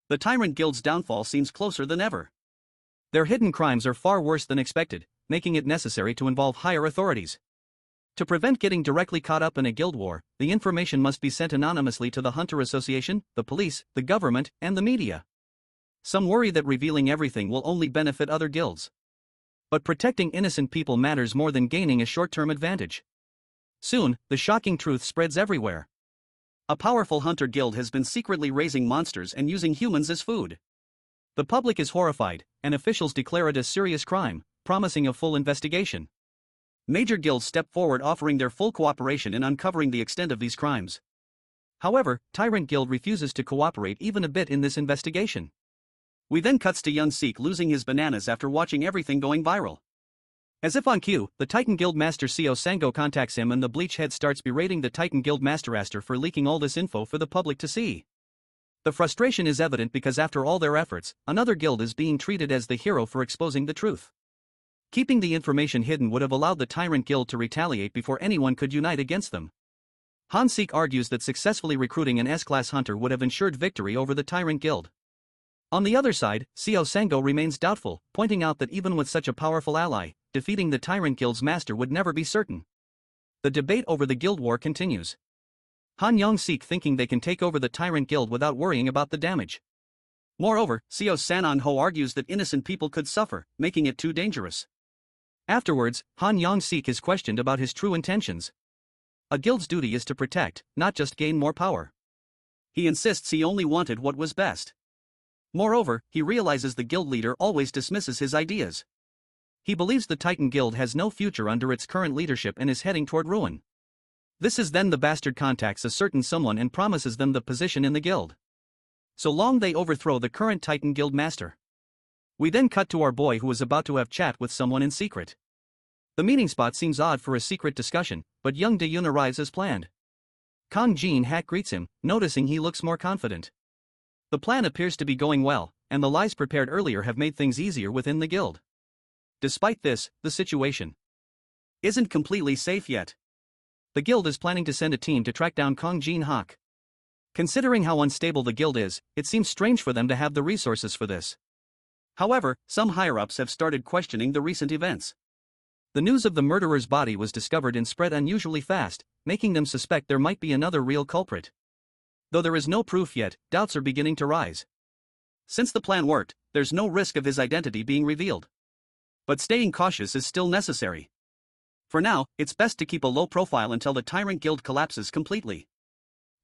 The Tyrant Guild's downfall seems closer than ever. Their hidden crimes are far worse than expected, making it necessary to involve higher authorities. To prevent getting directly caught up in a guild war, the information must be sent anonymously to the Hunter Association, the police, the government, and the media. Some worry that revealing everything will only benefit other guilds. But protecting innocent people matters more than gaining a short-term advantage. Soon, the shocking truth spreads everywhere. A powerful hunter guild has been secretly raising monsters and using humans as food. The public is horrified, and officials declare it a serious crime, promising a full investigation. Major guilds step forward offering their full cooperation in uncovering the extent of these crimes. However, Tyrant Guild refuses to cooperate even a bit in this investigation. We then cuts to young Seek losing his bananas after watching everything going viral. As if on cue, the Titan Guild Master Seo Sango contacts him and the Bleach Head starts berating the Titan Guild Master Aster for leaking all this info for the public to see. The frustration is evident because after all their efforts, another guild is being treated as the hero for exposing the truth. Keeping the information hidden would have allowed the Tyrant Guild to retaliate before anyone could unite against them. Han Sik argues that successfully recruiting an S-class hunter would have ensured victory over the Tyrant Guild. On the other side, Seo Sango remains doubtful, pointing out that even with such a powerful ally, defeating the Tyrant Guild's master would never be certain. The debate over the guild war continues. Han Yong-sik thinking they can take over the Tyrant Guild without worrying about the damage. Moreover, Seo Sanan-ho argues that innocent people could suffer, making it too dangerous. Afterwards, Han Yong-sik is questioned about his true intentions. A guild's duty is to protect, not just gain more power. He insists he only wanted what was best. Moreover, he realizes the guild leader always dismisses his ideas. He believes the Titan Guild has no future under its current leadership and is heading toward ruin. This is then the bastard contacts a certain someone and promises them the position in the guild. So long they overthrow the current Titan Guild master. We then cut to our boy who is about to have chat with someone in secret. The meeting spot seems odd for a secret discussion, but young Da-yoon arrives as planned. Kang Jin-hyeok greets him, noticing he looks more confident. The plan appears to be going well, and the lies prepared earlier have made things easier within the guild. Despite this, the situation isn't completely safe yet. The guild is planning to send a team to track down Kang Jin-hyeok. Considering how unstable the guild is, it seems strange for them to have the resources for this. However, some higher-ups have started questioning the recent events. The news of the murderer's body was discovered and spread unusually fast, making them suspect there might be another real culprit. Though there is no proof yet, doubts are beginning to rise. Since the plan worked, there's no risk of his identity being revealed. But staying cautious is still necessary. For now, it's best to keep a low profile until the Tyrant Guild collapses completely.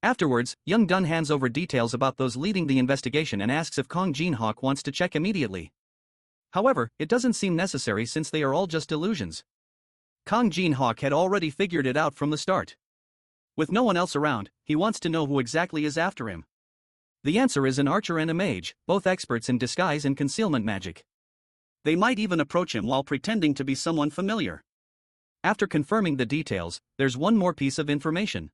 Afterwards, Young Dun hands over details about those leading the investigation and asks if Kang Jin-hyeok wants to check immediately. However, it doesn't seem necessary since they are all just illusions. Kang Jin-hyeok had already figured it out from the start. With no one else around, he wants to know who exactly is after him. The answer is an archer and a mage, both experts in disguise and concealment magic. They might even approach him while pretending to be someone familiar. After confirming the details, there's one more piece of information.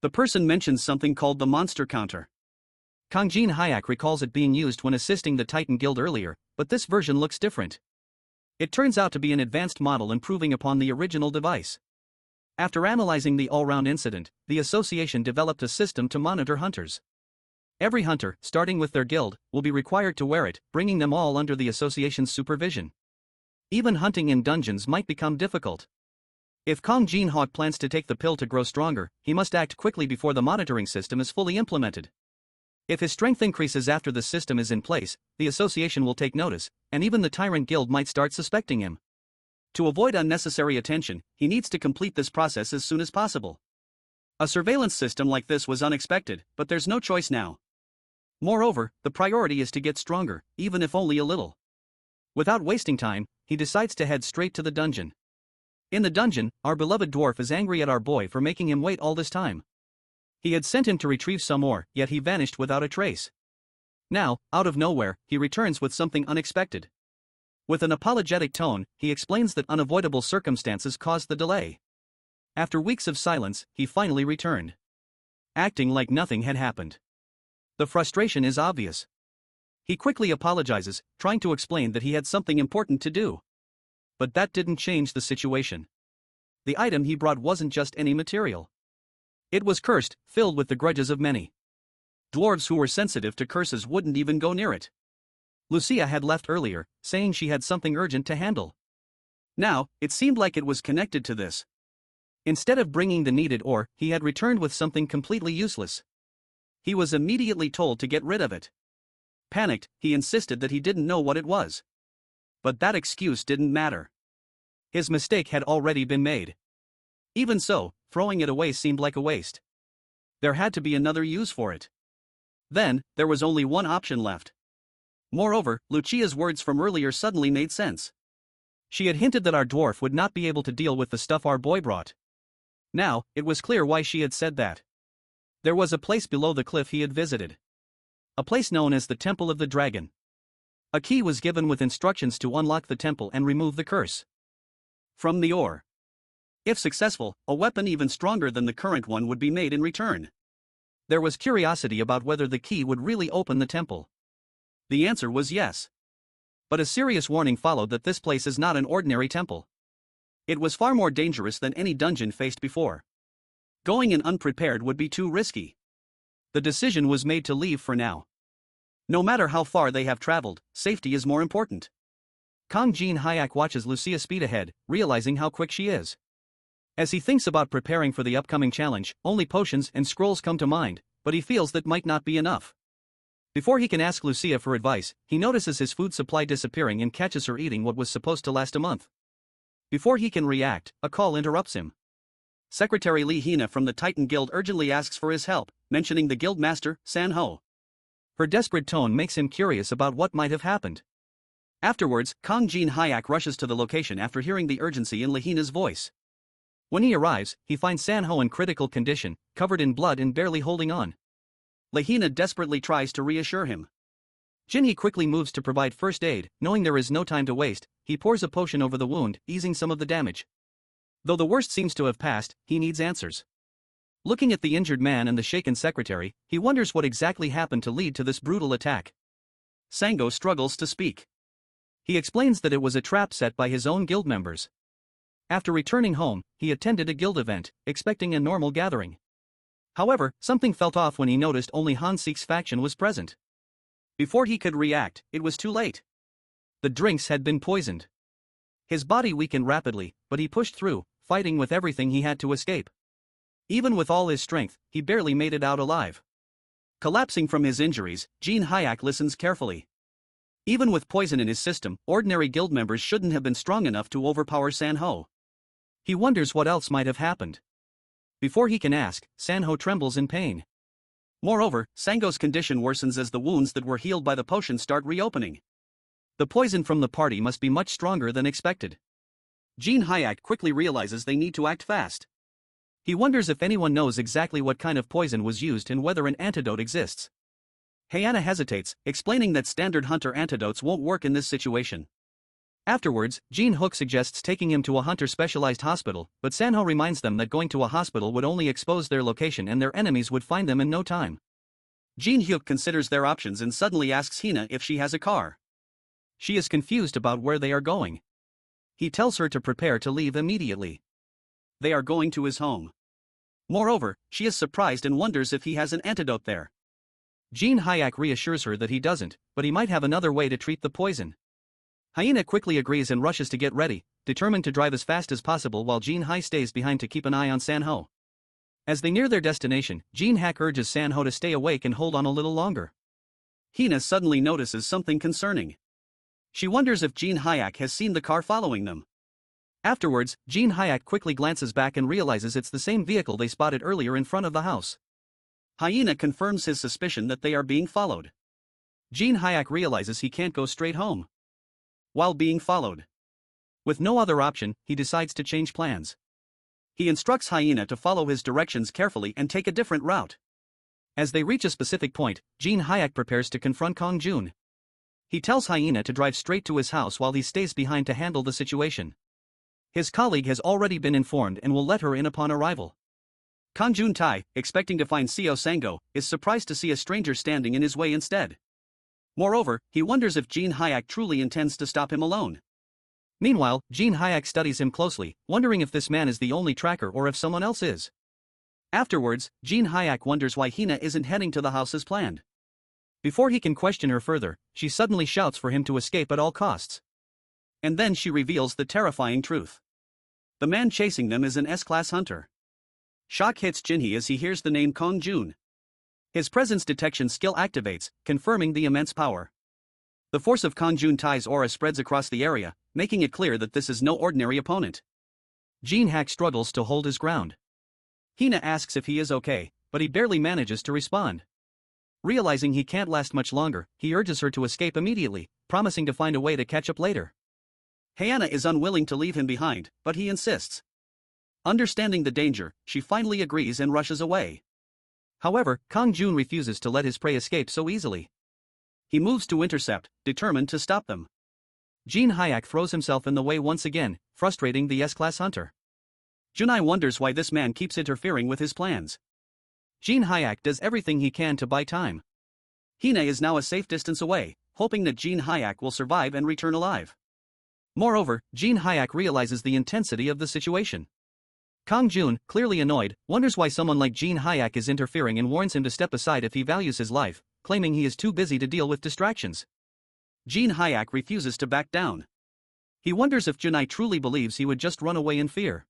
The person mentions something called the monster counter. Kang Jin-hyeok recalls it being used when assisting the Titan Guild earlier, but this version looks different. It turns out to be an advanced model improving upon the original device. After analyzing the all-round incident, the association developed a system to monitor hunters. Every hunter, starting with their guild, will be required to wear it, bringing them all under the association's supervision. Even hunting in dungeons might become difficult. If Kang Jin-hyeok plans to take the pill to grow stronger, he must act quickly before the monitoring system is fully implemented. If his strength increases after the system is in place, the association will take notice, and even the Tyrant Guild might start suspecting him. To avoid unnecessary attention, he needs to complete this process as soon as possible. A surveillance system like this was unexpected, but there's no choice now. Moreover, the priority is to get stronger, even if only a little. Without wasting time, he decides to head straight to the dungeon. In the dungeon, our beloved dwarf is angry at our boy for making him wait all this time. He had sent him to retrieve some ore, yet he vanished without a trace. Now, out of nowhere, he returns with something unexpected. With an apologetic tone, he explains that unavoidable circumstances caused the delay. After weeks of silence, he finally returned. Acting like nothing had happened. The frustration is obvious. He quickly apologizes, trying to explain that he had something important to do. But that didn't change the situation. The item he brought wasn't just any material. It was cursed, filled with the grudges of many. Dwarves who were sensitive to curses wouldn't even go near it. Lucia had left earlier, saying she had something urgent to handle. Now, it seemed like it was connected to this. Instead of bringing the needed ore, he had returned with something completely useless. He was immediately told to get rid of it. Panicked, he insisted that he didn't know what it was. But that excuse didn't matter. His mistake had already been made. Even so, throwing it away seemed like a waste. There had to be another use for it. Then, there was only one option left. Moreover, Lucia's words from earlier suddenly made sense. She had hinted that our dwarf would not be able to deal with the stuff our boy brought. Now, it was clear why she had said that. There was a place below the cliff he had visited. A place known as the Temple of the Dragon. A key was given with instructions to unlock the temple and remove the curse from the ore. If successful, a weapon even stronger than the current one would be made in return. There was curiosity about whether the key would really open the temple. The answer was yes. But a serious warning followed that this place is not an ordinary temple. It was far more dangerous than any dungeon faced before. Going in unprepared would be too risky. The decision was made to leave for now. No matter how far they have traveled, safety is more important. Kang Jin-hyeok watches Lucia speed ahead, realizing how quick she is. As he thinks about preparing for the upcoming challenge, only potions and scrolls come to mind, but he feels that might not be enough. Before he can ask Lucia for advice, he notices his food supply disappearing and catches her eating what was supposed to last a month. Before he can react, a call interrupts him. Secretary Lee Hina from the Titan Guild urgently asks for his help, mentioning the guild master, San-ho. Her desperate tone makes him curious about what might have happened. Afterwards, Kang Jin-hyeok rushes to the location after hearing the urgency in Lee Hina's voice. When he arrives, he finds San-ho in critical condition, covered in blood and barely holding on. Lee Hina desperately tries to reassure him. Jin-hee quickly moves to provide first aid, knowing there is no time to waste. He pours a potion over the wound, easing some of the damage. Though the worst seems to have passed, he needs answers. Looking at the injured man and the shaken secretary, he wonders what exactly happened to lead to this brutal attack. Sango struggles to speak. He explains that it was a trap set by his own guild members. After returning home, he attended a guild event, expecting a normal gathering. However, something felt off when he noticed only Han-sik's faction was present. Before he could react, it was too late. The drinks had been poisoned. His body weakened rapidly, but he pushed through, fighting with everything he had to escape. Even with all his strength, he barely made it out alive. Collapsing from his injuries, Jin-hyeok listens carefully. Even with poison in his system, ordinary guild members shouldn't have been strong enough to overpower San-ho. He wonders what else might have happened. Before he can ask, San-ho trembles in pain. Moreover, Sango's condition worsens as the wounds that were healed by the potion start reopening. The poison from the party must be much stronger than expected. Jin-hyeok quickly realizes they need to act fast. He wonders if anyone knows exactly what kind of poison was used and whether an antidote exists. Hyena hesitates, explaining that standard hunter antidotes won't work in this situation. Afterwards, Jin-hook suggests taking him to a hunter-specialized hospital, but Sanho reminds them that going to a hospital would only expose their location and their enemies would find them in no time. Jin-hyuk considers their options and suddenly asks Hina if she has a car. She is confused about where they are going. He tells her to prepare to leave immediately. They are going to his home. Moreover, she is surprised and wonders if he has an antidote there. Jin-hyeok reassures her that he doesn't, but he might have another way to treat the poison. Hyena quickly agrees and rushes to get ready, determined to drive as fast as possible while Jin-hye stays behind to keep an eye on Sanho. As they near their destination, Jin-hak urges Sanho to stay awake and hold on a little longer. Hina suddenly notices something concerning. She wonders if Jin-hyeok has seen the car following them. Afterwards, Jin-hyeok quickly glances back and realizes it's the same vehicle they spotted earlier in front of the house. Hyena confirms his suspicion that they are being followed. Jin-hyeok realizes he can't go straight home while being followed. With no other option, he decides to change plans. He instructs Hyena to follow his directions carefully and take a different route. As they reach a specific point, Jin-hyeok prepares to confront Kang Jun. He tells Hyena to drive straight to his house while he stays behind to handle the situation. His colleague has already been informed and will let her in upon arrival. Kang Jun-tae, expecting to find Seo Sango, is surprised to see a stranger standing in his way instead. Moreover, he wonders if Jin-hyeok truly intends to stop him alone. Meanwhile, Jin-hyeok studies him closely, wondering if this man is the only tracker or if someone else is. Afterwards, Jin-hyeok wonders why Hina isn't heading to the house as planned. Before he can question her further, she suddenly shouts for him to escape at all costs. And then she reveals the terrifying truth. The man chasing them is an S-class hunter. Shock hits Jinhee as he hears the name Kang Jun. His presence detection skill activates, confirming the immense power. The force of Kang Jun-tae's aura spreads across the area, making it clear that this is no ordinary opponent. Jin-hak struggles to hold his ground. Hina asks if he is okay, but he barely manages to respond. Realizing he can't last much longer, he urges her to escape immediately, promising to find a way to catch up later. Hyena is unwilling to leave him behind, but he insists. Understanding the danger, she finally agrees and rushes away. However, Kang Jun refuses to let his prey escape so easily. He moves to intercept, determined to stop them. Jin-hyeok throws himself in the way once again, frustrating the S-class hunter. Junai wonders why this man keeps interfering with his plans. Jin-hyeok does everything he can to buy time. Hina is now a safe distance away, hoping that Jin-hyeok will survive and return alive. Moreover, Jin-hyeok realizes the intensity of the situation. Kang Jun, clearly annoyed, wonders why someone like Jin-hyeok is interfering and warns him to step aside if he values his life, claiming he is too busy to deal with distractions. Jin-hyeok refuses to back down. He wonders if Junai truly believes he would just run away in fear.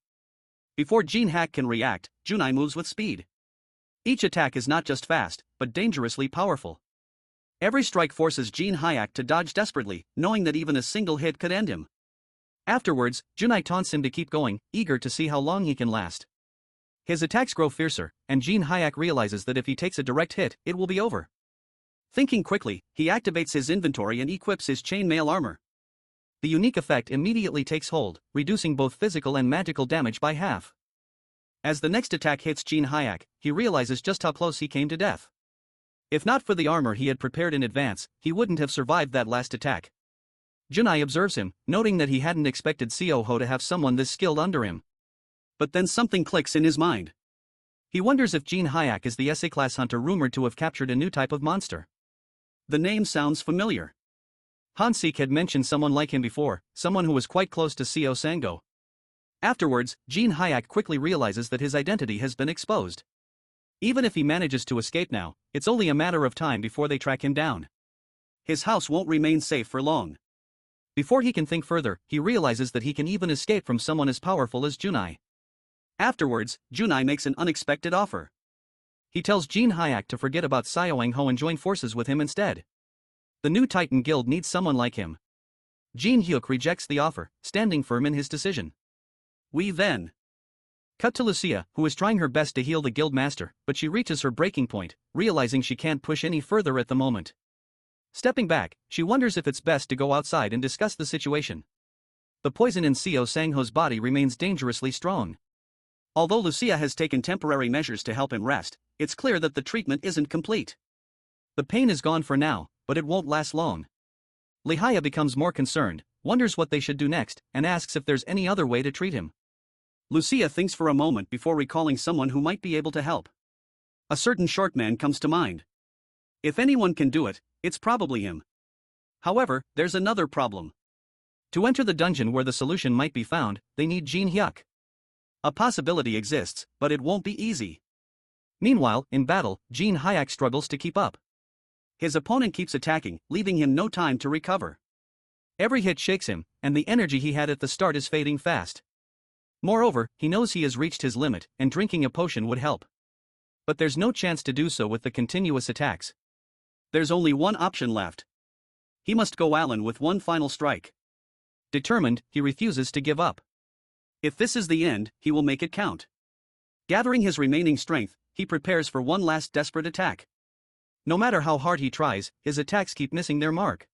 Before Jin-hyeok can react, Junai moves with speed. Each attack is not just fast, but dangerously powerful. Every strike forces Jin-hyeok to dodge desperately, knowing that even a single hit could end him. Afterwards, Junai taunts him to keep going, eager to see how long he can last. His attacks grow fiercer, and Jin-hyeok realizes that if he takes a direct hit, it will be over. Thinking quickly, he activates his inventory and equips his chainmail armor. The unique effect immediately takes hold, reducing both physical and magical damage by half. As the next attack hits Jin-hyeok, he realizes just how close he came to death. If not for the armor he had prepared in advance, he wouldn't have survived that last attack. Junai observes him, noting that he hadn't expected Seo Ho to have someone this skilled under him. But then something clicks in his mind. He wonders if Jin-hyeok is the SA-class hunter rumored to have captured a new type of monster. The name sounds familiar. Han-sik had mentioned someone like him before, someone who was quite close to Seo Sango. Afterwards, Jin-hyeok quickly realizes that his identity has been exposed. Even if he manages to escape now, it's only a matter of time before they track him down. His house won't remain safe for long. Before he can think further, he realizes that he can even escape from someone as powerful as Junai. Afterwards, Junai makes an unexpected offer. He tells Jin-hyeok to forget about Seo-ho and join forces with him instead. The new Titan Guild needs someone like him. Jin-hyuk rejects the offer, standing firm in his decision. We then cut to Lucia, who is trying her best to heal the guild master, but she reaches her breaking point, realizing she can't push any further at the moment. Stepping back, she wonders if it's best to go outside and discuss the situation. The poison in Seo Sang-ho's body remains dangerously strong. Although Lucia has taken temporary measures to help him rest, it's clear that the treatment isn't complete. The pain is gone for now, but it won't last long. Lihaya becomes more concerned, wonders what they should do next, and asks if there's any other way to treat him. Lucia thinks for a moment before recalling someone who might be able to help. A certain short man comes to mind. If anyone can do it, it's probably him. However, there's another problem. To enter the dungeon where the solution might be found, they need Jin-hyeok. A possibility exists, but it won't be easy. Meanwhile, in battle, Jin-hyeok struggles to keep up. His opponent keeps attacking, leaving him no time to recover. Every hit shakes him, and the energy he had at the start is fading fast. Moreover, he knows he has reached his limit, and drinking a potion would help. But there's no chance to do so with the continuous attacks. There's only one option left. He must go Allen with one final strike. Determined, he refuses to give up. If this is the end, he will make it count. Gathering his remaining strength, he prepares for one last desperate attack. No matter how hard he tries, his attacks keep missing their mark.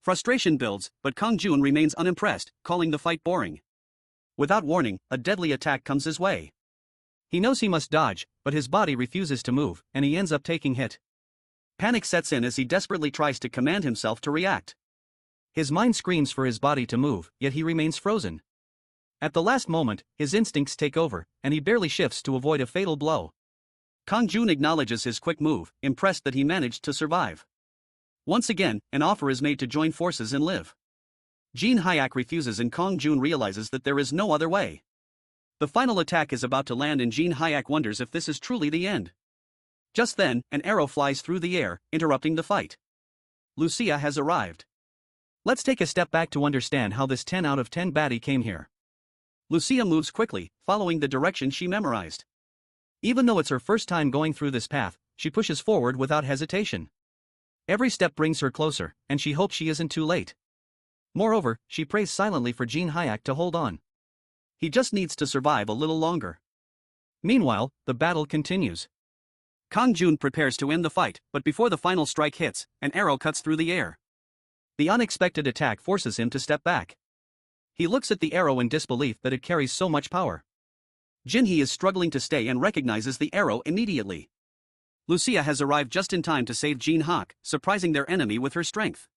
Frustration builds, but Kang Jun remains unimpressed, calling the fight boring. Without warning, a deadly attack comes his way. He knows he must dodge, but his body refuses to move, and he ends up taking hit. Panic sets in as he desperately tries to command himself to react. His mind screams for his body to move, yet he remains frozen. At the last moment, his instincts take over, and he barely shifts to avoid a fatal blow. Kang Jun acknowledges his quick move, impressed that he managed to survive. Once again, an offer is made to join forces and live. Jin-hyeok refuses and Kang Jun realizes that there is no other way. The final attack is about to land and Jin-hyeok wonders if this is truly the end. Just then, an arrow flies through the air, interrupting the fight. Lucia has arrived. Let's take a step back to understand how this 10 out of 10 baddie came here. Lucia moves quickly, following the direction she memorized. Even though it's her first time going through this path, she pushes forward without hesitation. Every step brings her closer, and she hopes she isn't too late. Moreover, she prays silently for Jin-hyeok to hold on. He just needs to survive a little longer. Meanwhile, the battle continues. Kang Jun prepares to end the fight, but before the final strike hits, an arrow cuts through the air. The unexpected attack forces him to step back. He looks at the arrow in disbelief that it carries so much power. Jin-hye is struggling to stay and recognizes the arrow immediately. Lucia has arrived just in time to save Jin-hyeok, surprising their enemy with her strength.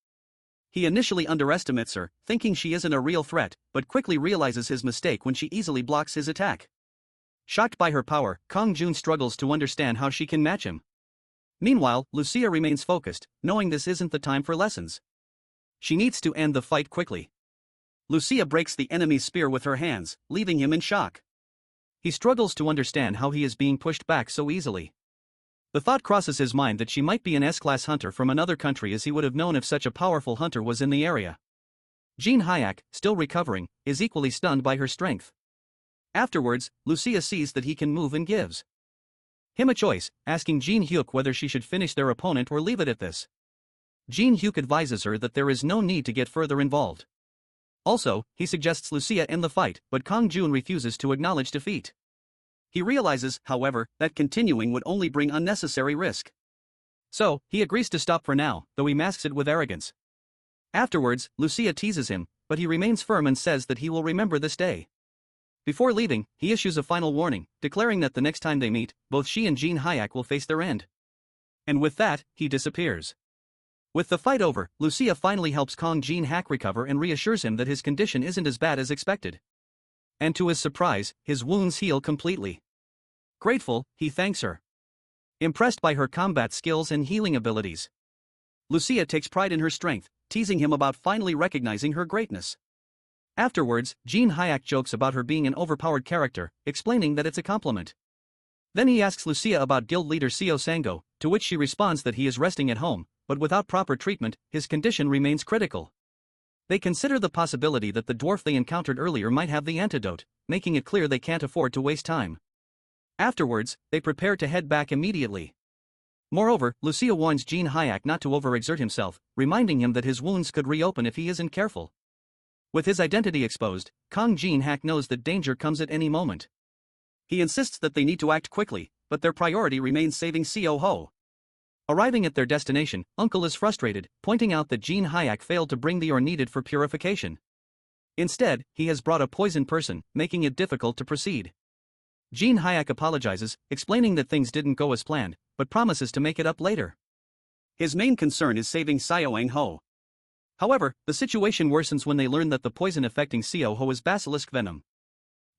He initially underestimates her, thinking she isn't a real threat, but quickly realizes his mistake when she easily blocks his attack. Shocked by her power, Kang Jun struggles to understand how she can match him. Meanwhile, Lucia remains focused, knowing this isn't the time for lessons. She needs to end the fight quickly. Lucia breaks the enemy's spear with her hands, leaving him in shock. He struggles to understand how he is being pushed back so easily. The thought crosses his mind that she might be an S-class hunter from another country, as he would have known if such a powerful hunter was in the area. Jin-hyeok, still recovering, is equally stunned by her strength. Afterwards, Lucia sees that he can move and gives him a choice, asking Jin-hyeok whether she should finish their opponent or leave it at this. Jin-hyeok advises her that there is no need to get further involved. Also, he suggests Lucia end the fight, but Kang Jun refuses to acknowledge defeat. He realizes, however, that continuing would only bring unnecessary risk. So, he agrees to stop for now, though he masks it with arrogance. Afterwards, Lucia teases him, but he remains firm and says that he will remember this day. Before leaving, he issues a final warning, declaring that the next time they meet, both she and Jin-hyeok will face their end. And with that, he disappears. With the fight over, Lucia finally helps Kang Jin-hyeok recover and reassures him that his condition isn't as bad as expected. And to his surprise, his wounds heal completely. Grateful, he thanks her. Impressed by her combat skills and healing abilities, Lucia takes pride in her strength, teasing him about finally recognizing her greatness. Afterwards, Jin-hyeok jokes about her being an overpowered character, explaining that it's a compliment. Then he asks Lucia about guild leader Seo Sang-ho, to which she responds that he is resting at home, but without proper treatment, his condition remains critical. They consider the possibility that the dwarf they encountered earlier might have the antidote, making it clear they can't afford to waste time. Afterwards, they prepare to head back immediately. Moreover, Lucia warns Jin-hyeok not to overexert himself, reminding him that his wounds could reopen if he isn't careful. With his identity exposed, Kang Jin-hyeok knows that danger comes at any moment. He insists that they need to act quickly, but their priority remains saving Seo Ho. Arriving at their destination, Uncle is frustrated, pointing out that Jin-hyeok failed to bring the ore needed for purification. Instead, he has brought a poisoned person, making it difficult to proceed. Jin-hyeok apologizes, explaining that things didn't go as planned, but promises to make it up later. His main concern is saving Seo-ho. However, the situation worsens when they learn that the poison affecting Seo-ho is basilisk venom.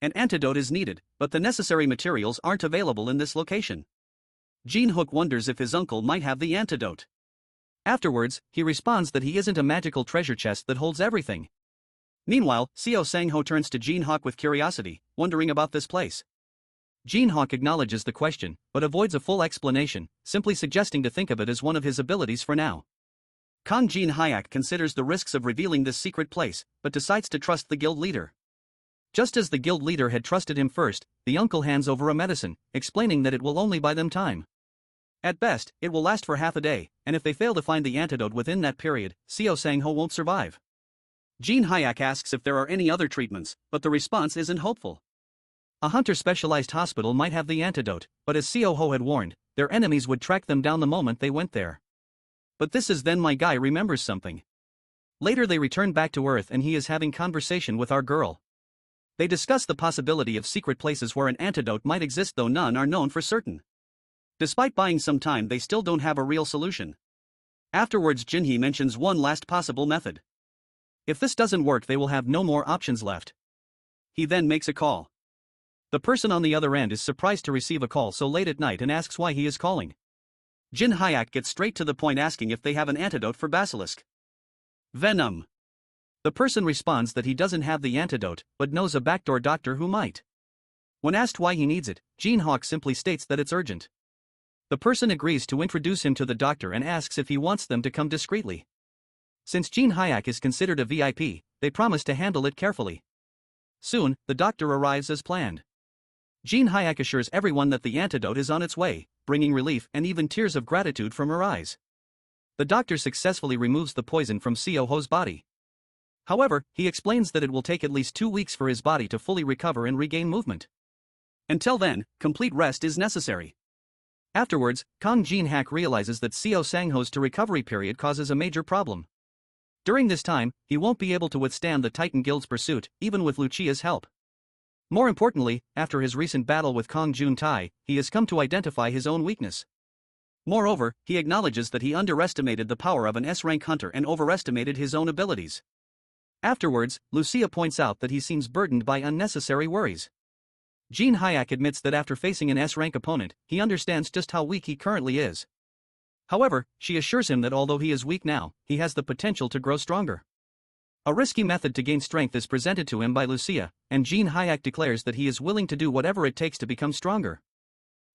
An antidote is needed, but the necessary materials aren't available in this location. Jin-hook wonders if his uncle might have the antidote. Afterwards, he responds that he isn't a magical treasure chest that holds everything. Meanwhile, Seo Sang-ho turns to Jin-hook with curiosity, wondering about this place. Jin-hook acknowledges the question, but avoids a full explanation, simply suggesting to think of it as one of his abilities for now. Kang Jin-hyeok considers the risks of revealing this secret place, but decides to trust the guild leader. Just as the guild leader had trusted him first, the uncle hands over a medicine, explaining that it will only buy them time. At best, it will last for half a day, and if they fail to find the antidote within that period, Seo Sang-ho won't survive. Jin-hyeok asks if there are any other treatments, but the response isn't hopeful. A hunter-specialized hospital might have the antidote, but as Seo-ho had warned, their enemies would track them down the moment they went there. But this is then my guy remembers something. Later they return back to Earth and he is having conversation with our girl. They discuss the possibility of secret places where an antidote might exist, though none are known for certain. Despite buying some time, they still don't have a real solution. Afterwards, Jin-hee mentions one last possible method. If this doesn't work, they will have no more options left. He then makes a call. The person on the other end is surprised to receive a call so late at night and asks why he is calling. Jin-hyeok gets straight to the point, asking if they have an antidote for basilisk venom. The person responds that he doesn't have the antidote, but knows a backdoor doctor who might. When asked why he needs it, Jin-hook simply states that it's urgent. The person agrees to introduce him to the doctor and asks if he wants them to come discreetly. Since Jin-hyeok is considered a VIP, they promise to handle it carefully. Soon, the doctor arrives as planned. Jin-hyeok assures everyone that the antidote is on its way, bringing relief and even tears of gratitude from her eyes. The doctor successfully removes the poison from Seo-ho's body. However, he explains that it will take at least 2 weeks for his body to fully recover and regain movement. Until then, complete rest is necessary. Afterwards, Kang Jin-hyeok realizes that Seo Sang-ho's recovery period causes a major problem. During this time, he won't be able to withstand the Titan Guild's pursuit, even with Lucia's help. More importantly, after his recent battle with Kang Jun-tae, he has come to identify his own weakness. Moreover, he acknowledges that he underestimated the power of an S-rank hunter and overestimated his own abilities. Afterwards, Lucia points out that he seems burdened by unnecessary worries. Jin-hyeok admits that after facing an S-rank opponent, he understands just how weak he currently is. However, she assures him that although he is weak now, he has the potential to grow stronger. A risky method to gain strength is presented to him by Lucia, and Jin-hyeok declares that he is willing to do whatever it takes to become stronger.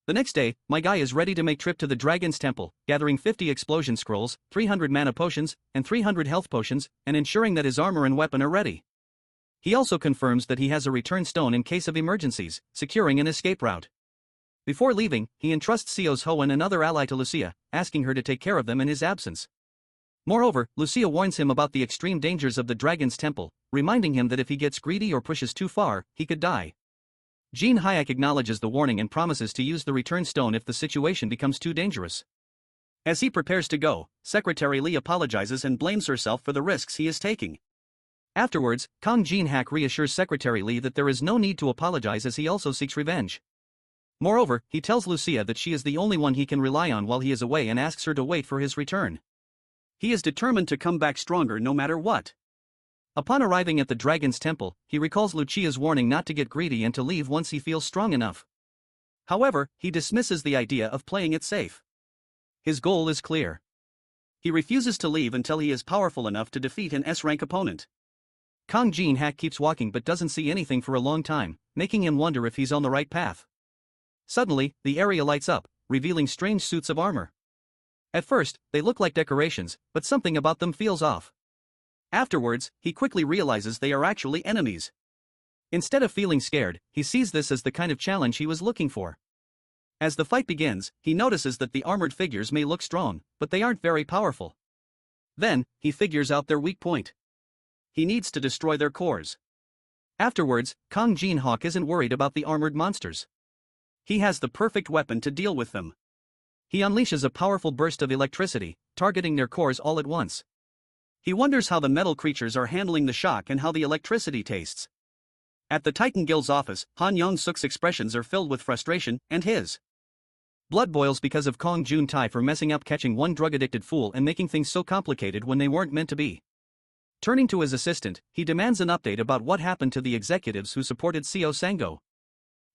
The next day, my guy is ready to make trip to the Dragon's Temple, gathering 50 explosion scrolls, 300 mana potions, and 300 health potions, and ensuring that his armor and weapon are ready. He also confirms that he has a return stone in case of emergencies, securing an escape route. Before leaving, he entrusts Seo's-ho and another ally to Lucia, asking her to take care of them in his absence. Moreover, Lucia warns him about the extreme dangers of the Dragon's Temple, reminding him that if he gets greedy or pushes too far, he could die. Jin-hyeok acknowledges the warning and promises to use the return stone if the situation becomes too dangerous. As he prepares to go, Secretary Lee apologizes and blames herself for the risks he is taking. Afterwards, Kang Jin-hyeok reassures Secretary Lee that there is no need to apologize, as he also seeks revenge. Moreover, he tells Lucia that she is the only one he can rely on while he is away and asks her to wait for his return. He is determined to come back stronger no matter what. Upon arriving at the Dragon's Temple, he recalls Lucia's warning not to get greedy and to leave once he feels strong enough. However, he dismisses the idea of playing it safe. His goal is clear. He refuses to leave until he is powerful enough to defeat an S-rank opponent. Kang Jin-hyeok keeps walking but doesn't see anything for a long time, making him wonder if he's on the right path. Suddenly, the area lights up, revealing strange suits of armor. At first, they look like decorations, but something about them feels off. Afterwards, he quickly realizes they are actually enemies. Instead of feeling scared, he sees this as the kind of challenge he was looking for. As the fight begins, he notices that the armored figures may look strong, but they aren't very powerful. Then, he figures out their weak point. He needs to destroy their cores. Afterwards, Kang Jin-hyeok isn't worried about the armored monsters. He has the perfect weapon to deal with them. He unleashes a powerful burst of electricity, targeting their cores all at once. He wonders how the metal creatures are handling the shock and how the electricity tastes. At the Titan Guild's office, Han Yong-suk's expressions are filled with frustration, and his blood boils because of Kang Jin-hyeok for messing up catching one drug-addicted fool and making things so complicated when they weren't meant to be. Turning to his assistant, he demands an update about what happened to the executives who supported Seo Sango.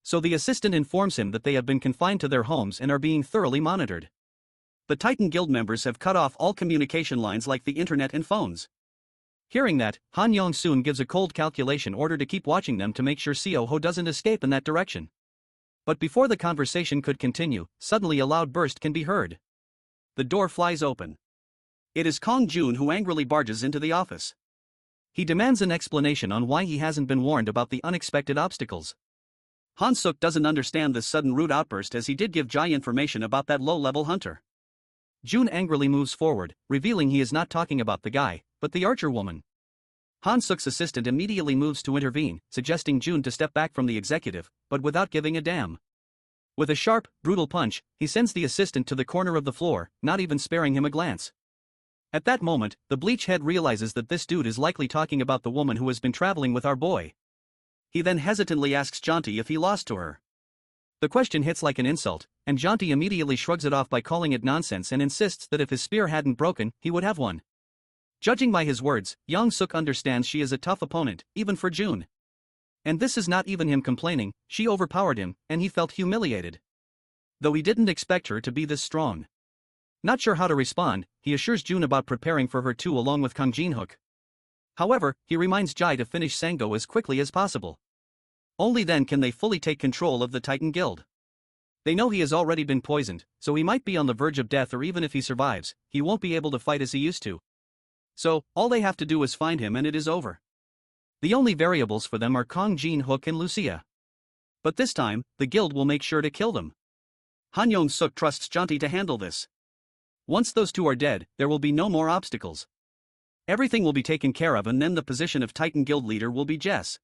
So the assistant informs him that they have been confined to their homes and are being thoroughly monitored. The Titan Guild members have cut off all communication lines like the internet and phones. Hearing that, Han Yong-soon gives a cold calculation order to keep watching them to make sure Seo Ho doesn't escape in that direction. But before the conversation could continue, suddenly a loud burst can be heard. The door flies open. It is Kang Jun who angrily barges into the office. He demands an explanation on why he hasn't been warned about the unexpected obstacles. Han Suk doesn't understand this sudden rude outburst as he did give Jai information about that low-level hunter. Jun angrily moves forward, revealing he is not talking about the guy, but the archer woman. Han Suk's assistant immediately moves to intervene, suggesting Jun to step back from the executive, but without giving a damn. With a sharp, brutal punch, he sends the assistant to the corner of the floor, not even sparing him a glance. At that moment, the bleach head realizes that this dude is likely talking about the woman who has been traveling with our boy. He then hesitantly asks Jonti if he lost to her. The question hits like an insult, and Jonti immediately shrugs it off by calling it nonsense and insists that if his spear hadn't broken, he would have one. Judging by his words, Yong-suk understands she is a tough opponent, even for Jun. And this is not even him complaining, she overpowered him, and he felt humiliated. Though he didn't expect her to be this strong. Not sure how to respond, he assures Jun about preparing for her too along with Kang Jin-hyeok. However, he reminds Jai to finish Sango as quickly as possible. Only then can they fully take control of the Titan Guild. They know he has already been poisoned, so he might be on the verge of death, or even if he survives, he won't be able to fight as he used to. So, all they have to do is find him and it is over. The only variables for them are Kang Jin-hyeok and Lucia. But this time, the guild will make sure to kill them. Han Yong-suk trusts Jonti to handle this. Once those two are dead, there will be no more obstacles. Everything will be taken care of, and then the position of Titan Guild leader will be Jess.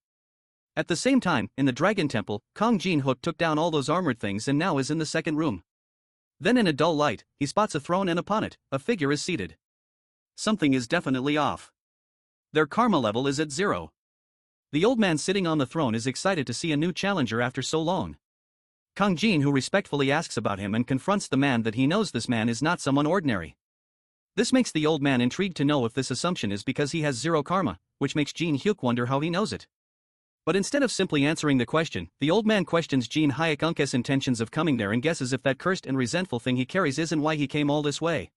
At the same time, in the Dragon Temple, Kang Jin-hyeok took down all those armored things and now is in the second room. Then in a dull light, he spots a throne and upon it, a figure is seated. Something is definitely off. Their karma level is at 0. The old man sitting on the throne is excited to see a new challenger after so long. Kang Jin, who respectfully asks about him and confronts the man that he knows this man is not someone ordinary. This makes the old man intrigued to know if this assumption is because he has 0 karma, which makes Jin-hyeok wonder how he knows it. But instead of simply answering the question, the old man questions Jin-hyeok's intentions of coming there and guesses if that cursed and resentful thing he carries isn't why he came all this way.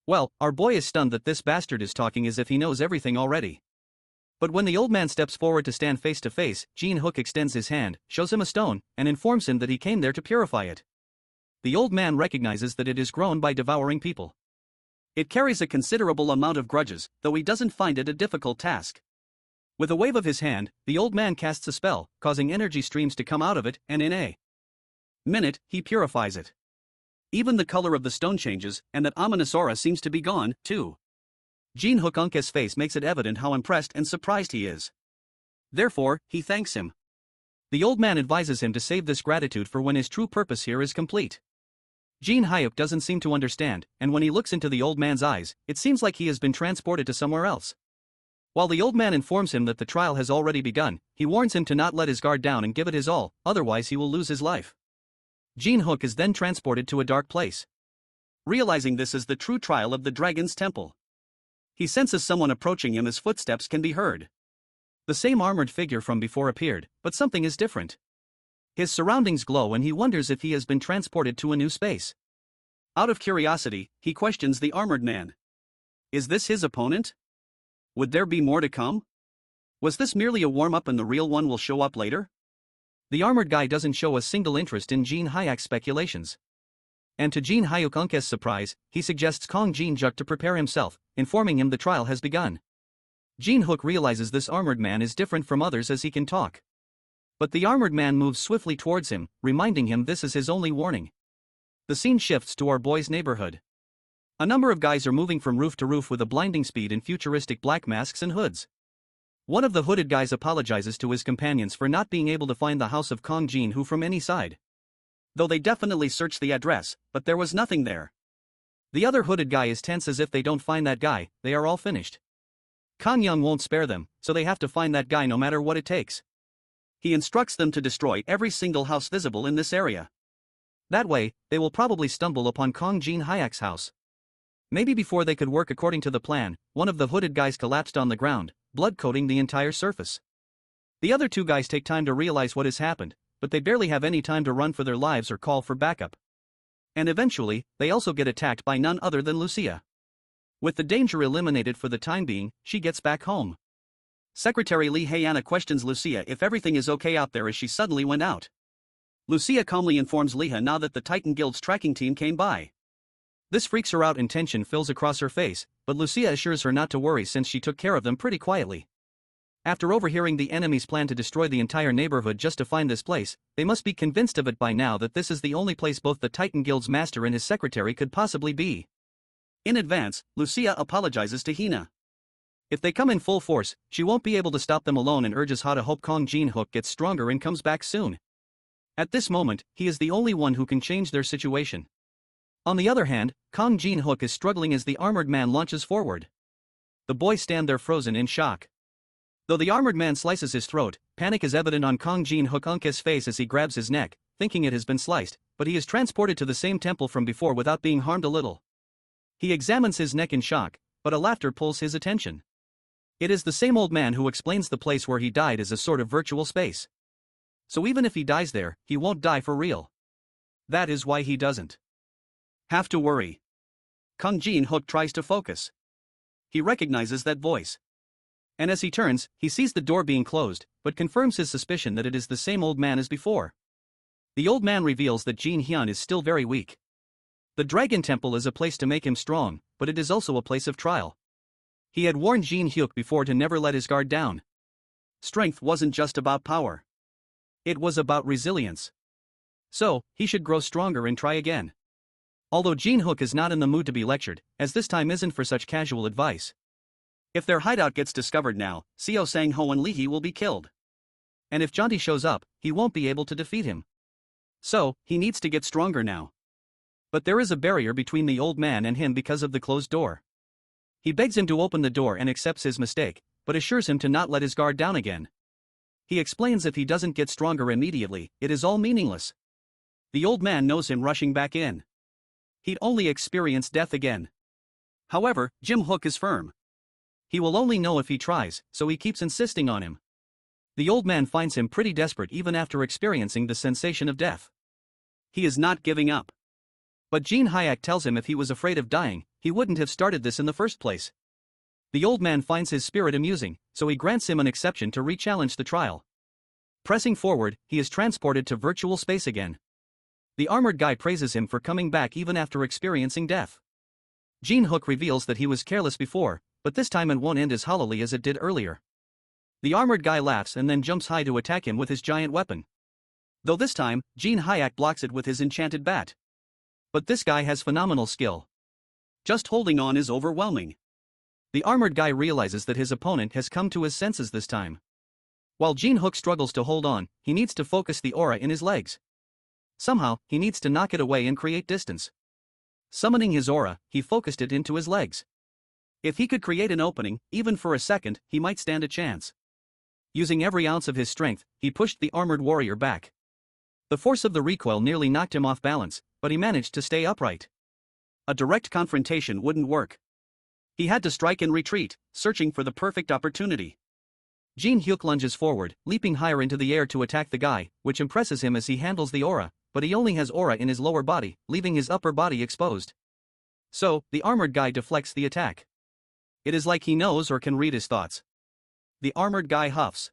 Well, our boy is stunned that this bastard is talking as if he knows everything already. But when the old man steps forward to stand face to face, Jin-hyeok extends his hand, shows him a stone, and informs him that he came there to purify it. The old man recognizes that it is grown by devouring people. It carries a considerable amount of grudges, though he doesn't find it a difficult task. With a wave of his hand, the old man casts a spell, causing energy streams to come out of it, and in a minute, he purifies it. Even the color of the stone changes, and that ominous aura seems to be gone, too. Jin-hyeok's face makes it evident how impressed and surprised he is. Therefore, he thanks him. The old man advises him to save this gratitude for when his true purpose here is complete. Jin-hyeok doesn't seem to understand, and when he looks into the old man's eyes, it seems like he has been transported to somewhere else. While the old man informs him that the trial has already begun, he warns him to not let his guard down and give it his all, otherwise he will lose his life. Jin-hyeok is then transported to a dark place. Realizing this is the true trial of the Dragon's Temple, he senses someone approaching him as footsteps can be heard. The same armored figure from before appeared, but something is different. His surroundings glow and he wonders if he has been transported to a new space. Out of curiosity, he questions the armored man. Is this his opponent? Would there be more to come? Was this merely a warm-up and the real one will show up later? The armored guy doesn't show a single interest in Jin-hyeok's speculations. And to Jin-hyeok's surprise, he suggests Kang Jin-hyeok to prepare himself, informing him the trial has begun. Jin-hyeok realizes this armored man is different from others as he can talk. But the armored man moves swiftly towards him, reminding him this is his only warning. The scene shifts to our boy's neighborhood. A number of guys are moving from roof to roof with a blinding speed in futuristic black masks and hoods. One of the hooded guys apologizes to his companions for not being able to find the house of Kang Jin-hyeok from any side. Though they definitely searched the address, but there was nothing there. The other hooded guy is tense as if they don't find that guy, they are all finished. Kang Young won't spare them, so they have to find that guy no matter what it takes. He instructs them to destroy every single house visible in this area. That way, they will probably stumble upon Kang Jin-hyeok's house. Maybe before they could work according to the plan, one of the hooded guys collapsed on the ground, blood coating the entire surface. The other two guys take time to realize what has happened, but they barely have any time to run for their lives or call for backup. And eventually, they also get attacked by none other than Lucia. With the danger eliminated for the time being, she gets back home. Secretary Lee Hae-ana questions Lucia if everything is okay out there as she suddenly went out. Lucia calmly informs Lee Ha-na that the Titan Guild's tracking team came by. This freaks her out and tension fills across her face, but Lucia assures her not to worry since she took care of them pretty quietly. After overhearing the enemy's plan to destroy the entire neighborhood just to find this place, they must be convinced of it by now that this is the only place both the Titan Guild's master and his secretary could possibly be. In advance, Lucia apologizes to Hina. If they come in full force, she won't be able to stop them alone and urges Ha to hope Kang Jin-hyeok gets stronger and comes back soon. At this moment, he is the only one who can change their situation. On the other hand, Kang Jin-hyeok is struggling as the armored man launches forward. The boys stand there frozen in shock. Though the armored man slices his throat, panic is evident on Kang Jin-hyeok's face as he grabs his neck, thinking it has been sliced, but he is transported to the same temple from before without being harmed a little. He examines his neck in shock, but a laughter pulls his attention. It is the same old man who explains the place where he died is a sort of virtual space. So even if he dies there, he won't die for real. That is why he doesn't have to worry. Kang Jin-hyeok tries to focus. He recognizes that voice. And as he turns, he sees the door being closed, but confirms his suspicion that it is the same old man as before. The old man reveals that Jin Hyun is still very weak. The Dragon Temple is a place to make him strong, but it is also a place of trial. He had warned Jin Hyuk before to never let his guard down. Strength wasn't just about power. It was about resilience. So, he should grow stronger and try again. Although Jin Hyuk is not in the mood to be lectured, as this time isn't for such casual advice. If their hideout gets discovered now, Seo Sang-ho and Lee Hee will be killed. And if Jonti shows up, he won't be able to defeat him. So, he needs to get stronger now. But there is a barrier between the old man and him because of the closed door. He begs him to open the door and accepts his mistake, but assures him to not let his guard down again. He explains if he doesn't get stronger immediately, it is all meaningless. The old man knows him rushing back in. He'd only experience death again. However, Jim Hook is firm. He will only know if he tries, so he keeps insisting on him. The old man finds him pretty desperate even after experiencing the sensation of death. He is not giving up. But Jin-hyeok tells him if he was afraid of dying, he wouldn't have started this in the first place. The old man finds his spirit amusing, so he grants him an exception to re-challenge the trial. Pressing forward, he is transported to virtual space again. The armored guy praises him for coming back even after experiencing death. Jin Hook reveals that he was careless before, but this time it won't end as hollowly as it did earlier. The armored guy laughs and then jumps high to attack him with his giant weapon. Though this time, Jin-hyeok blocks it with his enchanted bat. But this guy has phenomenal skill. Just holding on is overwhelming. The armored guy realizes that his opponent has come to his senses this time. While Jin Hook struggles to hold on, he needs to focus the aura in his legs. Somehow, he needs to knock it away and create distance. Summoning his aura, he focused it into his legs. If he could create an opening, even for a second, he might stand a chance. Using every ounce of his strength, he pushed the armored warrior back. The force of the recoil nearly knocked him off balance, but he managed to stay upright. A direct confrontation wouldn't work. He had to strike and retreat, searching for the perfect opportunity. Jin Hyuk lunges forward, leaping higher into the air to attack the guy, which impresses him as he handles the aura, but he only has aura in his lower body, leaving his upper body exposed. So, the armored guy deflects the attack. It is like he knows or can read his thoughts. The armored guy huffs.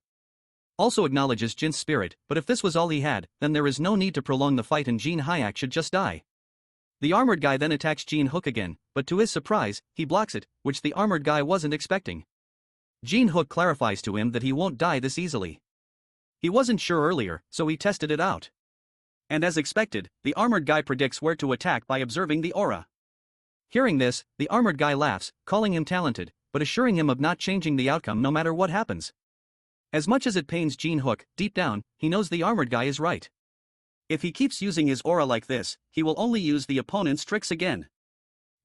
Also acknowledges Jin's spirit, but if this was all he had, then there is no need to prolong the fight and Jin-hyeok should just die. The armored guy then attacks Jin Hook again, but to his surprise, he blocks it, which the armored guy wasn't expecting. Jin Hook clarifies to him that he won't die this easily. He wasn't sure earlier, so he tested it out. And as expected, the armored guy predicts where to attack by observing the aura. Hearing this, the armored guy laughs, calling him talented, but assuring him of not changing the outcome no matter what happens. As much as it pains Jin Hook, deep down, he knows the armored guy is right. If he keeps using his aura like this, he will only use the opponent's tricks again.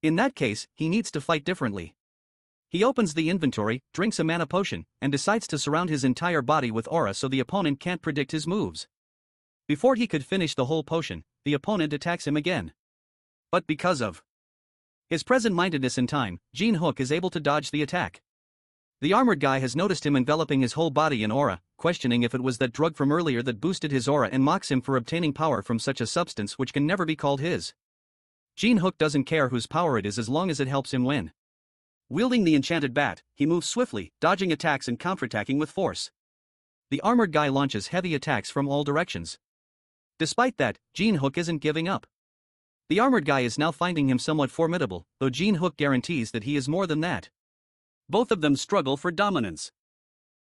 In that case, he needs to fight differently. He opens the inventory, drinks a mana potion, and decides to surround his entire body with aura so the opponent can't predict his moves. Before he could finish the whole potion, the opponent attacks him again. But because of his present-mindedness in time, Jin-hyeok is able to dodge the attack. The armored guy has noticed him enveloping his whole body in aura, questioning if it was that drug from earlier that boosted his aura and mocks him for obtaining power from such a substance which can never be called his. Jin-hyeok doesn't care whose power it is as long as it helps him win. Wielding the enchanted bat, he moves swiftly, dodging attacks and counterattacking with force. The armored guy launches heavy attacks from all directions. Despite that, Jin-hyeok isn't giving up. The armored guy is now finding him somewhat formidable, though Jin-hyeok guarantees that he is more than that. Both of them struggle for dominance.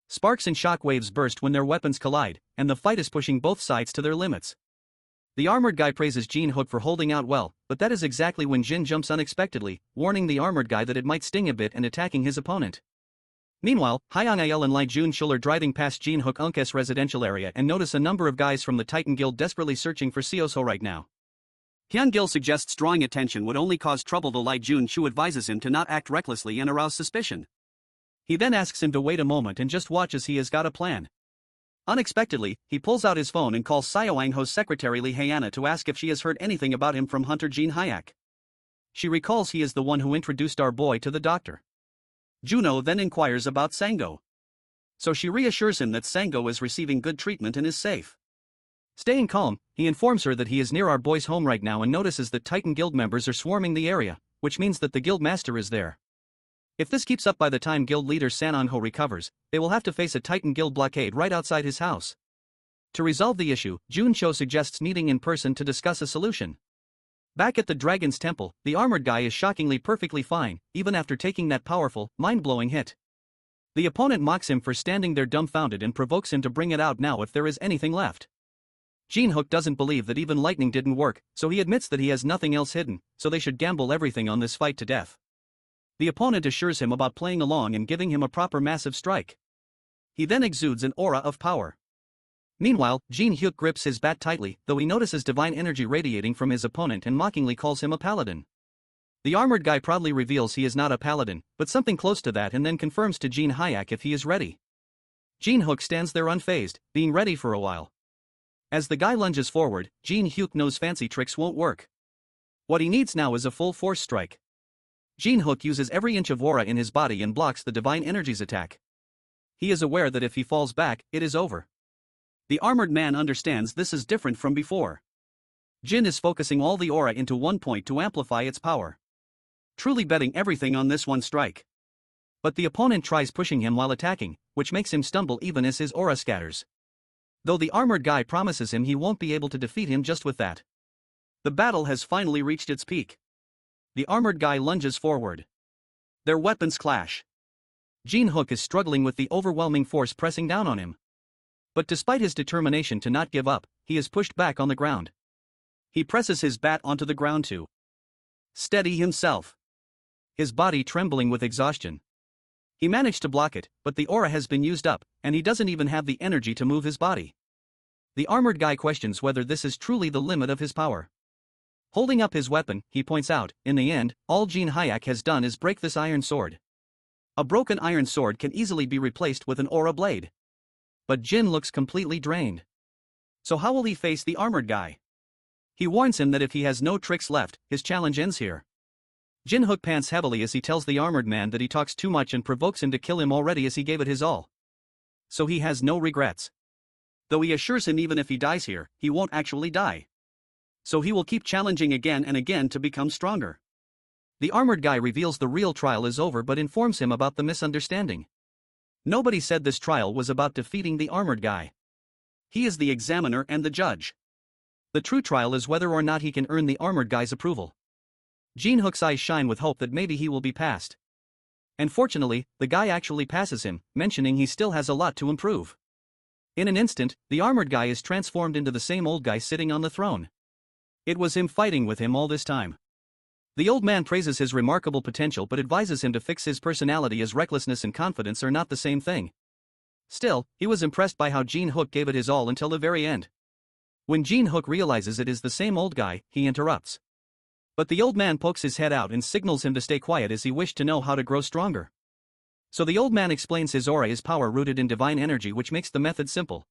Sparks and shockwaves burst when their weapons collide, and the fight is pushing both sides to their limits. The armored guy praises Jin-hyeok for holding out well, but that is exactly when Jin jumps unexpectedly, warning the armored guy that it might sting a bit and attacking his opponent. Meanwhile, Hyang-il and Lee Jun-chul are driving past Jin-hyeok's residential area and notice a number of guys from the Titan Guild desperately searching for Seoso right now. Hyang-il suggests drawing attention would only cause trouble, though Lee Jun-chul advises him to not act recklessly and arouse suspicion. He then asks him to wait a moment and just watch as he has got a plan. Unexpectedly, he pulls out his phone and calls Seoang-ho's secretary Lee Hae-ana to ask if she has heard anything about him from Hunter Jin-hyeok. She recalls he is the one who introduced our boy to the doctor. Juno then inquires about Sango. So she reassures him that Sango is receiving good treatment and is safe. Staying calm, he informs her that he is near our boy's home right now and notices that Titan Guild members are swarming the area, which means that the guild master is there. If this keeps up by the time guild leader Sanong-ho recovers, they will have to face a Titan Guild blockade right outside his house. To resolve the issue, Jun-cho suggests meeting in person to discuss a solution. Back at the Dragon's Temple, the armored guy is shockingly perfectly fine, even after taking that powerful, mind-blowing hit. The opponent mocks him for standing there dumbfounded and provokes him to bring it out now if there is anything left. Jin-hyeok doesn't believe that even lightning didn't work, so he admits that he has nothing else hidden, so they should gamble everything on this fight to death. The opponent assures him about playing along and giving him a proper massive strike. He then exudes an aura of power. Meanwhile, Jin-hyeok grips his bat tightly, though he notices divine energy radiating from his opponent and mockingly calls him a paladin. The armored guy proudly reveals he is not a paladin, but something close to that, and then confirms to Jin-hyeok if he is ready. Jin-hyeok stands there unfazed, being ready for a while. As the guy lunges forward, Jin-hyeok knows fancy tricks won't work. What he needs now is a full force strike. Jin-hyeok uses every inch of aura in his body and blocks the divine energy's attack. He is aware that if he falls back, it is over. The armored man understands this is different from before. Jin is focusing all the aura into one point to amplify its power. Truly betting everything on this one strike. But the opponent tries pushing him while attacking, which makes him stumble even as his aura scatters. Though the armored guy promises him he won't be able to defeat him just with that. The battle has finally reached its peak. The armored guy lunges forward. Their weapons clash. Jin-hyeok is struggling with the overwhelming force pressing down on him. But despite his determination to not give up, he is pushed back on the ground. He presses his bat onto the ground to steady himself, his body trembling with exhaustion. He managed to block it, but the aura has been used up, and he doesn't even have the energy to move his body. The armored guy questions whether this is truly the limit of his power. Holding up his weapon, he points out, in the end, all Jin-hyeok has done is break this iron sword. A broken iron sword can easily be replaced with an aura blade. But Jin looks completely drained. So how will he face the armored guy? He warns him that if he has no tricks left, his challenge ends here. Jin-hyeok pants heavily as he tells the armored man that he talks too much and provokes him to kill him already as he gave it his all. So he has no regrets. Though he assures him even if he dies here, he won't actually die. So he will keep challenging again and again to become stronger. The armored guy reveals the real trial is over but informs him about the misunderstanding. Nobody said this trial was about defeating the armored guy. He is the examiner and the judge. The true trial is whether or not he can earn the armored guy's approval. Jin-hyeok's eyes shine with hope that maybe he will be passed. And fortunately, the guy actually passes him, mentioning he still has a lot to improve. In an instant, the armored guy is transformed into the same old guy sitting on the throne. It was him fighting with him all this time. The old man praises his remarkable potential but advises him to fix his personality as recklessness and confidence are not the same thing. Still, he was impressed by how Jin-hyeok gave it his all until the very end. When Jin-hyeok realizes it is the same old guy, he interrupts. But the old man pokes his head out and signals him to stay quiet as he wished to know how to grow stronger. So the old man explains his aura is power rooted in divine energy, which makes the method simple.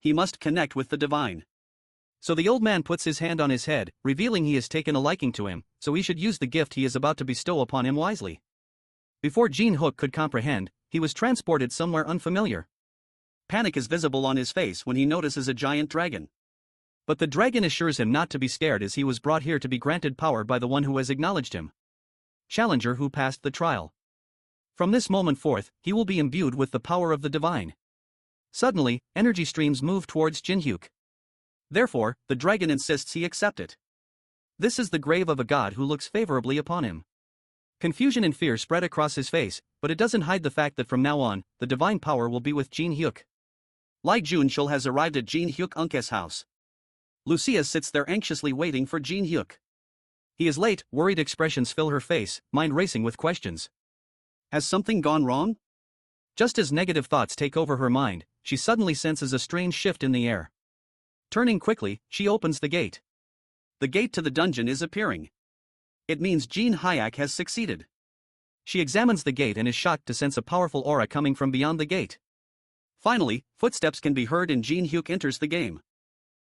He must connect with the divine. So the old man puts his hand on his head, revealing he has taken a liking to him, so he should use the gift he is about to bestow upon him wisely. Before Jin-hyeok could comprehend, he was transported somewhere unfamiliar. Panic is visible on his face when he notices a giant dragon. But the dragon assures him not to be scared, as he was brought here to be granted power by the one who has acknowledged him. Challenger who passed the trial. From this moment forth, he will be imbued with the power of the divine. Suddenly, energy streams move towards Jin-hyeok. Therefore, the dragon insists he accept it. This is the grave of a god who looks favorably upon him. Confusion and fear spread across his face, but it doesn't hide the fact that from now on, the divine power will be with Jin-hyeok. Lee Jun-chul has arrived at Jin-hyeok-unke's house. Lucia sits there anxiously waiting for Jin-hyeok. He is late, worried expressions fill her face, mind racing with questions. Has something gone wrong? Just as negative thoughts take over her mind, she suddenly senses a strange shift in the air. Turning quickly, she opens the gate. The gate to the dungeon is appearing. It means Jin-hyeok has succeeded. She examines the gate and is shocked to sense a powerful aura coming from beyond the gate. Finally, footsteps can be heard and Jin-hyeok enters the game.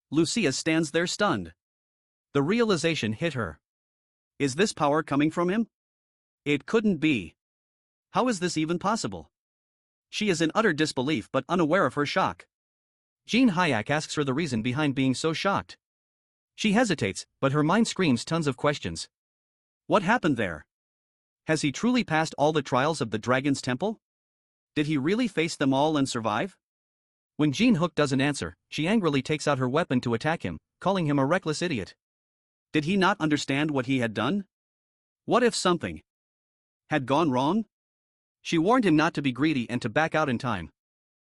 Lucia stands there stunned. The realization hit her. Is this power coming from him? It couldn't be. How is this even possible? She is in utter disbelief but unaware of her shock. Jin-hyeok asks her the reason behind being so shocked. She hesitates, but her mind screams tons of questions. What happened there? Has he truly passed all the trials of the Dragon's Temple? Did he really face them all and survive? When Jin-hyeok doesn't answer, she angrily takes out her weapon to attack him, calling him a reckless idiot. Did he not understand what he had done? What if something had gone wrong? She warned him not to be greedy and to back out in time.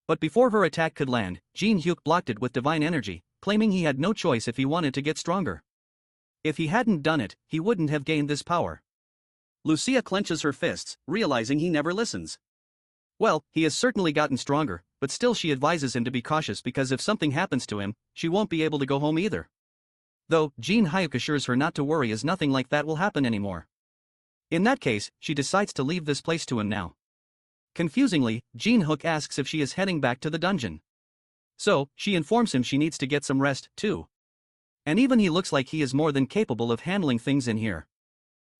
But before her attack could land, Jin-hyeok blocked it with divine energy, claiming he had no choice if he wanted to get stronger. If he hadn't done it, he wouldn't have gained this power. Lucia clenches her fists, realizing he never listens. Well, he has certainly gotten stronger, but still she advises him to be cautious because if something happens to him, she won't be able to go home either. Though, Jin-hyeok assures her not to worry as nothing like that will happen anymore. In that case, she decides to leave this place to him now. Confusingly, Jin-hyeok asks if she is heading back to the dungeon. So, she informs him she needs to get some rest, too. And even he looks like he is more than capable of handling things in here.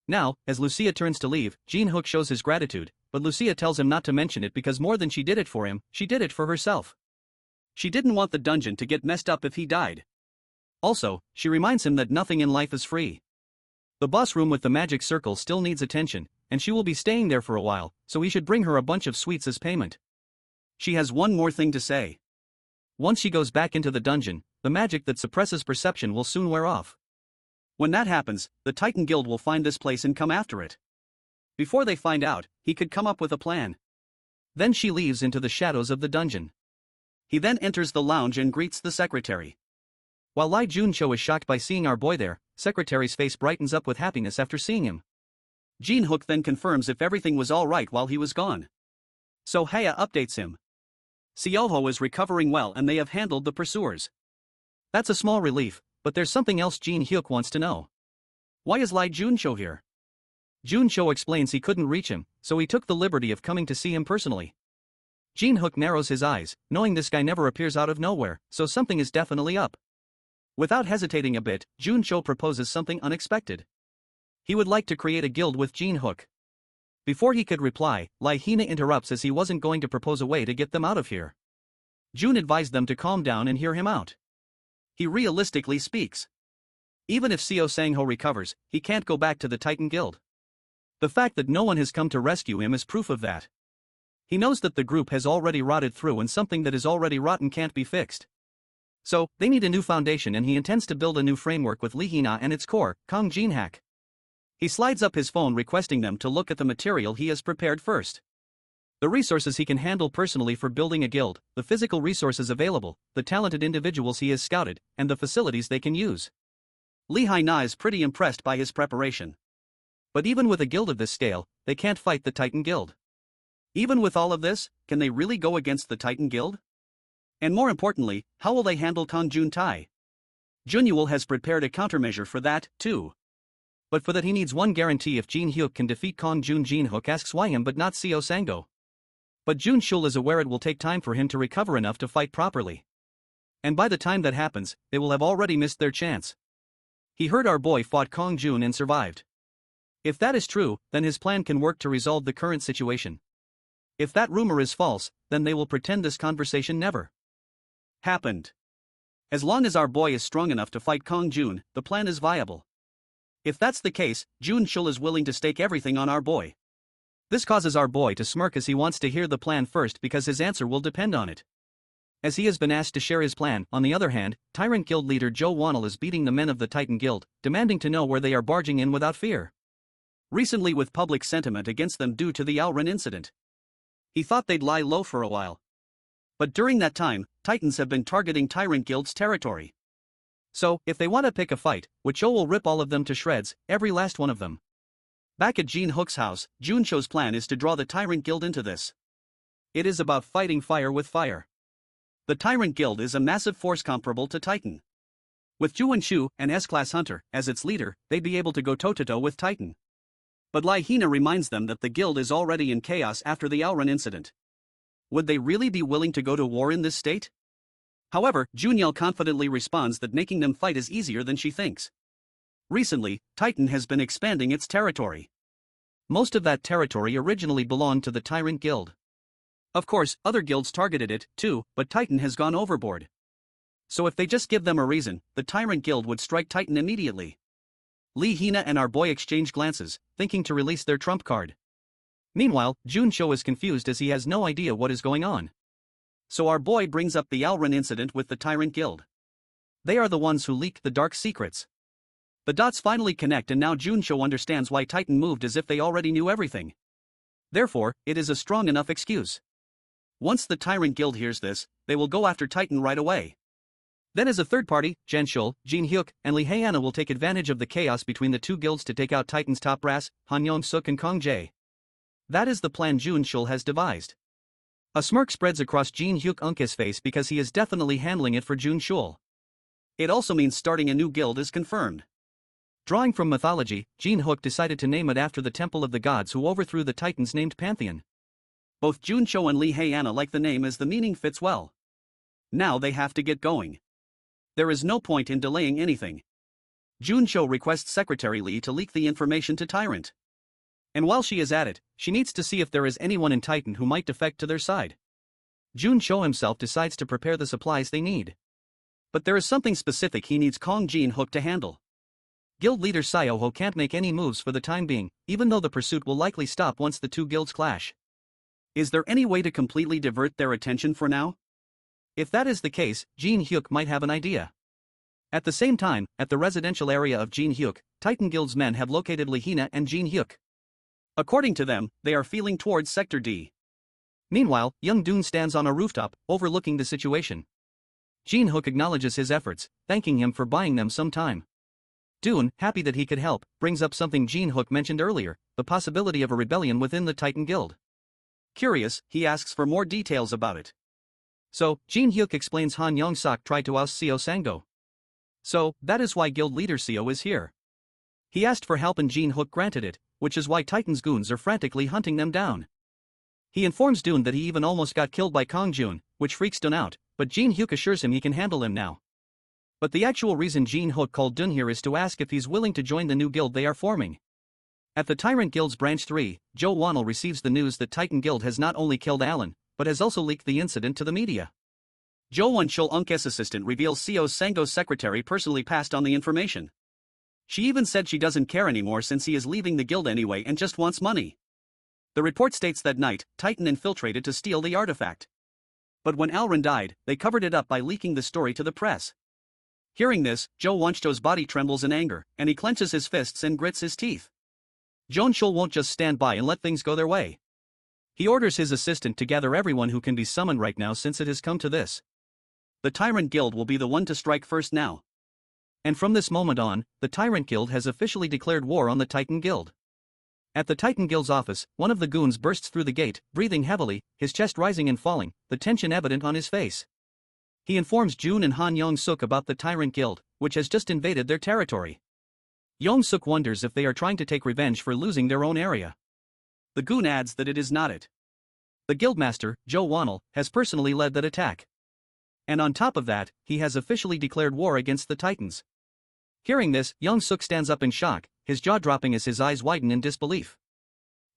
Now, as Lucia turns to leave, Jin-hyeok shows his gratitude, but Lucia tells him not to mention it because more than she did it for him, she did it for herself. She didn't want the dungeon to get messed up if he died. Also, she reminds him that nothing in life is free. The boss room with the magic circle still needs attention, and she will be staying there for a while, so he should bring her a bunch of sweets as payment. She has one more thing to say. Once she goes back into the dungeon, the magic that suppresses perception will soon wear off. When that happens, the Titan Guild will find this place and come after it. Before they find out, he could come up with a plan. Then she leaves into the shadows of the dungeon. He then enters the lounge and greets the secretary. While Lee Jun-chul is shocked by seeing our boy there, secretary's face brightens up with happiness after seeing him. Jin-hyeok then confirms if everything was alright while he was gone. So Haya updates him. Seoho is recovering well and they have handled the pursuers. That's a small relief, but there's something else Jin-hyeok wants to know. Why is Lee Jun-chul here? Jun-chul explains he couldn't reach him, so he took the liberty of coming to see him personally. Jin-hyeok narrows his eyes, knowing this guy never appears out of nowhere, so something is definitely up. Without hesitating a bit, Jun-chul proposes something unexpected. He would like to create a guild with Jin-hyeok. Before he could reply, Lee Hina interrupts as he wasn't going to propose a way to get them out of here. Jun advised them to calm down and hear him out. He realistically speaks. Even if Seo Sang-ho recovers, he can't go back to the Titan Guild. The fact that no one has come to rescue him is proof of that. He knows that the group has already rotted through and something that is already rotten can't be fixed. So, they need a new foundation and he intends to build a new framework with Lee Hina and its core, Kang Jin-hyeok. He slides up his phone requesting them to look at the material he has prepared first. The resources he can handle personally for building a guild, the physical resources available, the talented individuals he has scouted, and the facilities they can use. Lee Hina is pretty impressed by his preparation. But even with a guild of this scale, they can't fight the Titan Guild. Even with all of this, can they really go against the Titan Guild? And more importantly, how will they handle Kang Jun-tae? Jun-Yul has prepared a countermeasure for that, too. But for that he needs one guarantee: if Jin-Hyuk can defeat Kang Jin-hyeok asks why him but not Seo Sango. But Jun-Shul is aware it will take time for him to recover enough to fight properly. And by the time that happens, they will have already missed their chance. He heard our boy fought Kang Jun and survived. If that is true, then his plan can work to resolve the current situation. If that rumor is false, then they will pretend this conversation never happened. As long as our boy is strong enough to fight Kang Jun, the plan is viable. If that's the case, Jun-Shul is willing to stake everything on our boy. This causes our boy to smirk as he wants to hear the plan first because his answer will depend on it. As he has been asked to share his plan, on the other hand, Tyrant Guild leader Jo Wonil is beating the men of the Titan Guild, demanding to know where they are barging in without fear. Recently with public sentiment against them due to the Alren incident. He thought they'd lie low for a while. But during that time, Titans have been targeting Tyrant Guild's territory. So, if they want to pick a fight, Cho will rip all of them to shreds, every last one of them. Back at Jin-Hook's house, Jun-Cho's plan is to draw the Tyrant Guild into this. It is about fighting fire with fire. The Tyrant Guild is a massive force comparable to Titan. With Ju and-shu, an S-class hunter, as its leader, they'd be able to go toe-to-toe with Titan. But Lai Hina reminds them that the guild is already in chaos after the Alren incident. Would they really be willing to go to war in this state? However, Jun-Yel confidently responds that making them fight is easier than she thinks. Recently, Titan has been expanding its territory. Most of that territory originally belonged to the Tyrant Guild. Of course, other guilds targeted it, too, but Titan has gone overboard. So if they just give them a reason, the Tyrant Guild would strike Titan immediately. Lee Hina and our boy exchange glances, thinking to release their trump card. Meanwhile, Jun-Cho is confused as he has no idea what is going on. So our boy brings up the Alren incident with the Tyrant Guild. They are the ones who leaked the dark secrets. The dots finally connect and now Jun-Cho understands why Titan moved as if they already knew everything. Therefore, it is a strong enough excuse. Once the Tyrant Guild hears this, they will go after Titan right away. Then as a third party, Jin-Shul, Jin-Hyuk, and Lee Hae-ana will take advantage of the chaos between the two guilds to take out Titan's top brass, Han Yong-suk and Kang Jae. That is the plan Jun-Shul has devised. A smirk spreads across Jin-Hyuk-unk's face because he is definitely handling it for Jun-Shul. It also means starting a new guild is confirmed. Drawing from mythology, Jin-Hyuk decided to name it after the temple of the gods who overthrew the Titans named Pantheon. Both Jun-Cho and Lee Hae-ana like the name as the meaning fits well. Now they have to get going. There is no point in delaying anything. Jun-Cho requests Secretary Lee to leak the information to Tyrant. And while she is at it, she needs to see if there is anyone in Titan who might defect to their side. Jun-Cho himself decides to prepare the supplies they need. But there is something specific he needs Kang Jin-hyeok to handle. Guild leader Seo-ho can't make any moves for the time being, even though the pursuit will likely stop once the two guilds clash. Is there any way to completely divert their attention for now? If that is the case, Jin-Hyuk might have an idea. At the same time, at the residential area of Jin-Hyuk, Titan Guild's men have located Lee Hina and Jin-Hyuk. According to them, they are feeling towards Sector D. Meanwhile, young Dune stands on a rooftop, overlooking the situation. Jin-Hyuk acknowledges his efforts, thanking him for buying them some time. Dune, happy that he could help, brings up something Jin-Hyuk mentioned earlier, the possibility of a rebellion within the Titan Guild. Curious, he asks for more details about it. So, Jin-Hyuk explains Han Yong-suk tried to oust Seo Sango. So, that is why Guild leader Seo is here. He asked for help and Jin-Hyuk granted it, which is why Titan's goons are frantically hunting them down. He informs Dune that he even almost got killed by Kang Jun, which freaks Dune out, but Jin-Hyuk assures him he can handle him now. But the actual reason Jin-Hyuk called Dune here is to ask if he's willing to join the new guild they are forming. At the Tyrant Guild's Branch 3, Jo Wonil receives the news that Titan Guild has not only killed Alan, but has also leaked the incident to the media. Jo Won-chul-unk's assistant reveals Seo Sango's secretary personally passed on the information. She even said she doesn't care anymore since he is leaving the guild anyway and just wants money. The report states that night, Titan infiltrated to steal the artifact. But when Alren died, they covered it up by leaking the story to the press. Hearing this, Jo Won-chul's body trembles in anger, and he clenches his fists and grits his teeth. Jun-Shul won't just stand by and let things go their way. He orders his assistant to gather everyone who can be summoned right now since it has come to this. The Tyrant Guild will be the one to strike first now. And from this moment on, the Tyrant Guild has officially declared war on the Titan Guild. At the Titan Guild's office, one of the goons bursts through the gate, breathing heavily, his chest rising and falling, the tension evident on his face. He informs June and Han Yong-suk about the Tyrant Guild, which has just invaded their territory. Yong-suk wonders if they are trying to take revenge for losing their own area. The goon adds that it is not it. The guildmaster, Jo Wonnell, has personally led that attack. And on top of that, he has officially declared war against the Titans. Hearing this, Yong-suk stands up in shock, his jaw dropping as his eyes widen in disbelief.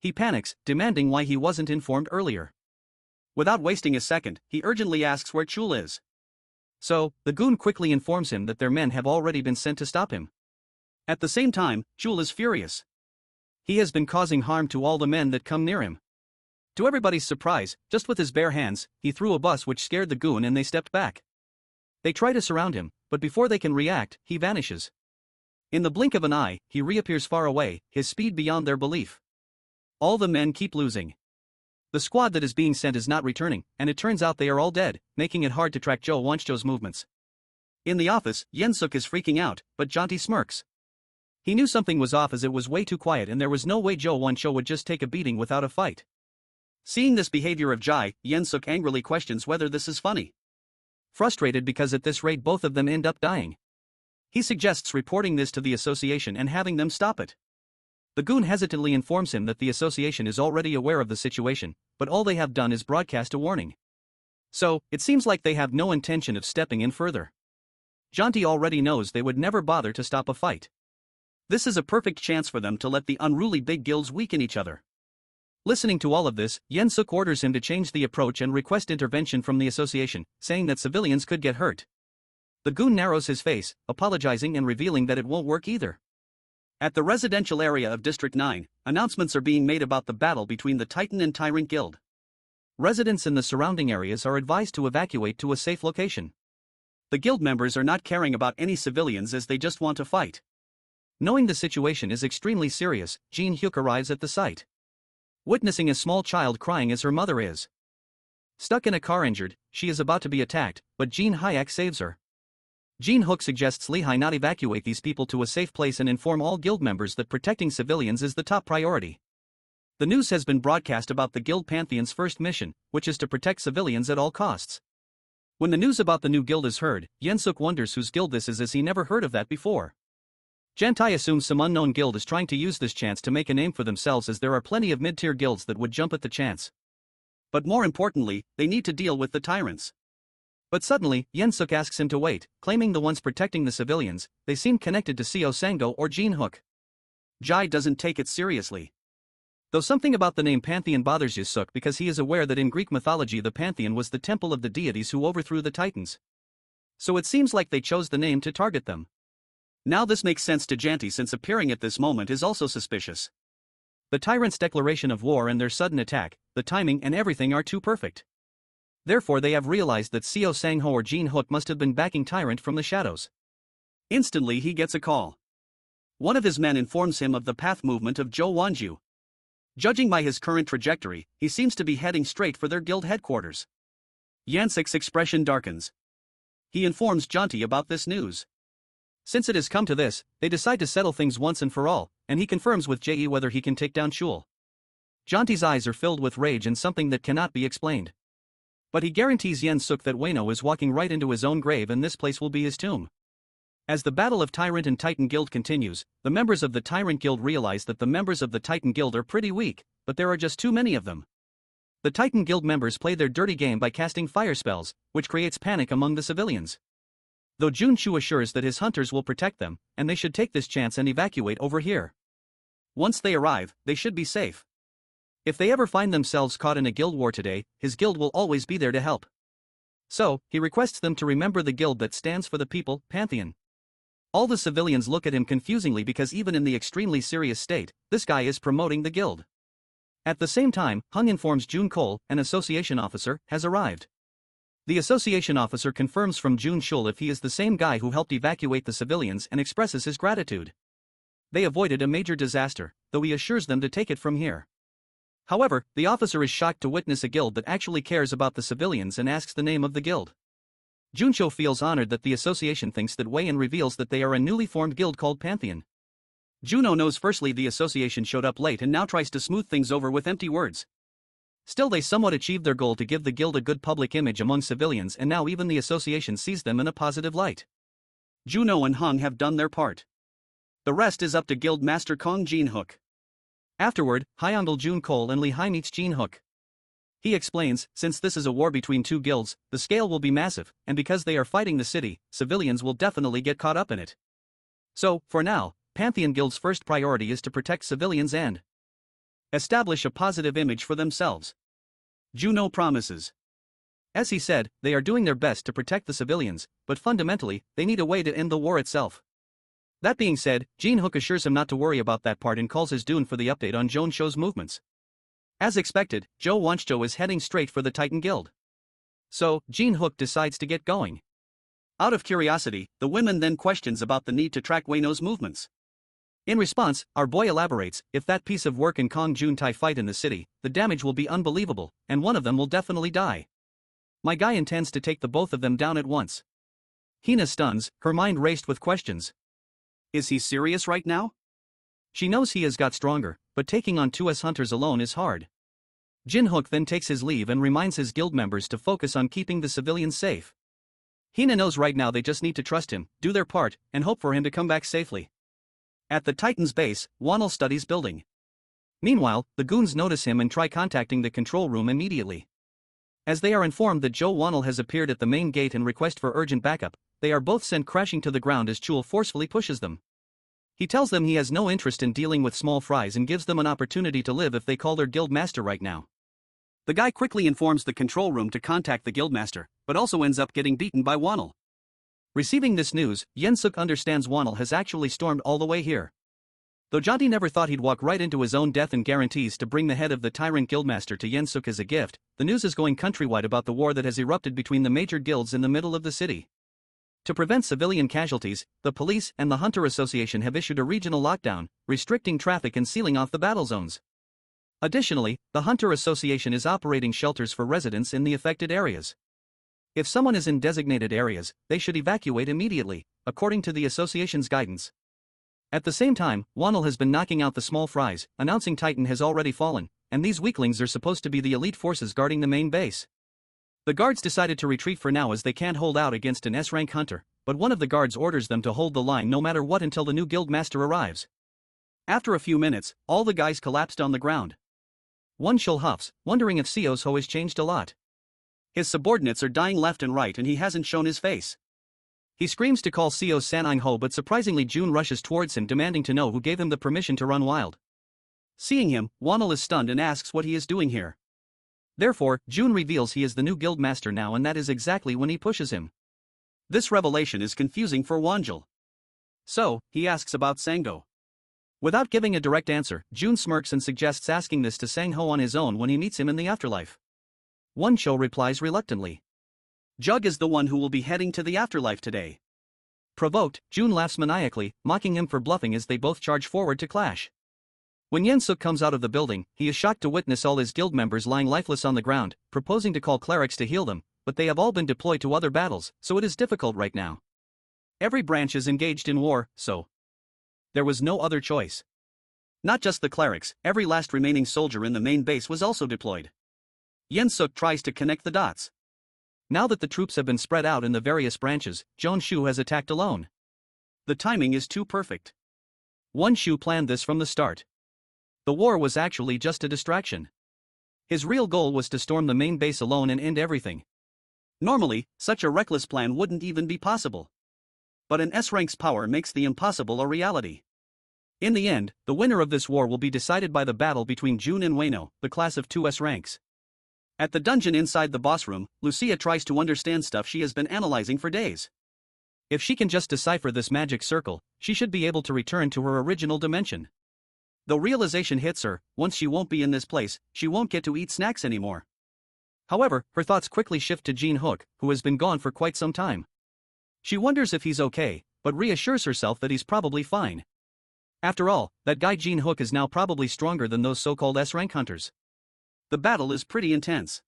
He panics, demanding why he wasn't informed earlier. Without wasting a second, he urgently asks where Chul is. So, the goon quickly informs him that their men have already been sent to stop him. At the same time, Chul is furious. He has been causing harm to all the men that come near him. To everybody's surprise, just with his bare hands, he threw a bus which scared the goon and they stepped back. They try to surround him, but before they can react, he vanishes. In the blink of an eye, he reappears far away, his speed beyond their belief. All the men keep losing. The squad that is being sent is not returning, and it turns out they are all dead, making it hard to track Jo Won-cho's movements. In the office, Yen-suk is freaking out, but Janti smirks. He knew something was off as it was way too quiet and there was no way Jo Won-cho would just take a beating without a fight. Seeing this behavior of Jai, Yen-suk angrily questions whether this is funny. Frustrated because at this rate both of them end up dying. He suggests reporting this to the association and having them stop it. The goon hesitantly informs him that the association is already aware of the situation, but all they have done is broadcast a warning. So, it seems like they have no intention of stepping in further. Janti already knows they would never bother to stop a fight. This is a perfect chance for them to let the unruly big guilds weaken each other. Listening to all of this, Yen-suk orders him to change the approach and request intervention from the association, saying that civilians could get hurt. The goon narrows his face, apologizing and revealing that it won't work either. At the residential area of District 9, announcements are being made about the battle between the Titan and Tyrant Guild. Residents in the surrounding areas are advised to evacuate to a safe location. The guild members are not caring about any civilians as they just want to fight. Knowing the situation is extremely serious, Jin-hyeok arrives at the site. Witnessing a small child crying as her mother is stuck in a car injured, she is about to be attacked, but Jin-hyeok saves her. Jin-hook suggests Lehigh not evacuate these people to a safe place and inform all guild members that protecting civilians is the top priority. The news has been broadcast about the guild pantheon's first mission, which is to protect civilians at all costs. When the news about the new guild is heard, Yen-suk wonders whose guild this is as he never heard of that before. Jantai assumes some unknown guild is trying to use this chance to make a name for themselves as there are plenty of mid-tier guilds that would jump at the chance. But more importantly, they need to deal with the tyrants. But suddenly, Yen-suk asks him to wait, claiming the ones protecting the civilians, they seem connected to Seo Sango or Jin-hook. Jai doesn't take it seriously. Though something about the name Pantheon bothers Yen-suk because he is aware that in Greek mythology the Pantheon was the temple of the deities who overthrew the Titans. So it seems like they chose the name to target them. Now this makes sense to Janti since appearing at this moment is also suspicious. The tyrants' declaration of war and their sudden attack, the timing and everything are too perfect. Therefore they have realized that Seo Sang-ho or Jin-hook must have been backing Tyrant from the shadows. Instantly he gets a call. One of his men informs him of the path movement of Jo Won-ju. Judging by his current trajectory, he seems to be heading straight for their guild headquarters. Yen-suk's expression darkens. He informs Janti about this news. Since it has come to this, they decide to settle things once and for all, and he confirms with Je whether he can take down Chul. Janti's eyes are filled with rage and something that cannot be explained. But he guarantees Yen-suk that Ueno is walking right into his own grave and this place will be his tomb. As the battle of Tyrant and Titan Guild continues, the members of the Tyrant Guild realize that the members of the Titan Guild are pretty weak, but there are just too many of them. The Titan Guild members play their dirty game by casting fire spells, which creates panic among the civilians. Though Jun-chu assures that his hunters will protect them, and they should take this chance and evacuate over here. Once they arrive, they should be safe. If they ever find themselves caught in a guild war today, his guild will always be there to help. So, he requests them to remember the guild that stands for the people, Pantheon. All the civilians look at him confusingly because even in the extremely serious state, this guy is promoting the guild. At the same time, Hung informs Jun Cole, an association officer, has arrived. The association officer confirms from Jun Shul if he is the same guy who helped evacuate the civilians and expresses his gratitude. They avoided a major disaster, though he assures them to take it from here. However, the officer is shocked to witness a guild that actually cares about the civilians and asks the name of the guild. Juncho feels honored that the association thinks that way and reveals that they are a newly formed guild called Pantheon. Juno knows firstly the association showed up late and now tries to smooth things over with empty words. Still they somewhat achieved their goal to give the guild a good public image among civilians and now even the association sees them in a positive light. Juno and Hung have done their part. The rest is up to Guild Master Kang Jin-hyeok. Afterward, Hyungil Jun-Cole and Lee Hai meets Jin-hyeok. He explains, since this is a war between two guilds, the scale will be massive, and because they are fighting the city, civilians will definitely get caught up in it. So, for now, Pantheon Guild's first priority is to protect civilians and establish a positive image for themselves. Juno promises. As he said, they are doing their best to protect the civilians, but fundamentally, they need a way to end the war itself. That being said, Jin-hyeok assures him not to worry about that part and calls his Dune for the update on Jeoncho's movements. As expected, Jo Woncho is heading straight for the Titan Guild. So, Jin-hyeok decides to get going. Out of curiosity, the women then questions about the need to track Wayno's movements. In response, our boy elaborates, if that piece of work and Kong Jun-tai fight in the city, the damage will be unbelievable, and one of them will definitely die. My guy intends to take the both of them down at once. Hina stuns, her mind raced with questions. Is he serious right now? She knows he has got stronger, but taking on 2S hunters alone is hard. Jin-hyeok then takes his leave and reminds his guild members to focus on keeping the civilians safe. Hina knows right now they just need to trust him, do their part, and hope for him to come back safely. At the Titan's base, Wonil studies building. Meanwhile, the goons notice him and try contacting the control room immediately. As they are informed that Jo Wonil has appeared at the main gate and request for urgent backup, they are both sent crashing to the ground as Chul forcefully pushes them. He tells them he has no interest in dealing with small fries and gives them an opportunity to live if they call their guild master right now. The guy quickly informs the control room to contact the guildmaster, but also ends up getting beaten by Wonil. Receiving this news, Yen-suk understands Wonil has actually stormed all the way here. Though Jonti never thought he'd walk right into his own death and guarantees to bring the head of the tyrant guildmaster to Yen-suk as a gift, the news is going countrywide about the war that has erupted between the major guilds in the middle of the city. To prevent civilian casualties, the police and the Hunter Association have issued a regional lockdown, restricting traffic and sealing off the battle zones. Additionally, the Hunter Association is operating shelters for residents in the affected areas. If someone is in designated areas, they should evacuate immediately, according to the association's guidance. At the same time, Wonil has been knocking out the small fries, announcing Titan has already fallen, and these weaklings are supposed to be the elite forces guarding the main base. The guards decided to retreat for now as they can't hold out against an S-rank hunter, but one of the guards orders them to hold the line no matter what until the new guild master arrives. After a few minutes, all the guys collapsed on the ground. Wonchul huffs, wondering if Seo's Ho has changed a lot. His subordinates are dying left and right and he hasn't shown his face. He screams to call Seo's Sanang Ho, but surprisingly June rushes towards him demanding to know who gave him the permission to run wild. Seeing him, Wonil is stunned and asks what he is doing here. Therefore, June reveals he is the new guild master now, and that is exactly when he pushes him. This revelation is confusing for Wonjul. So, he asks about Sangho. Without giving a direct answer, June smirks and suggests asking this to Sang-ho on his own when he meets him in the afterlife. Woncho replies reluctantly. Jug is the one who will be heading to the afterlife today. Provoked, June laughs maniacally, mocking him for bluffing as they both charge forward to clash. When Yen-suk comes out of the building, he is shocked to witness all his guild members lying lifeless on the ground, proposing to call clerics to heal them, but they have all been deployed to other battles, so it is difficult right now. Every branch is engaged in war, so there was no other choice. Not just the clerics, every last remaining soldier in the main base was also deployed. Yen-suk tries to connect the dots. Now that the troops have been spread out in the various branches, Jeon-shu has attacked alone. The timing is too perfect. Won-shu planned this from the start. The war was actually just a distraction. His real goal was to storm the main base alone and end everything. Normally, such a reckless plan wouldn't even be possible. But an S-rank's power makes the impossible a reality. In the end, the winner of this war will be decided by the battle between June and Wayno, the class of 2 S-ranks. At the dungeon inside the boss room, Lucia tries to understand stuff she has been analyzing for days. If she can just decipher this magic circle, she should be able to return to her original dimension. Though realization hits her, once she won't be in this place, she won't get to eat snacks anymore. However, her thoughts quickly shift to Jin-hyeok, who has been gone for quite some time. She wonders if he's okay, but reassures herself that he's probably fine. After all, that guy Jin-hyeok is now probably stronger than those so-called S-rank hunters. The battle is pretty intense.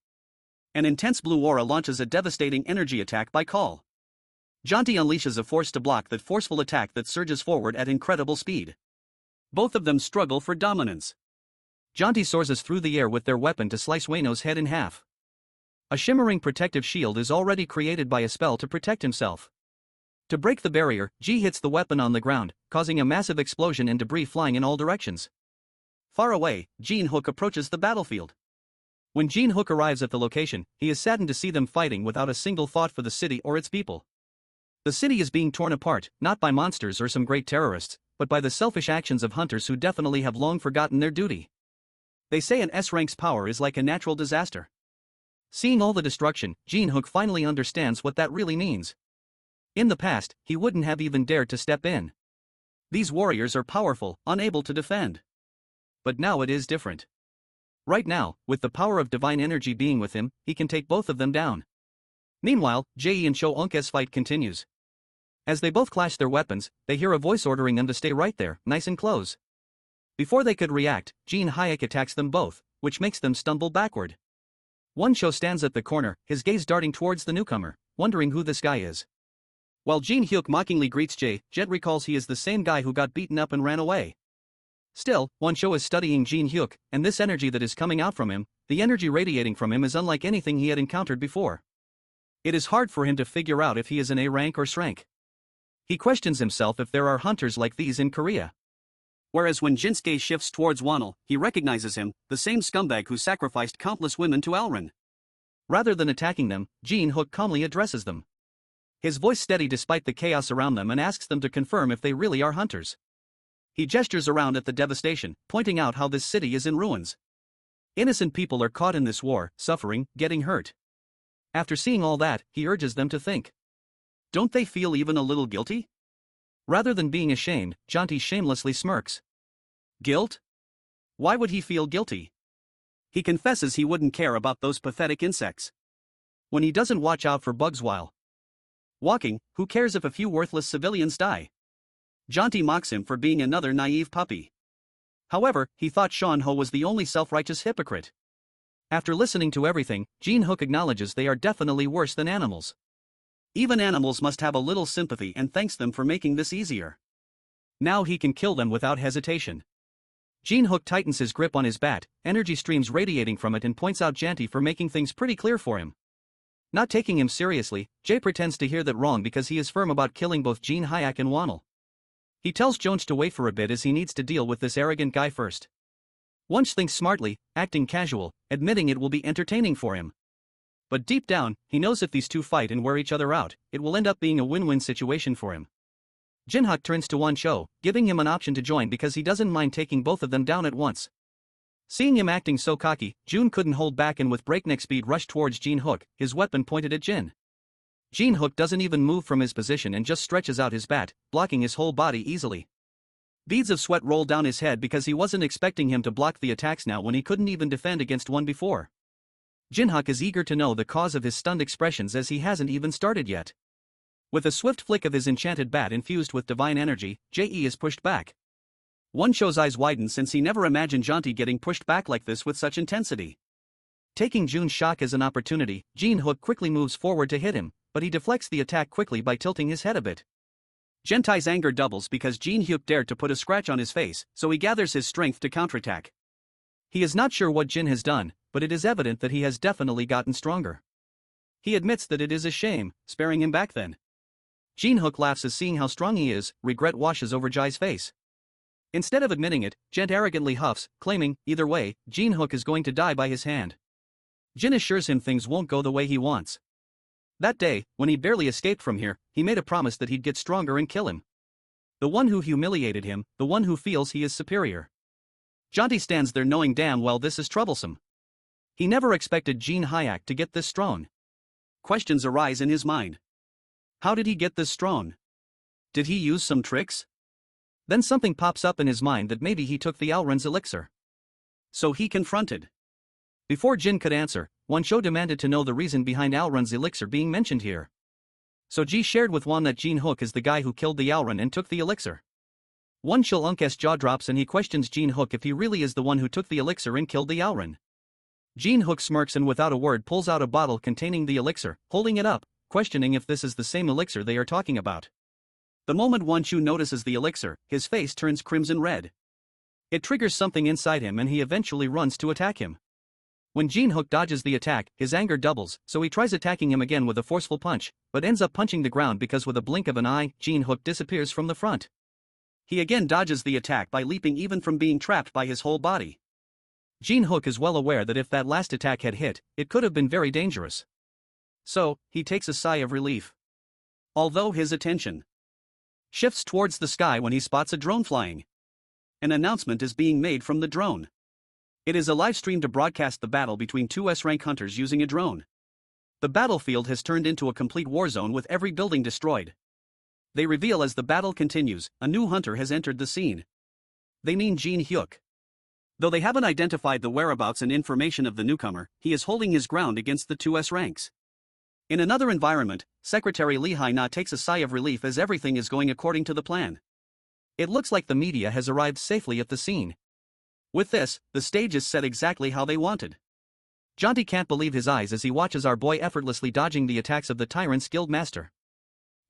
An intense blue aura launches a devastating energy attack by Call. Jonti unleashes a force to block that forceful attack that surges forward at incredible speed. Both of them struggle for dominance. Jonti soars through the air with their weapon to slice Wayno's head in half. A shimmering protective shield is already created by a spell to protect himself. To break the barrier, Ji hits the weapon on the ground, causing a massive explosion and debris flying in all directions. Far away, Jin-hyuk approaches the battlefield. When Jin-hyuk arrives at the location, he is saddened to see them fighting without a single thought for the city or its people. The city is being torn apart, not by monsters or some great terrorists, but by the selfish actions of hunters who definitely have long forgotten their duty. They say an S-rank's power is like a natural disaster. Seeing all the destruction, Jin-hyuk finally understands what that really means. In the past, he wouldn't have even dared to step in. These warriors are powerful, unable to defend. But now it is different. Right now, with the power of divine energy being with him, he can take both of them down. Meanwhile, Jae and Cho Eunke's fight continues. As they both clash their weapons, they hear a voice ordering them to stay right there, nice and close. Before they could react, Jin-hyuk attacks them both, which makes them stumble backward. Won-cho stands at the corner, his gaze darting towards the newcomer, wondering who this guy is. While Jin-hyuk mockingly greets Jae, Jet recalls he is the same guy who got beaten up and ran away. Still, Won-cho is studying Jin-hyuk, and this energy that is coming out from him, the energy radiating from him is unlike anything he had encountered before. It is hard for him to figure out if he is an A rank or S rank. He questions himself if there are hunters like these in Korea. Whereas when Jinsuke shifts towards Wonil, he recognizes him, the same scumbag who sacrificed countless women to Alran. Rather than attacking them, Jin-hyuk calmly addresses them. His voice steady despite the chaos around them and asks them to confirm if they really are hunters. He gestures around at the devastation, pointing out how this city is in ruins. Innocent people are caught in this war, suffering, getting hurt. After seeing all that, he urges them to think. Don't they feel even a little guilty? Rather than being ashamed, Janti shamelessly smirks. Guilt? Why would he feel guilty? He confesses he wouldn't care about those pathetic insects. When he doesn't watch out for bugs while walking, who cares if a few worthless civilians die? Janti mocks him for being another naive puppy. However, he thought Sean-ho was the only self-righteous hypocrite. After listening to everything, Jin-hyuk acknowledges they are definitely worse than animals. Even animals must have a little sympathy and thanks them for making this easier. Now he can kill them without hesitation. Jin-hyuk tightens his grip on his bat, energy streams radiating from it, and points out Janti for making things pretty clear for him. Not taking him seriously, Jae pretends to hear that wrong because he is firm about killing both Jin-hyuk and Wonil. He tells Jones to wait for a bit as he needs to deal with this arrogant guy first. Wunsch thinks smartly, acting casual, admitting it will be entertaining for him. But deep down, he knows if these two fight and wear each other out, it will end up being a win-win situation for him. Jin-hyuk turns to Won-cho, giving him an option to join because he doesn't mind taking both of them down at once. Seeing him acting so cocky, Jun couldn't hold back and with breakneck speed rushed towards Jin-hyuk, his weapon pointed at Jin. Jin-hyuk doesn't even move from his position and just stretches out his bat, blocking his whole body easily. Beads of sweat roll down his head because he wasn't expecting him to block the attacks now when he couldn't even defend against one before. Jin-hyuk is eager to know the cause of his stunned expressions as he hasn't even started yet. With a swift flick of his enchanted bat infused with divine energy, Jae is pushed back. Won-cho's eyes widen since he never imagined Janti getting pushed back like this with such intensity. Taking Jun's shock as an opportunity, Jin-hyuk quickly moves forward to hit him, but he deflects the attack quickly by tilting his head a bit. Gentai's anger doubles because Jin-hyuk dared to put a scratch on his face, so he gathers his strength to counterattack. He is not sure what Jin has done, but it is evident that he has definitely gotten stronger. He admits that it is a shame, sparing him back then. Jin-hyuk laughs as seeing how strong he is, regret washes over Jai's face. Instead of admitting it, Gent arrogantly huffs, claiming, either way, Jin-hyuk is going to die by his hand. Jin assures him things won't go the way he wants. That day, when he barely escaped from here, he made a promise that he'd get stronger and kill him. The one who humiliated him, the one who feels he is superior. Janti stands there knowing damn well this is troublesome. He never expected Jin-hyuk to get this strong. Questions arise in his mind. How did he get this strong? Did he use some tricks? Then something pops up in his mind that maybe he took the Alran's elixir. So he confronted. Before Jin could answer, Won-cho demanded to know the reason behind Alran's elixir being mentioned here. So Ji shared with Won that Jin-hyuk is the guy who killed the Alran and took the elixir. Won-cho Unk's jaw drops and he questions Jin-hyuk if he really is the one who took the elixir and killed the Alran. Jin-hyuk smirks and without a word pulls out a bottle containing the elixir, holding it up, questioning if this is the same elixir they are talking about. The moment Won-cho notices the elixir, his face turns crimson red. It triggers something inside him and he eventually runs to attack him. When Jin-hyeok dodges the attack, his anger doubles, so he tries attacking him again with a forceful punch, but ends up punching the ground because with a blink of an eye, Jin-hyeok disappears from the front. He again dodges the attack by leaping even from being trapped by his whole body. Jin-hyeok is well aware that if that last attack had hit, it could have been very dangerous. So, he takes a sigh of relief. Although his attention shifts towards the sky when he spots a drone flying. An announcement is being made from the drone. It is a live stream to broadcast the battle between two S-rank hunters using a drone. The battlefield has turned into a complete war zone with every building destroyed. They reveal as the battle continues, a new hunter has entered the scene. They mean Jin-hyeok. Though they haven't identified the whereabouts and information of the newcomer, he is holding his ground against the two S-ranks. In another environment, Secretary Lee Haina takes a sigh of relief as everything is going according to the plan. It looks like the media has arrived safely at the scene. With this, the stage is set exactly how they wanted. Jonty can't believe his eyes as he watches our boy effortlessly dodging the attacks of the tyrant's guild master.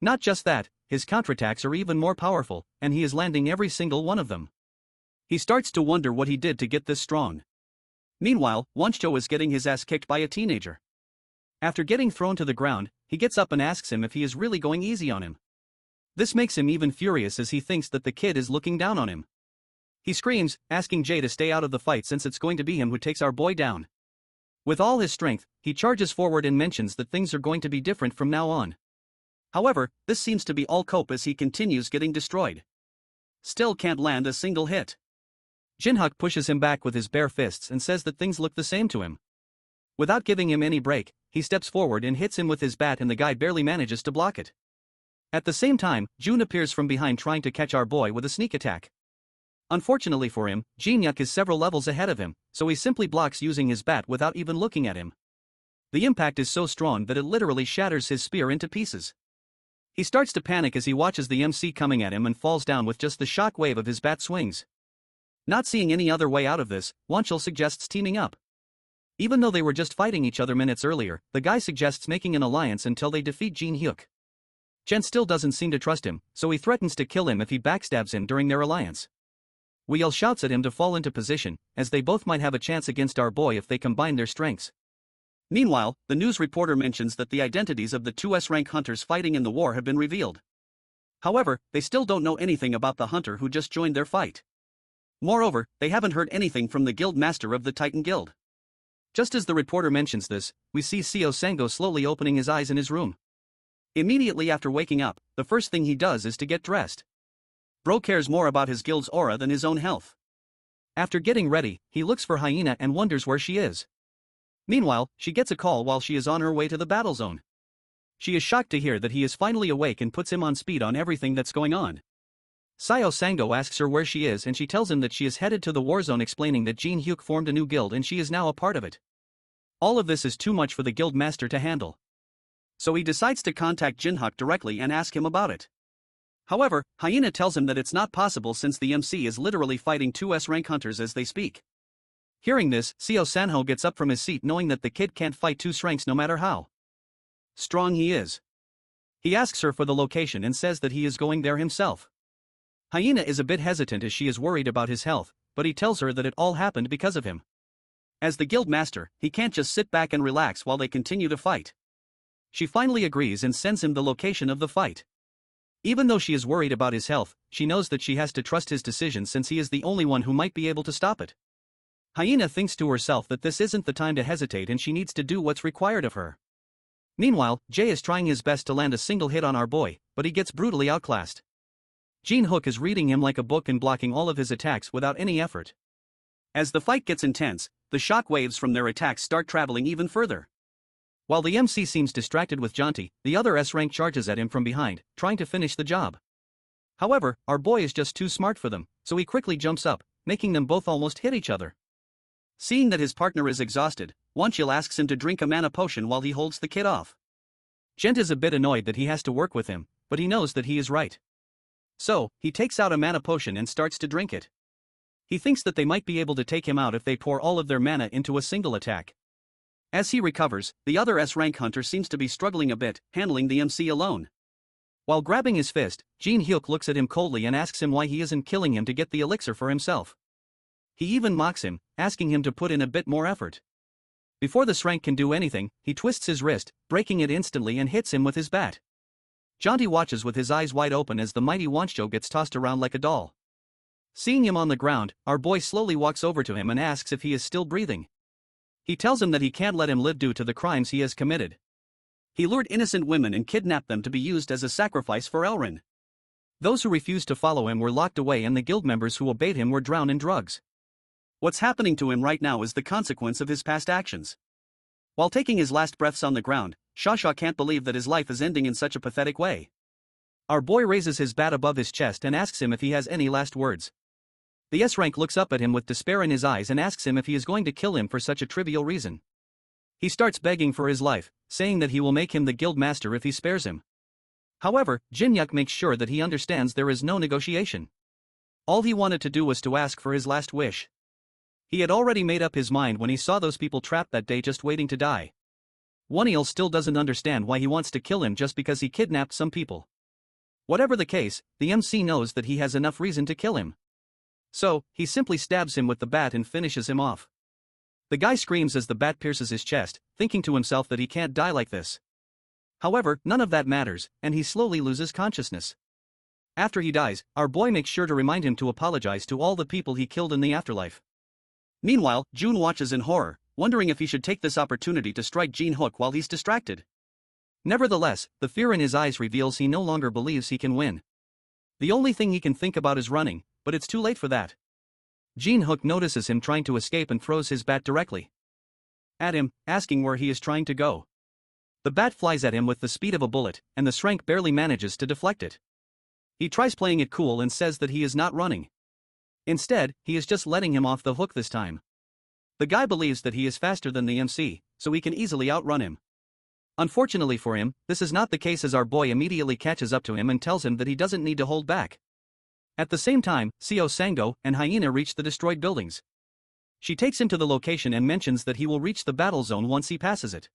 Not just that, his counterattacks are even more powerful, and he is landing every single one of them. He starts to wonder what he did to get this strong. Meanwhile, Woncho is getting his ass kicked by a teenager. After getting thrown to the ground, he gets up and asks him if he is really going easy on him. This makes him even furious as he thinks that the kid is looking down on him. He screams, asking Jay to stay out of the fight since it's going to be him who takes our boy down. With all his strength, he charges forward and mentions that things are going to be different from now on. However, this seems to be all cope as he continues getting destroyed. Still can't land a single hit. Jin-hyeok pushes him back with his bare fists and says that things look the same to him. Without giving him any break, he steps forward and hits him with his bat and the guy barely manages to block it. At the same time, Jun appears from behind trying to catch our boy with a sneak attack. Unfortunately for him, Jin-hyeok is several levels ahead of him, so he simply blocks using his bat without even looking at him. The impact is so strong that it literally shatters his spear into pieces. He starts to panic as he watches the MC coming at him and falls down with just the shock wave of his bat swings. Not seeing any other way out of this, Wonchul suggests teaming up. Even though they were just fighting each other minutes earlier, the guy suggests making an alliance until they defeat Jin-hyeok. Jen still doesn't seem to trust him, so he threatens to kill him if he backstabs him during their alliance. Wheel shouts at him to fall into position, as they both might have a chance against our boy if they combine their strengths. Meanwhile, the news reporter mentions that the identities of the two S-rank hunters fighting in the war have been revealed. However, they still don't know anything about the hunter who just joined their fight. Moreover, they haven't heard anything from the guild master of the Titan Guild. Just as the reporter mentions this, we see Seo Sango slowly opening his eyes in his room. Immediately after waking up, the first thing he does is to get dressed. Bro cares more about his guild's aura than his own health. After getting ready, he looks for Hyena and wonders where she is. Meanwhile, she gets a call while she is on her way to the battle zone. She is shocked to hear that he is finally awake and puts him on speed on everything that's going on. Seo Sango asks her where she is and she tells him that she is headed to the war zone, explaining that Jin-hyeok formed a new guild and she is now a part of it. All of this is too much for the guild master to handle. So he decides to contact Jin-hyeok directly and ask him about it. However, Hyena tells him that it's not possible since the MC is literally fighting two S-rank hunters as they speak. Hearing this, Seo Sanho gets up from his seat knowing that the kid can't fight two ranks no matter how strong he is. He asks her for the location and says that he is going there himself. Hyena is a bit hesitant as she is worried about his health, but he tells her that it all happened because of him. As the guild master, he can't just sit back and relax while they continue to fight. She finally agrees and sends him the location of the fight. Even though she is worried about his health, she knows that she has to trust his decision since he is the only one who might be able to stop it. Hyena thinks to herself that this isn't the time to hesitate and she needs to do what's required of her. Meanwhile, Jay is trying his best to land a single hit on our boy, but he gets brutally outclassed. Jin-hyeok is reading him like a book and blocking all of his attacks without any effort. As the fight gets intense, the shock waves from their attacks start traveling even further. While the MC seems distracted with Jonty, the other S-rank charges at him from behind, trying to finish the job. However, our boy is just too smart for them, so he quickly jumps up, making them both almost hit each other. Seeing that his partner is exhausted, Wonchil asks him to drink a mana potion while he holds the kid off. Gent is a bit annoyed that he has to work with him, but he knows that he is right. So, he takes out a mana potion and starts to drink it. He thinks that they might be able to take him out if they pour all of their mana into a single attack. As he recovers, the other S-rank hunter seems to be struggling a bit, handling the MC alone. While grabbing his fist, Jin-hyeok looks at him coldly and asks him why he isn't killing him to get the elixir for himself. He even mocks him, asking him to put in a bit more effort. Before the Shrank can do anything, he twists his wrist, breaking it instantly and hits him with his bat. Jonti watches with his eyes wide open as the mighty Wancho gets tossed around like a doll. Seeing him on the ground, our boy slowly walks over to him and asks if he is still breathing. He tells him that he can't let him live due to the crimes he has committed. He lured innocent women and kidnapped them to be used as a sacrifice for Elrin. Those who refused to follow him were locked away and the guild members who obeyed him were drowned in drugs. What's happening to him right now is the consequence of his past actions. While taking his last breaths on the ground, Shasha can't believe that his life is ending in such a pathetic way. Our boy raises his bat above his chest and asks him if he has any last words. The S-Rank looks up at him with despair in his eyes and asks him if he is going to kill him for such a trivial reason. He starts begging for his life, saying that he will make him the guild master if he spares him. However, Jin-hyeok makes sure that he understands there is no negotiation. All he wanted to do was to ask for his last wish. He had already made up his mind when he saw those people trapped that day just waiting to die. Wonil still doesn't understand why he wants to kill him just because he kidnapped some people. Whatever the case, the MC knows that he has enough reason to kill him. So, he simply stabs him with the bat and finishes him off. The guy screams as the bat pierces his chest, thinking to himself that he can't die like this. However, none of that matters, and he slowly loses consciousness. After he dies, our boy makes sure to remind him to apologize to all the people he killed in the afterlife. Meanwhile, Jun watches in horror, wondering if he should take this opportunity to strike Jin-hyeok while he's distracted. Nevertheless, the fear in his eyes reveals he no longer believes he can win. The only thing he can think about is running, but it's too late for that. Jin-hyeok notices him trying to escape and throws his bat directly at him, asking where he is trying to go. The bat flies at him with the speed of a bullet, and the Shrank barely manages to deflect it. He tries playing it cool and says that he is not running. Instead, he is just letting him off the hook this time. The guy believes that he is faster than the MC, so he can easily outrun him. Unfortunately for him, this is not the case as our boy immediately catches up to him and tells him that he doesn't need to hold back. At the same time, Seo Sango and Hyena reach the destroyed buildings. She takes him to the location and mentions that he will reach the battle zone once he passes it.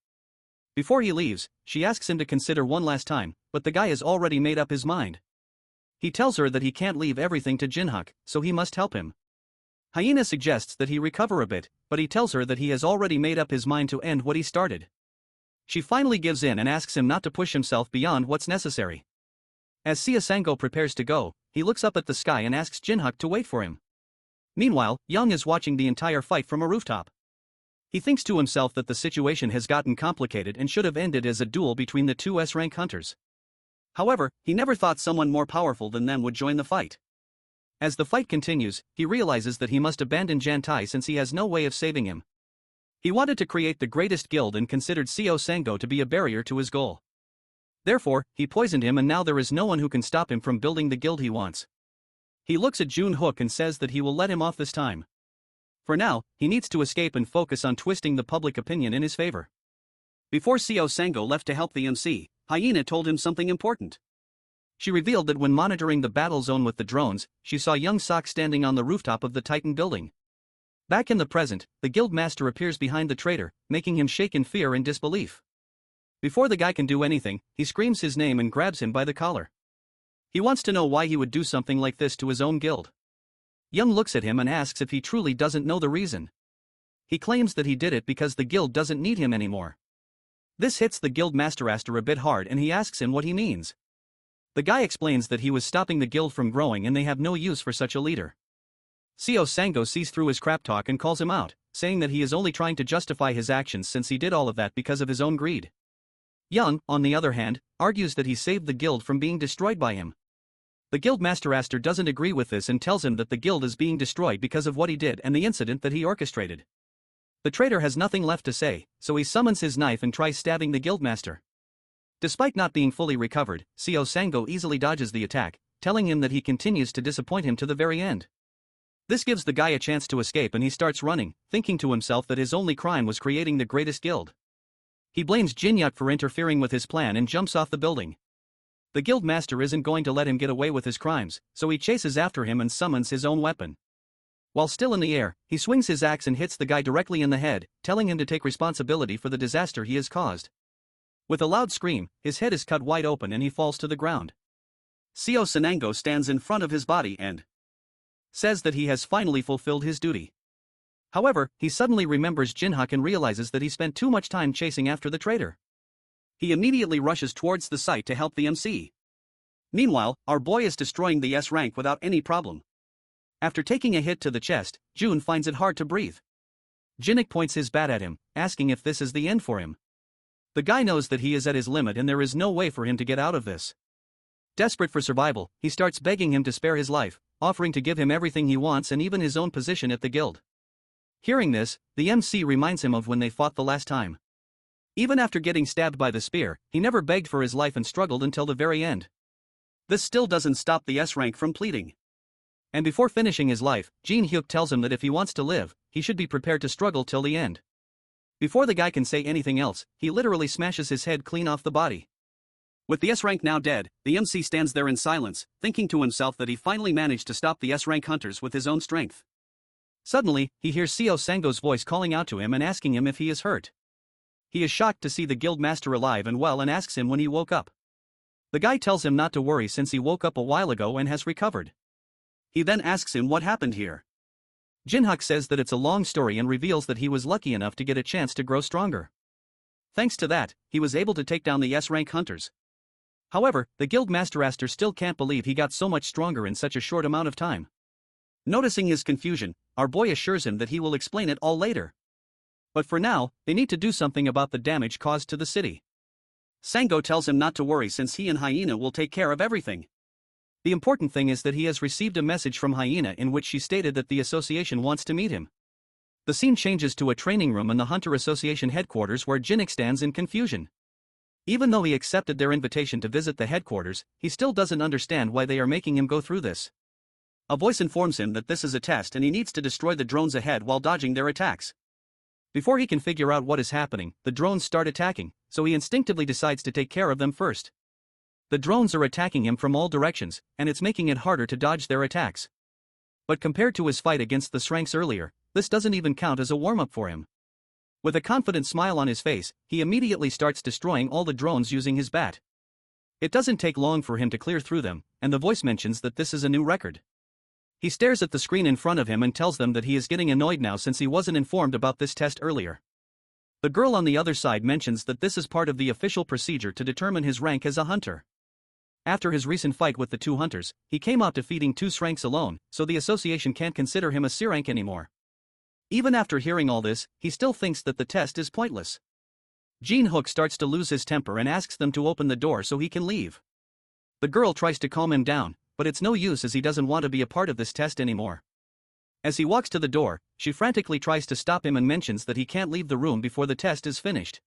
Before he leaves, she asks him to consider one last time, but the guy has already made up his mind. He tells her that he can't leave everything to Jin-hyeok, so he must help him. Hyena suggests that he recover a bit, but he tells her that he has already made up his mind to end what he started. She finally gives in and asks him not to push himself beyond what's necessary. As Sia Sango prepares to go, he looks up at the sky and asks Jin-hyeok to wait for him. Meanwhile, Young is watching the entire fight from a rooftop. He thinks to himself that the situation has gotten complicated and should have ended as a duel between the two S-rank hunters. However, he never thought someone more powerful than them would join the fight. As the fight continues, he realizes that he must abandon Jantai since he has no way of saving him. He wanted to create the greatest guild and considered Seo Sango to be a barrier to his goal. Therefore, he poisoned him and now there is no one who can stop him from building the guild he wants. He looks at Jun-hyeok and says that he will let him off this time. For now, he needs to escape and focus on twisting the public opinion in his favor. Before Seo Sango left to help the MC, Hyena told him something important. She revealed that when monitoring the battle zone with the drones, she saw young Sok standing on the rooftop of the Titan building. Back in the present, the guild master appears behind the traitor, making him shake in fear and disbelief. Before the guy can do anything, he screams his name and grabs him by the collar. He wants to know why he would do something like this to his own guild. Young looks at him and asks if he truly doesn't know the reason. He claims that he did it because the guild doesn't need him anymore. This hits the guild master a bit hard and he asks him what he means. The guy explains that he was stopping the guild from growing and they have no use for such a leader. Seo Sango sees through his crap talk and calls him out, saying that he is only trying to justify his actions since he did all of that because of his own greed. Young, on the other hand, argues that he saved the guild from being destroyed by him. The guild master doesn't agree with this and tells him that the guild is being destroyed because of what he did and the incident that he orchestrated. The traitor has nothing left to say, so he summons his knife and tries stabbing the guildmaster. Despite not being fully recovered, Seo Sango easily dodges the attack, telling him that he continues to disappoint him to the very end. This gives the guy a chance to escape and he starts running, thinking to himself that his only crime was creating the greatest guild. He blames Jin-hyeok for interfering with his plan and jumps off the building. The guild master isn't going to let him get away with his crimes, so he chases after him and summons his own weapon. While still in the air, he swings his axe and hits the guy directly in the head, telling him to take responsibility for the disaster he has caused. With a loud scream, his head is cut wide open and he falls to the ground. Seo Sanango stands in front of his body and says that he has finally fulfilled his duty. However, he suddenly remembers Jin-hyeok and realizes that he spent too much time chasing after the traitor. He immediately rushes towards the site to help the MC. Meanwhile, our boy is destroying the S rank without any problem. After taking a hit to the chest, Jun finds it hard to breathe. Jin-hyeok points his bat at him, asking if this is the end for him. The guy knows that he is at his limit and there is no way for him to get out of this. Desperate for survival, he starts begging him to spare his life, offering to give him everything he wants and even his own position at the guild. Hearing this, the MC reminds him of when they fought the last time. Even after getting stabbed by the spear, he never begged for his life and struggled until the very end. This still doesn't stop the S rank from pleading. And before finishing his life, Jin-hyeok tells him that if he wants to live, he should be prepared to struggle till the end. Before the guy can say anything else, he literally smashes his head clean off the body. With the S rank now dead, the MC stands there in silence, thinking to himself that he finally managed to stop the S rank hunters with his own strength. Suddenly, he hears Seo Sango's voice calling out to him and asking him if he is hurt. He is shocked to see the guild master alive and well and asks him when he woke up. The guy tells him not to worry since he woke up a while ago and has recovered. He then asks him what happened here. Jin-hyeok says that it's a long story and reveals that he was lucky enough to get a chance to grow stronger. Thanks to that, he was able to take down the S-rank hunters. However, the guild master Aster still can't believe he got so much stronger in such a short amount of time. Noticing his confusion, our boy assures him that he will explain it all later. But for now, they need to do something about the damage caused to the city. Sango tells him not to worry since he and Hyena will take care of everything. The important thing is that he has received a message from Hyena in which she stated that the association wants to meet him. The scene changes to a training room in the Hunter Association headquarters where Jin-hyeok stands in confusion. Even though he accepted their invitation to visit the headquarters, he still doesn't understand why they are making him go through this. A voice informs him that this is a test and he needs to destroy the drones ahead while dodging their attacks. Before he can figure out what is happening, the drones start attacking, so he instinctively decides to take care of them first. The drones are attacking him from all directions, and it's making it harder to dodge their attacks. But compared to his fight against the Shranks earlier, this doesn't even count as a warm-up for him. With a confident smile on his face, he immediately starts destroying all the drones using his bat. It doesn't take long for him to clear through them, and the voice mentions that this is a new record. He stares at the screen in front of him and tells them that he is getting annoyed now since he wasn't informed about this test earlier. The girl on the other side mentions that this is part of the official procedure to determine his rank as a hunter. After his recent fight with the two hunters, he came out defeating two Shranks alone, so the association can't consider him a C rank anymore. Even after hearing all this, he still thinks that the test is pointless. Jin-hyeok starts to lose his temper and asks them to open the door so he can leave. The girl tries to calm him down, but it's no use as he doesn't want to be a part of this test anymore. As he walks to the door, she frantically tries to stop him and mentions that he can't leave the room before the test is finished.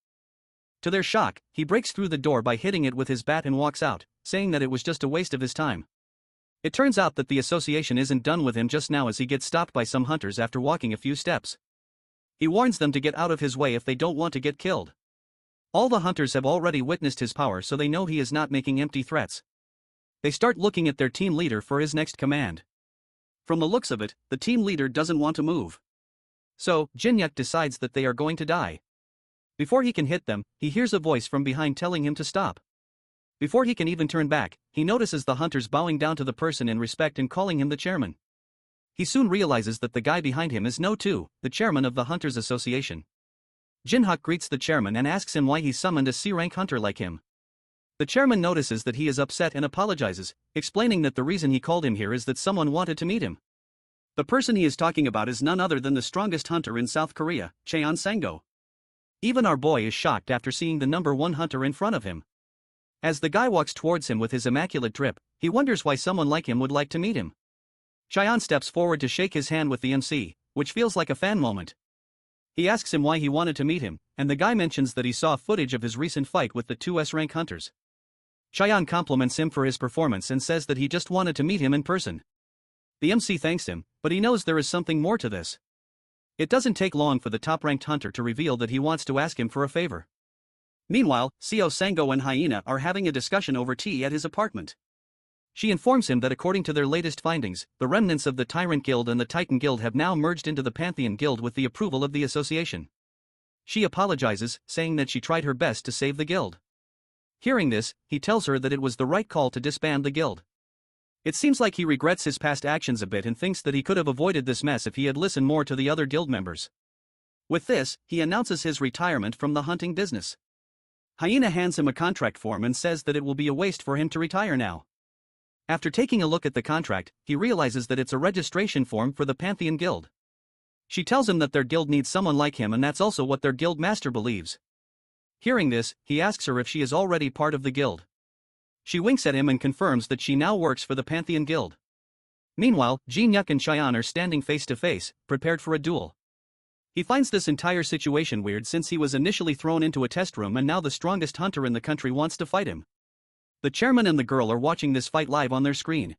To their shock, he breaks through the door by hitting it with his bat and walks out, saying that it was just a waste of his time. It turns out that the association isn't done with him just now as he gets stopped by some hunters after walking a few steps. He warns them to get out of his way if they don't want to get killed. All the hunters have already witnessed his power so they know he is not making empty threats. They start looking at their team leader for his next command. From the looks of it, the team leader doesn't want to move. So, Jin-hyeok decides that they are going to die. Before he can hit them, he hears a voice from behind telling him to stop. Before he can even turn back, he notices the hunters bowing down to the person in respect and calling him the chairman. He soon realizes that the guy behind him is No-2, the chairman of the Hunters Association. Jin-hyeok greets the chairman and asks him why he summoned a C-rank hunter like him. The chairman notices that he is upset and apologizes, explaining that the reason he called him here is that someone wanted to meet him. The person he is talking about is none other than the strongest hunter in South Korea, Cheon Sango. Even our boy is shocked after seeing the number one hunter in front of him. As the guy walks towards him with his immaculate drip, he wonders why someone like him would like to meet him. Cheon steps forward to shake his hand with the MC, which feels like a fan moment. He asks him why he wanted to meet him, and the guy mentions that he saw footage of his recent fight with the two S-rank hunters. Cheon compliments him for his performance and says that he just wanted to meet him in person. The MC thanks him, but he knows there is something more to this. It doesn't take long for the top-ranked hunter to reveal that he wants to ask him for a favor. Meanwhile, Seo Sango and Hyena are having a discussion over tea at his apartment. She informs him that according to their latest findings, the remnants of the Tyrant Guild and the Titan Guild have now merged into the Pantheon Guild with the approval of the association. She apologizes, saying that she tried her best to save the guild. Hearing this, he tells her that it was the right call to disband the guild. It seems like he regrets his past actions a bit and thinks that he could have avoided this mess if he had listened more to the other guild members. With this, he announces his retirement from the hunting business. Hyena hands him a contract form and says that it will be a waste for him to retire now. After taking a look at the contract, he realizes that it's a registration form for the Pantheon Guild. She tells him that their guild needs someone like him and that's also what their guild master believes. Hearing this, he asks her if she is already part of the guild. She winks at him and confirms that she now works for the Pantheon Guild. Meanwhile, Jin-hyuk and Cheon are standing face to face, prepared for a duel. He finds this entire situation weird since he was initially thrown into a test room and now the strongest hunter in the country wants to fight him. The chairman and the girl are watching this fight live on their screen.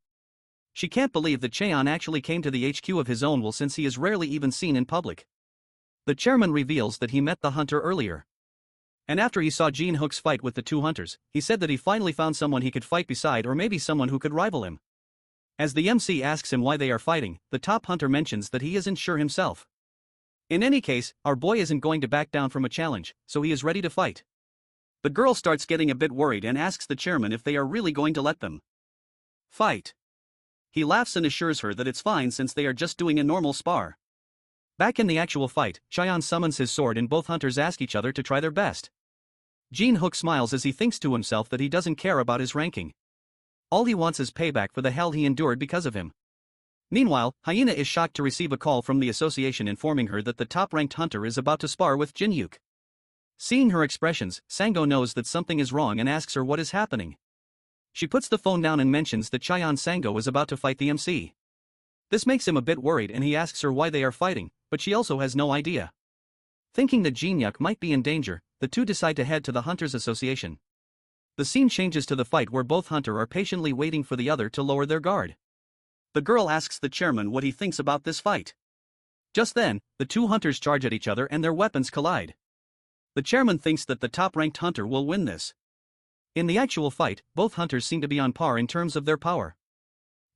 She can't believe that Cheon actually came to the HQ of his own will since he is rarely even seen in public. The chairman reveals that he met the hunter earlier. And after he saw Jin-hyuk's fight with the two hunters, he said that he finally found someone he could fight beside or maybe someone who could rival him. As the MC asks him why they are fighting, the top hunter mentions that he isn't sure himself. In any case, our boy isn't going to back down from a challenge, so he is ready to fight. The girl starts getting a bit worried and asks the chairman if they are really going to let them fight. He laughs and assures her that it's fine since they are just doing a normal spar. Back in the actual fight, Cheon summons his sword and both hunters ask each other to try their best. Jin-hyuk smiles as he thinks to himself that he doesn't care about his ranking. All he wants is payback for the hell he endured because of him. Meanwhile, Hyena is shocked to receive a call from the association informing her that the top-ranked hunter is about to spar with Jin-hyuk. Seeing her expressions, Sango knows that something is wrong and asks her what is happening. She puts the phone down and mentions that Cheon Sango is about to fight the MC. This makes him a bit worried and he asks her why they are fighting, but she also has no idea. Thinking that Jin-hyuk might be in danger, the two decide to head to the Hunters Association. The scene changes to the fight where both hunters are patiently waiting for the other to lower their guard. The girl asks the chairman what he thinks about this fight. Just then, the two hunters charge at each other and their weapons collide. The chairman thinks that the top-ranked hunter will win this. In the actual fight, both hunters seem to be on par in terms of their power.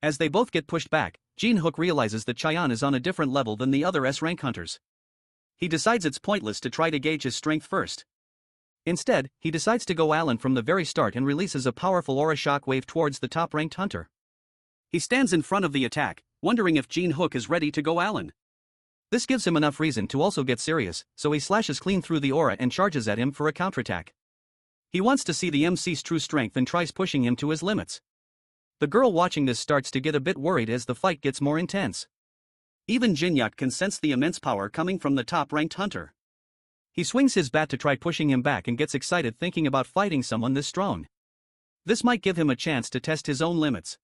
As they both get pushed back, Jin-hyuk realizes that Cheon is on a different level than the other S-rank hunters. He decides it's pointless to try to gauge his strength first. Instead, he decides to go Allen from the very start and releases a powerful aura shock wave towards the top-ranked hunter. He stands in front of the attack, wondering if Jin-hyuk is ready to go Allen. This gives him enough reason to also get serious, so he slashes clean through the aura and charges at him for a counterattack. He wants to see the MC's true strength and tries pushing him to his limits. The girl watching this starts to get a bit worried as the fight gets more intense. Even Jin-hyuk can sense the immense power coming from the top-ranked hunter. He swings his bat to try pushing him back and gets excited thinking about fighting someone this strong. This might give him a chance to test his own limits.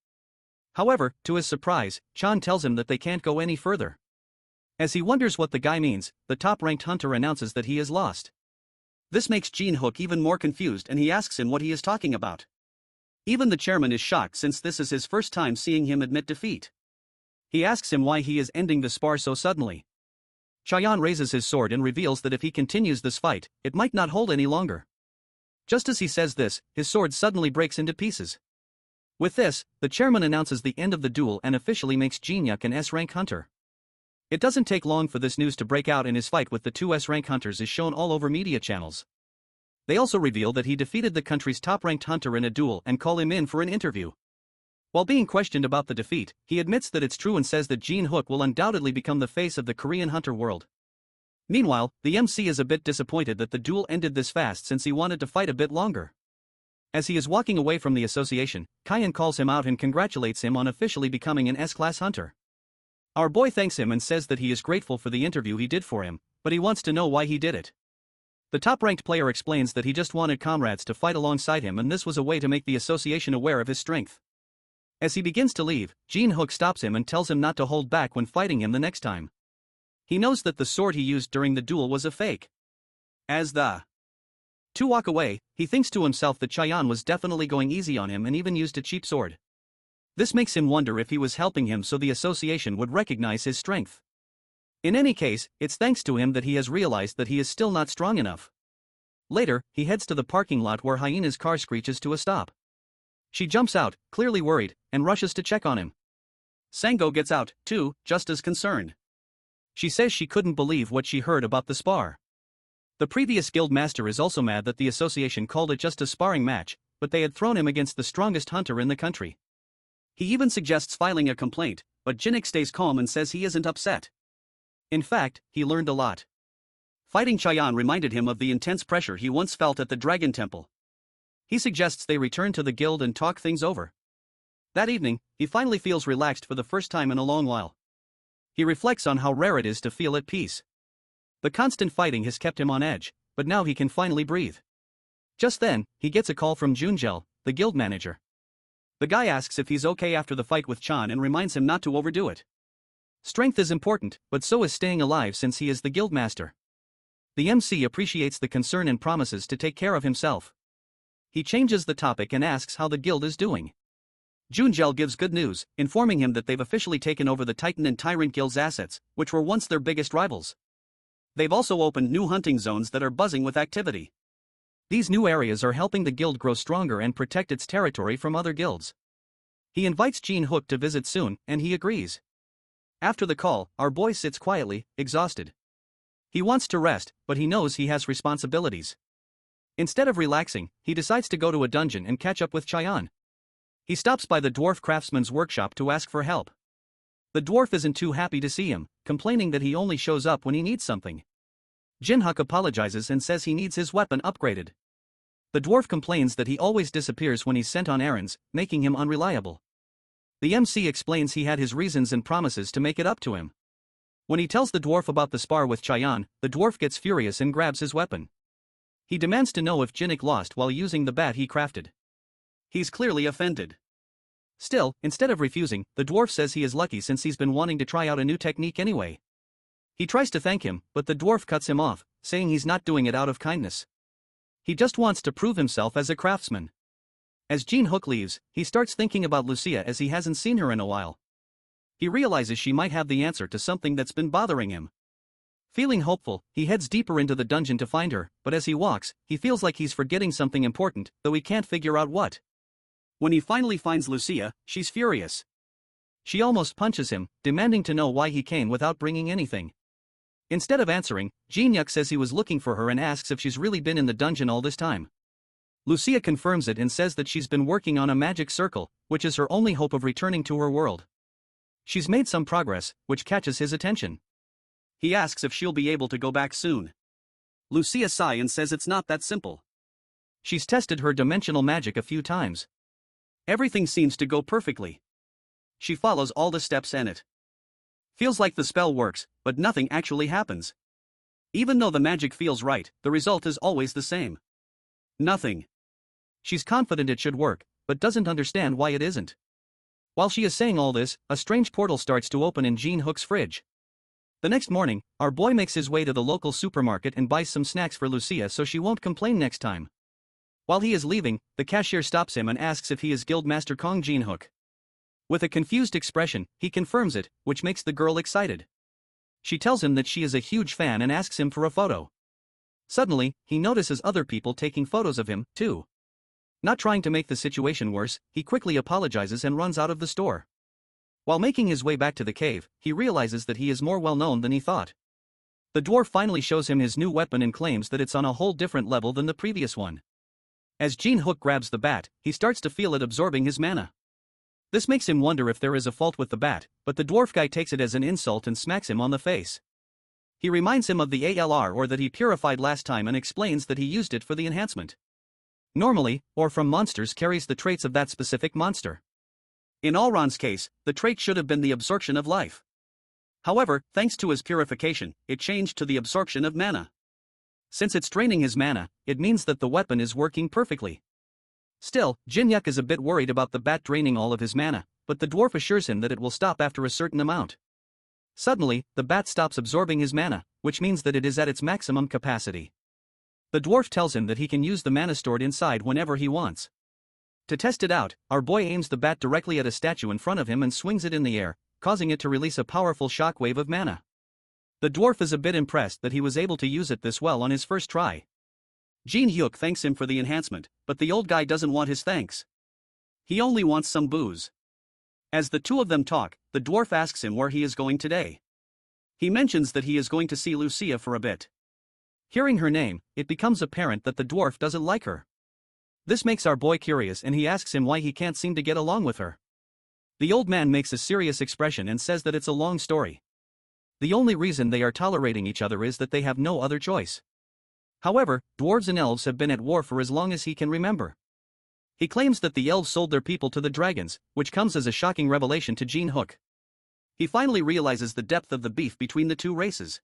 However, to his surprise, Cheon tells him that they can't go any further. As he wonders what the guy means, the top-ranked hunter announces that he is lost. This makes Jin-hyuk even more confused and he asks him what he is talking about. Even the chairman is shocked since this is his first time seeing him admit defeat. He asks him why he is ending the spar so suddenly. Cheon raises his sword and reveals that if he continues this fight, it might not hold any longer. Just as he says this, his sword suddenly breaks into pieces. With this, the chairman announces the end of the duel and officially makes Jin-hyuk an S-rank hunter. It doesn't take long for this news to break out and his fight with the two S-rank hunters is shown all over media channels. They also reveal that he defeated the country's top-ranked hunter in a duel and call him in for an interview. While being questioned about the defeat, he admits that it's true and says that Jin-hyuk will undoubtedly become the face of the Korean hunter world. Meanwhile, the MC is a bit disappointed that the duel ended this fast since he wanted to fight a bit longer. As he is walking away from the association, Kyan calls him out and congratulates him on officially becoming an S-class hunter. Our boy thanks him and says that he is grateful for the interview he did for him, but he wants to know why he did it. The top-ranked player explains that he just wanted comrades to fight alongside him and this was a way to make the association aware of his strength. As he begins to leave, Jin-hyuk stops him and tells him not to hold back when fighting him the next time. He knows that the sword he used during the duel was a fake. As the two walk away, he thinks to himself that Cheon was definitely going easy on him and even used a cheap sword. This makes him wonder if he was helping him so the association would recognize his strength. In any case, it's thanks to him that he has realized that he is still not strong enough. Later, he heads to the parking lot where Hyena's car screeches to a stop. She jumps out, clearly worried, and rushes to check on him. Sango gets out, too, just as concerned. She says she couldn't believe what she heard about the spar. The previous guild master is also mad that the association called it just a sparring match, but they had thrown him against the strongest hunter in the country. He even suggests filing a complaint, but Jin-hyeok stays calm and says he isn't upset. In fact, he learned a lot. Fighting Chaeyeon reminded him of the intense pressure he once felt at the Dragon Temple. He suggests they return to the guild and talk things over. That evening, he finally feels relaxed for the first time in a long while. He reflects on how rare it is to feel at peace. The constant fighting has kept him on edge, but now he can finally breathe. Just then, he gets a call from Junjel, the guild manager. The guy asks if he's okay after the fight with Chan and reminds him not to overdo it. Strength is important, but so is staying alive since he is the guild master. The MC appreciates the concern and promises to take care of himself. He changes the topic and asks how the guild is doing. Junjel gives good news, informing him that they've officially taken over the Titan and Tyrant guilds' assets, which were once their biggest rivals. They've also opened new hunting zones that are buzzing with activity. These new areas are helping the guild grow stronger and protect its territory from other guilds. He invites Jin-hyeok to visit soon, and he agrees. After the call, our boy sits quietly, exhausted. He wants to rest, but he knows he has responsibilities. Instead of relaxing, he decides to go to a dungeon and catch up with Chaeyeon. He stops by the dwarf craftsman's workshop to ask for help. The dwarf isn't too happy to see him, complaining that he only shows up when he needs something. Jin-hyeok apologizes and says he needs his weapon upgraded. The dwarf complains that he always disappears when he's sent on errands, making him unreliable. The MC explains he had his reasons and promises to make it up to him. When he tells the dwarf about the spar with Chaeyeon, the dwarf gets furious and grabs his weapon. He demands to know if Jin-hyeok lost while using the bat he crafted. He's clearly offended. Still, instead of refusing, the dwarf says he is lucky since he's been wanting to try out a new technique anyway. He tries to thank him, but the dwarf cuts him off, saying he's not doing it out of kindness. He just wants to prove himself as a craftsman. As Jin-hyeok leaves, he starts thinking about Lucia as he hasn't seen her in a while. He realizes she might have the answer to something that's been bothering him. Feeling hopeful, he heads deeper into the dungeon to find her, but as he walks, he feels like he's forgetting something important, though he can't figure out what. When he finally finds Lucia, she's furious. She almost punches him, demanding to know why he came without bringing anything. Instead of answering, Jin-hyeok says he was looking for her and asks if she's really been in the dungeon all this time. Lucia confirms it and says that she's been working on a magic circle, which is her only hope of returning to her world. She's made some progress, which catches his attention. He asks if she'll be able to go back soon. Lucia sighs and says it's not that simple. She's tested her dimensional magic a few times. Everything seems to go perfectly. She follows all the steps and it feels like the spell works, but nothing actually happens. Even though the magic feels right, the result is always the same. Nothing. She's confident it should work, but doesn't understand why it isn't. While she is saying all this, a strange portal starts to open in Jin-hyeok's fridge. The next morning, our boy makes his way to the local supermarket and buys some snacks for Lucia so she won't complain next time. While he is leaving, the cashier stops him and asks if he is Guildmaster Kang Jin-hyeok. With a confused expression, he confirms it, which makes the girl excited. She tells him that she is a huge fan and asks him for a photo. Suddenly, he notices other people taking photos of him, too. Not trying to make the situation worse, he quickly apologizes and runs out of the store. While making his way back to the cave, he realizes that he is more well known than he thought. The dwarf finally shows him his new weapon and claims that it's on a whole different level than the previous one. As Jin-hyeok grabs the bat, he starts to feel it absorbing his mana. This makes him wonder if there is a fault with the bat, but the dwarf guy takes it as an insult and smacks him on the face. He reminds him of the ALR ore that he purified last time and explains that he used it for the enhancement. Normally, ore from monsters carries the traits of that specific monster. In Alron's case, the trait should have been the absorption of life. However, thanks to his purification, it changed to the absorption of mana. Since it's draining his mana, it means that the weapon is working perfectly. Still, Jin-hyeok is a bit worried about the bat draining all of his mana, but the dwarf assures him that it will stop after a certain amount. Suddenly, the bat stops absorbing his mana, which means that it is at its maximum capacity. The dwarf tells him that he can use the mana stored inside whenever he wants. To test it out, our boy aims the bat directly at a statue in front of him and swings it in the air, causing it to release a powerful shockwave of mana. The dwarf is a bit impressed that he was able to use it this well on his first try. Jin-hyeok thanks him for the enhancement, but the old guy doesn't want his thanks. He only wants some booze. As the two of them talk, the dwarf asks him where he is going today. He mentions that he is going to see Lucia for a bit. Hearing her name, it becomes apparent that the dwarf doesn't like her. This makes our boy curious and he asks him why he can't seem to get along with her. The old man makes a serious expression and says that it's a long story. The only reason they are tolerating each other is that they have no other choice. However, dwarves and elves have been at war for as long as he can remember. He claims that the elves sold their people to the dragons, which comes as a shocking revelation to Jin-hyeok. He finally realizes the depth of the beef between the two races.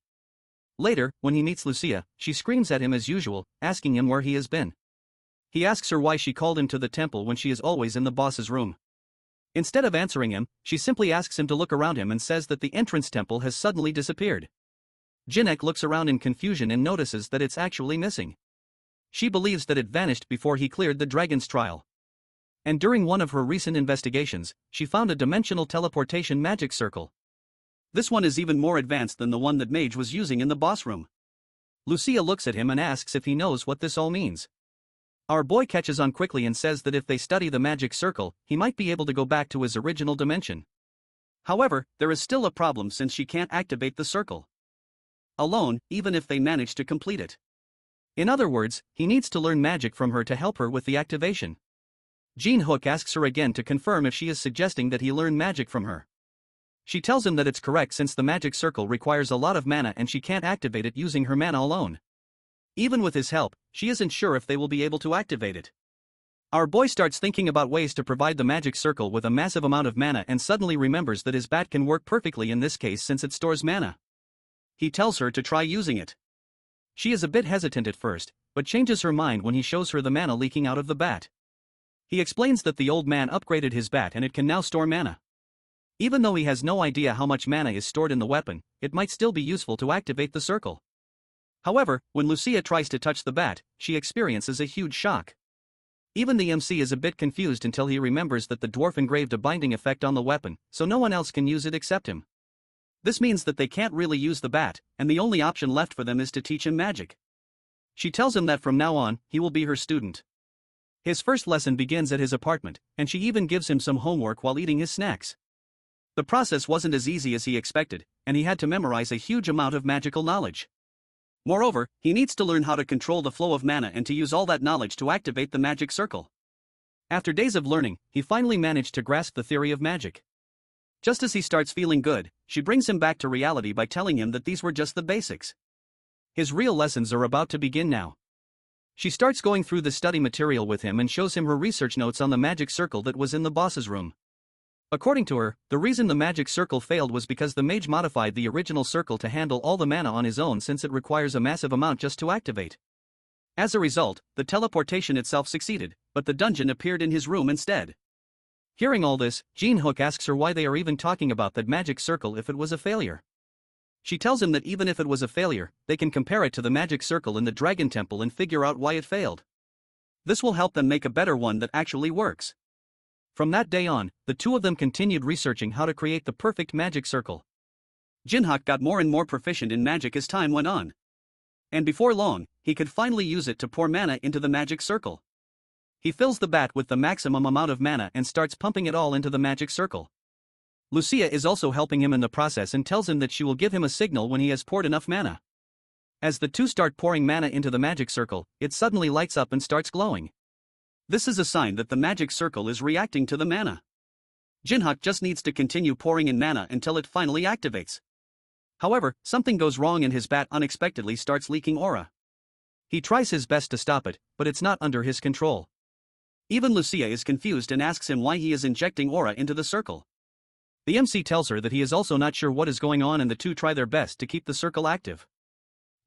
Later, when he meets Lucia, she screams at him as usual, asking him where he has been. He asks her why she called him to the temple when she is always in the boss's room. Instead of answering him, she simply asks him to look around him and says that the entrance temple has suddenly disappeared. Jin-hyeok looks around in confusion and notices that it's actually missing. She believes that it vanished before he cleared the dragon's trial. And during one of her recent investigations, she found a dimensional teleportation magic circle. This one is even more advanced than the one that Mage was using in the boss room. Lucia looks at him and asks if he knows what this all means. Our boy catches on quickly and says that if they study the magic circle, he might be able to go back to his original dimension. However, there is still a problem since she can't activate the circle alone, even if they manage to complete it. In other words, he needs to learn magic from her to help her with the activation. Jin-hyeok asks her again to confirm if she is suggesting that he learn magic from her. She tells him that it's correct since the magic circle requires a lot of mana and she can't activate it using her mana alone. Even with his help, she isn't sure if they will be able to activate it. Our boy starts thinking about ways to provide the magic circle with a massive amount of mana and suddenly remembers that his bat can work perfectly in this case since it stores mana. He tells her to try using it. She is a bit hesitant at first, but changes her mind when he shows her the mana leaking out of the bat. He explains that the old man upgraded his bat and it can now store mana. Even though he has no idea how much mana is stored in the weapon, it might still be useful to activate the circle. However, when Lucia tries to touch the bat, she experiences a huge shock. Even the MC is a bit confused until he remembers that the dwarf engraved a binding effect on the weapon, so no one else can use it except him. This means that they can't really use the bat, and the only option left for them is to teach him magic. She tells him that from now on, he will be her student. His first lesson begins at his apartment, and she even gives him some homework while eating his snacks. The process wasn't as easy as he expected, and he had to memorize a huge amount of magical knowledge. Moreover, he needs to learn how to control the flow of mana and to use all that knowledge to activate the magic circle. After days of learning, he finally managed to grasp the theory of magic. Just as he starts feeling good, she brings him back to reality by telling him that these were just the basics. His real lessons are about to begin now. She starts going through the study material with him and shows him her research notes on the magic circle that was in the boss's room. According to her, the reason the magic circle failed was because the mage modified the original circle to handle all the mana on his own since it requires a massive amount just to activate. As a result, the teleportation itself succeeded, but the dungeon appeared in his room instead. Hearing all this, Jin-hyeok asks her why they are even talking about that magic circle if it was a failure. She tells him that even if it was a failure, they can compare it to the magic circle in the Dragon Temple and figure out why it failed. This will help them make a better one that actually works. From that day on, the two of them continued researching how to create the perfect magic circle. Jin-hyeok got more and more proficient in magic as time went on. And before long, he could finally use it to pour mana into the magic circle. He fills the bat with the maximum amount of mana and starts pumping it all into the magic circle. Lucia is also helping him in the process and tells him that she will give him a signal when he has poured enough mana. As the two start pouring mana into the magic circle, it suddenly lights up and starts glowing. This is a sign that the magic circle is reacting to the mana. Jin-hyeok just needs to continue pouring in mana until it finally activates. However, something goes wrong and his bat unexpectedly starts leaking aura. He tries his best to stop it, but it's not under his control. Even Lucia is confused and asks him why he is injecting aura into the circle. The MC tells her that he is also not sure what is going on and the two try their best to keep the circle active.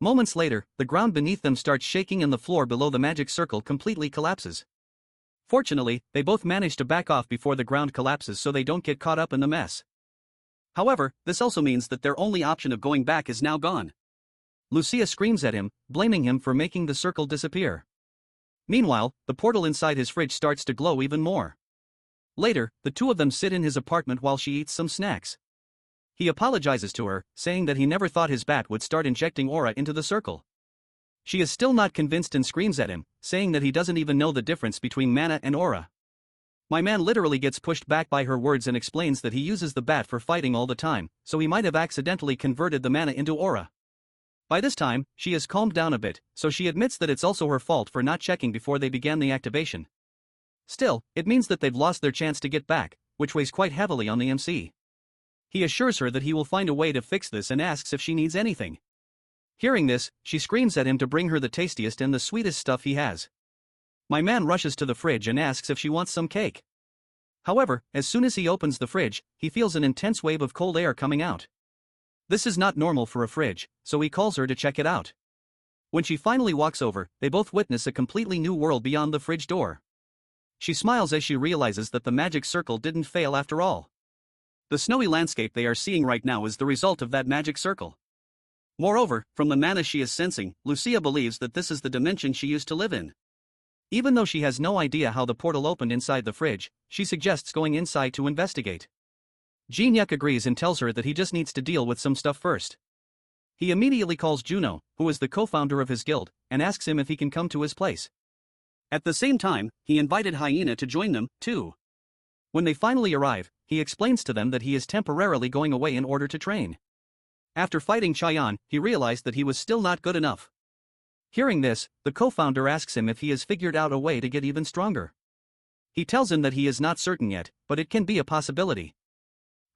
Moments later, the ground beneath them starts shaking and the floor below the magic circle completely collapses. Fortunately, they both manage to back off before the ground collapses so they don't get caught up in the mess. However, this also means that their only option of going back is now gone. Lucia screams at him, blaming him for making the circle disappear. Meanwhile, the portal inside his fridge starts to glow even more. Later, the two of them sit in his apartment while she eats some snacks. He apologizes to her, saying that he never thought his bat would start injecting aura into the circle. She is still not convinced and screams at him, saying that he doesn't even know the difference between mana and aura. My man literally gets pushed back by her words and explains that he uses the bat for fighting all the time, so he might have accidentally converted the mana into aura. By this time, she has calmed down a bit, so she admits that it's also her fault for not checking before they began the activation. Still, it means that they've lost their chance to get back, which weighs quite heavily on the MC. He assures her that he will find a way to fix this and asks if she needs anything. Hearing this, she screams at him to bring her the tastiest and the sweetest stuff he has. My man rushes to the fridge and asks if she wants some cake. However, as soon as he opens the fridge, he feels an intense wave of cold air coming out. This is not normal for a fridge, so he calls her to check it out. When she finally walks over, they both witness a completely new world beyond the fridge door. She smiles as she realizes that the magic circle didn't fail after all. The snowy landscape they are seeing right now is the result of that magic circle. Moreover, from the mana she is sensing, Lucia believes that this is the dimension she used to live in. Even though she has no idea how the portal opened inside the fridge, she suggests going inside to investigate. Jin-hyeok agrees and tells her that he just needs to deal with some stuff first. He immediately calls Juno, who is the co-founder of his guild, and asks him if he can come to his place. At the same time, he invited Hyena to join them, too. When they finally arrive, he explains to them that he is temporarily going away in order to train. After fighting Chaeyon, he realized that he was still not good enough. Hearing this, the co-founder asks him if he has figured out a way to get even stronger. He tells him that he is not certain yet, but it can be a possibility.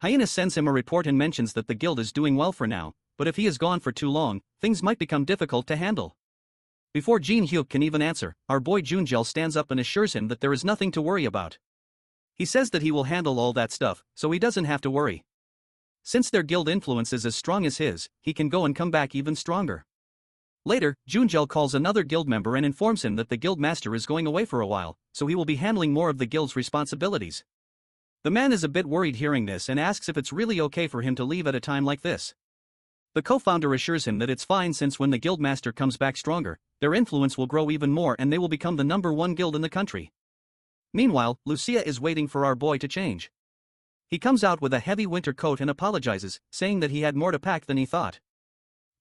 Hyena sends him a report and mentions that the guild is doing well for now, but if he is gone for too long, things might become difficult to handle. Before Jin-hyeok can even answer, our boy Junjel stands up and assures him that there is nothing to worry about. He says that he will handle all that stuff, so he doesn't have to worry. Since their guild influence is as strong as his, he can go and come back even stronger. Later, Junjel calls another guild member and informs him that the guild master is going away for a while, so he will be handling more of the guild's responsibilities. The man is a bit worried hearing this and asks if it's really okay for him to leave at a time like this. The co-founder assures him that it's fine since when the guild master comes back stronger, their influence will grow even more and they will become the #1 guild in the country. Meanwhile, Lucia is waiting for our boy to change. He comes out with a heavy winter coat and apologizes, saying that he had more to pack than he thought.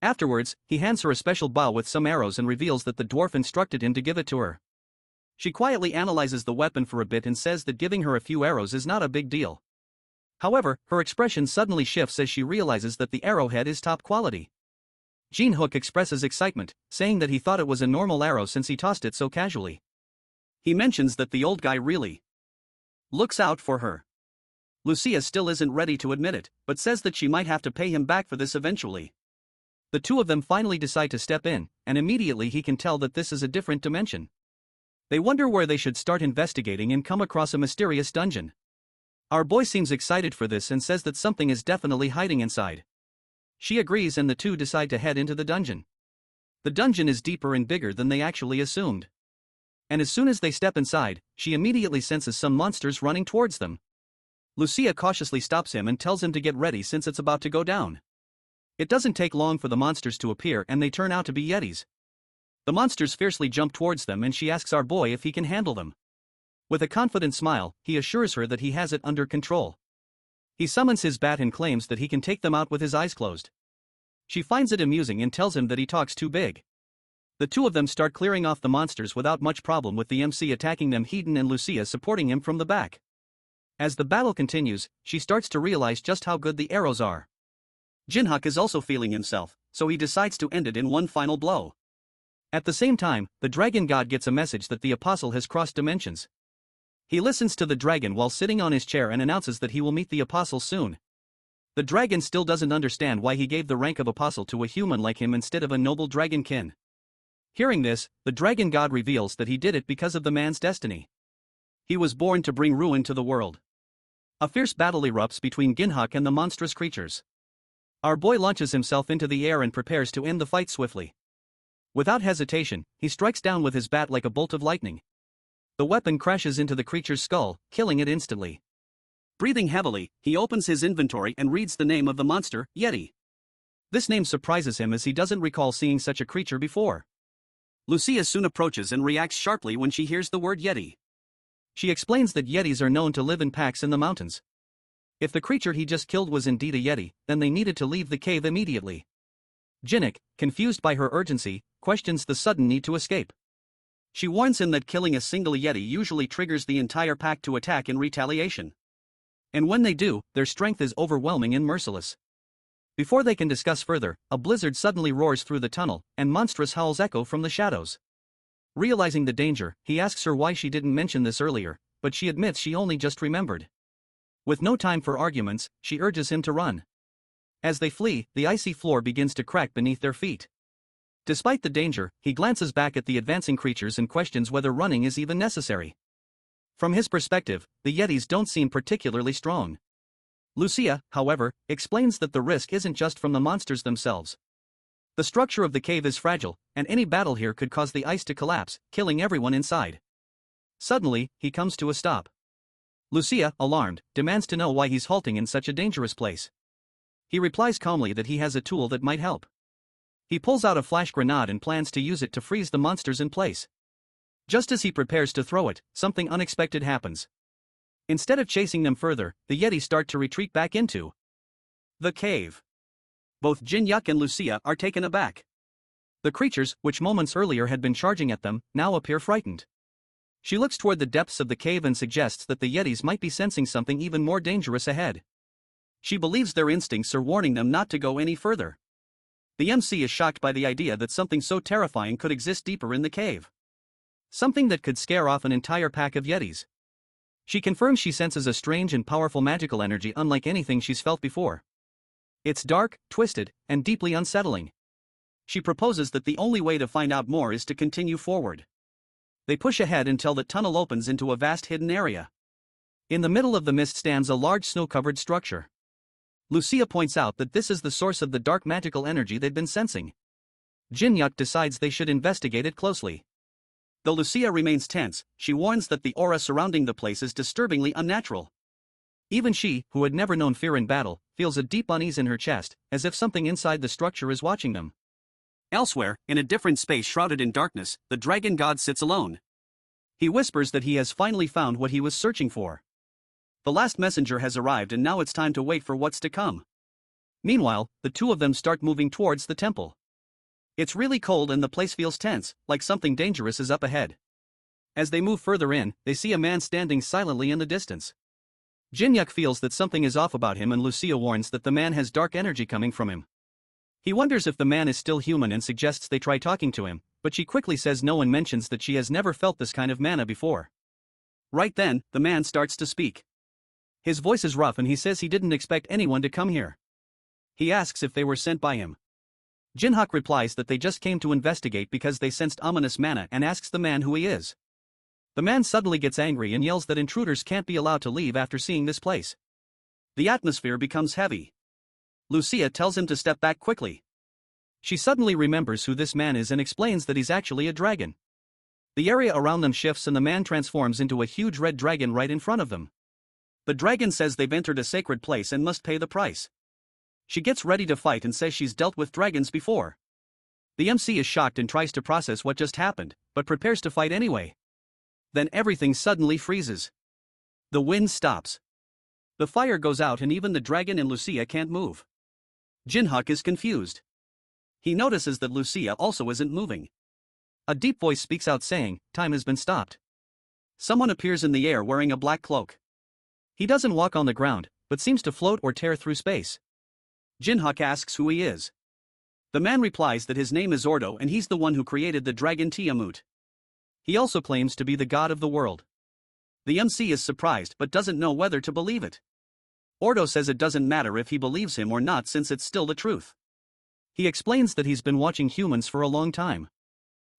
Afterwards, he hands her a special bow with some arrows and reveals that the dwarf instructed him to give it to her. She quietly analyzes the weapon for a bit and says that giving her a few arrows is not a big deal. However, her expression suddenly shifts as she realizes that the arrowhead is top quality. Jin-hyeok expresses excitement, saying that he thought it was a normal arrow since he tossed it so casually. He mentions that the old guy really looks out for her. Lucia still isn't ready to admit it, but says that she might have to pay him back for this eventually. The two of them finally decide to step in, and immediately he can tell that this is a different dimension. They wonder where they should start investigating and come across a mysterious dungeon. Our boy seems excited for this and says that something is definitely hiding inside. She agrees and the two decide to head into the dungeon. The dungeon is deeper and bigger than they actually assumed. And as soon as they step inside, she immediately senses some monsters running towards them. Lucia cautiously stops him and tells him to get ready since it's about to go down. It doesn't take long for the monsters to appear and they turn out to be yetis. The monsters fiercely jump towards them and she asks our boy if he can handle them. With a confident smile, he assures her that he has it under control. He summons his bat and claims that he can take them out with his eyes closed. She finds it amusing and tells him that he talks too big. The two of them start clearing off the monsters without much problem, with the MC attacking them, Heaton and Lucia supporting him from the back. As the battle continues, she starts to realize just how good the arrows are. Jin-hyeok is also feeling himself, so he decides to end it in one final blow. At the same time, the dragon god gets a message that the apostle has crossed dimensions. He listens to the dragon while sitting on his chair and announces that he will meet the apostle soon. The dragon still doesn't understand why he gave the rank of apostle to a human like him instead of a noble dragonkin. Hearing this, the dragon god reveals that he did it because of the man's destiny. He was born to bring ruin to the world. A fierce battle erupts between Jin-hyeok and the monstrous creatures. Our boy launches himself into the air and prepares to end the fight swiftly. Without hesitation, he strikes down with his bat like a bolt of lightning. The weapon crashes into the creature's skull, killing it instantly. Breathing heavily, he opens his inventory and reads the name of the monster, Yeti. This name surprises him as he doesn't recall seeing such a creature before. Lucia soon approaches and reacts sharply when she hears the word Yeti. She explains that Yetis are known to live in packs in the mountains. If the creature he just killed was indeed a Yeti, then they needed to leave the cave immediately. Jin-hyeok, confused by her urgency, questions the sudden need to escape. She warns him that killing a single Yeti usually triggers the entire pack to attack in retaliation. And when they do, their strength is overwhelming and merciless. Before they can discuss further, a blizzard suddenly roars through the tunnel, and monstrous howls echo from the shadows. Realizing the danger, he asks her why she didn't mention this earlier, but she admits she only just remembered. With no time for arguments, she urges him to run. As they flee, the icy floor begins to crack beneath their feet. Despite the danger, he glances back at the advancing creatures and questions whether running is even necessary. From his perspective, the Yetis don't seem particularly strong. Lucia, however, explains that the risk isn't just from the monsters themselves. The structure of the cave is fragile, and any battle here could cause the ice to collapse, killing everyone inside. Suddenly, he comes to a stop. Lucia, alarmed, demands to know why he's halting in such a dangerous place. He replies calmly that he has a tool that might help. He pulls out a flash grenade and plans to use it to freeze the monsters in place. Just as he prepares to throw it, something unexpected happens. Instead of chasing them further, the Yetis start to retreat back into the cave. Both Jin-hyeok and Lucia are taken aback. The creatures, which moments earlier had been charging at them, now appear frightened. She looks toward the depths of the cave and suggests that the Yetis might be sensing something even more dangerous ahead. She believes their instincts are warning them not to go any further. The MC is shocked by the idea that something so terrifying could exist deeper in the cave. Something that could scare off an entire pack of Yetis. She confirms she senses a strange and powerful magical energy unlike anything she's felt before. It's dark, twisted, and deeply unsettling. She proposes that the only way to find out more is to continue forward. They push ahead until the tunnel opens into a vast hidden area. In the middle of the mist stands a large snow-covered structure. Lucia points out that this is the source of the dark magical energy they've been sensing. Jin-hyeok decides they should investigate it closely. Though Lucia remains tense, she warns that the aura surrounding the place is disturbingly unnatural. Even she, who had never known fear in battle, feels a deep unease in her chest, as if something inside the structure is watching them. Elsewhere, in a different space shrouded in darkness, the dragon god sits alone. He whispers that he has finally found what he was searching for. The last messenger has arrived and now it's time to wait for what's to come. Meanwhile, the two of them start moving towards the temple. It's really cold and the place feels tense, like something dangerous is up ahead. As they move further in, they see a man standing silently in the distance. Jin-hyeok feels that something is off about him and Lucia warns that the man has dark energy coming from him. He wonders if the man is still human and suggests they try talking to him, but she quickly says no and mentions that she has never felt this kind of mana before. Right then, the man starts to speak. His voice is rough and he says he didn't expect anyone to come here. He asks if they were sent by him. Jin-hyeok replies that they just came to investigate because they sensed ominous mana and asks the man who he is. The man suddenly gets angry and yells that intruders can't be allowed to leave after seeing this place. The atmosphere becomes heavy. Lucia tells him to step back quickly. She suddenly remembers who this man is and explains that he's actually a dragon. The area around them shifts and the man transforms into a huge red dragon right in front of them. The dragon says they've entered a sacred place and must pay the price. She gets ready to fight and says she's dealt with dragons before. The MC is shocked and tries to process what just happened, but prepares to fight anyway. Then everything suddenly freezes. The wind stops. The fire goes out and even the dragon and Lucia can't move. Jin-hyeok is confused. He notices that Lucia also isn't moving. A deep voice speaks out saying, "Time has been stopped." Someone appears in the air wearing a black cloak. He doesn't walk on the ground, but seems to float or tear through space. Jin-hyeok asks who he is. The man replies that his name is Ordo and he's the one who created the dragon Tiamut. He also claims to be the god of the world. The MC is surprised but doesn't know whether to believe it. Ordo says it doesn't matter if he believes him or not since it's still the truth. He explains that he's been watching humans for a long time.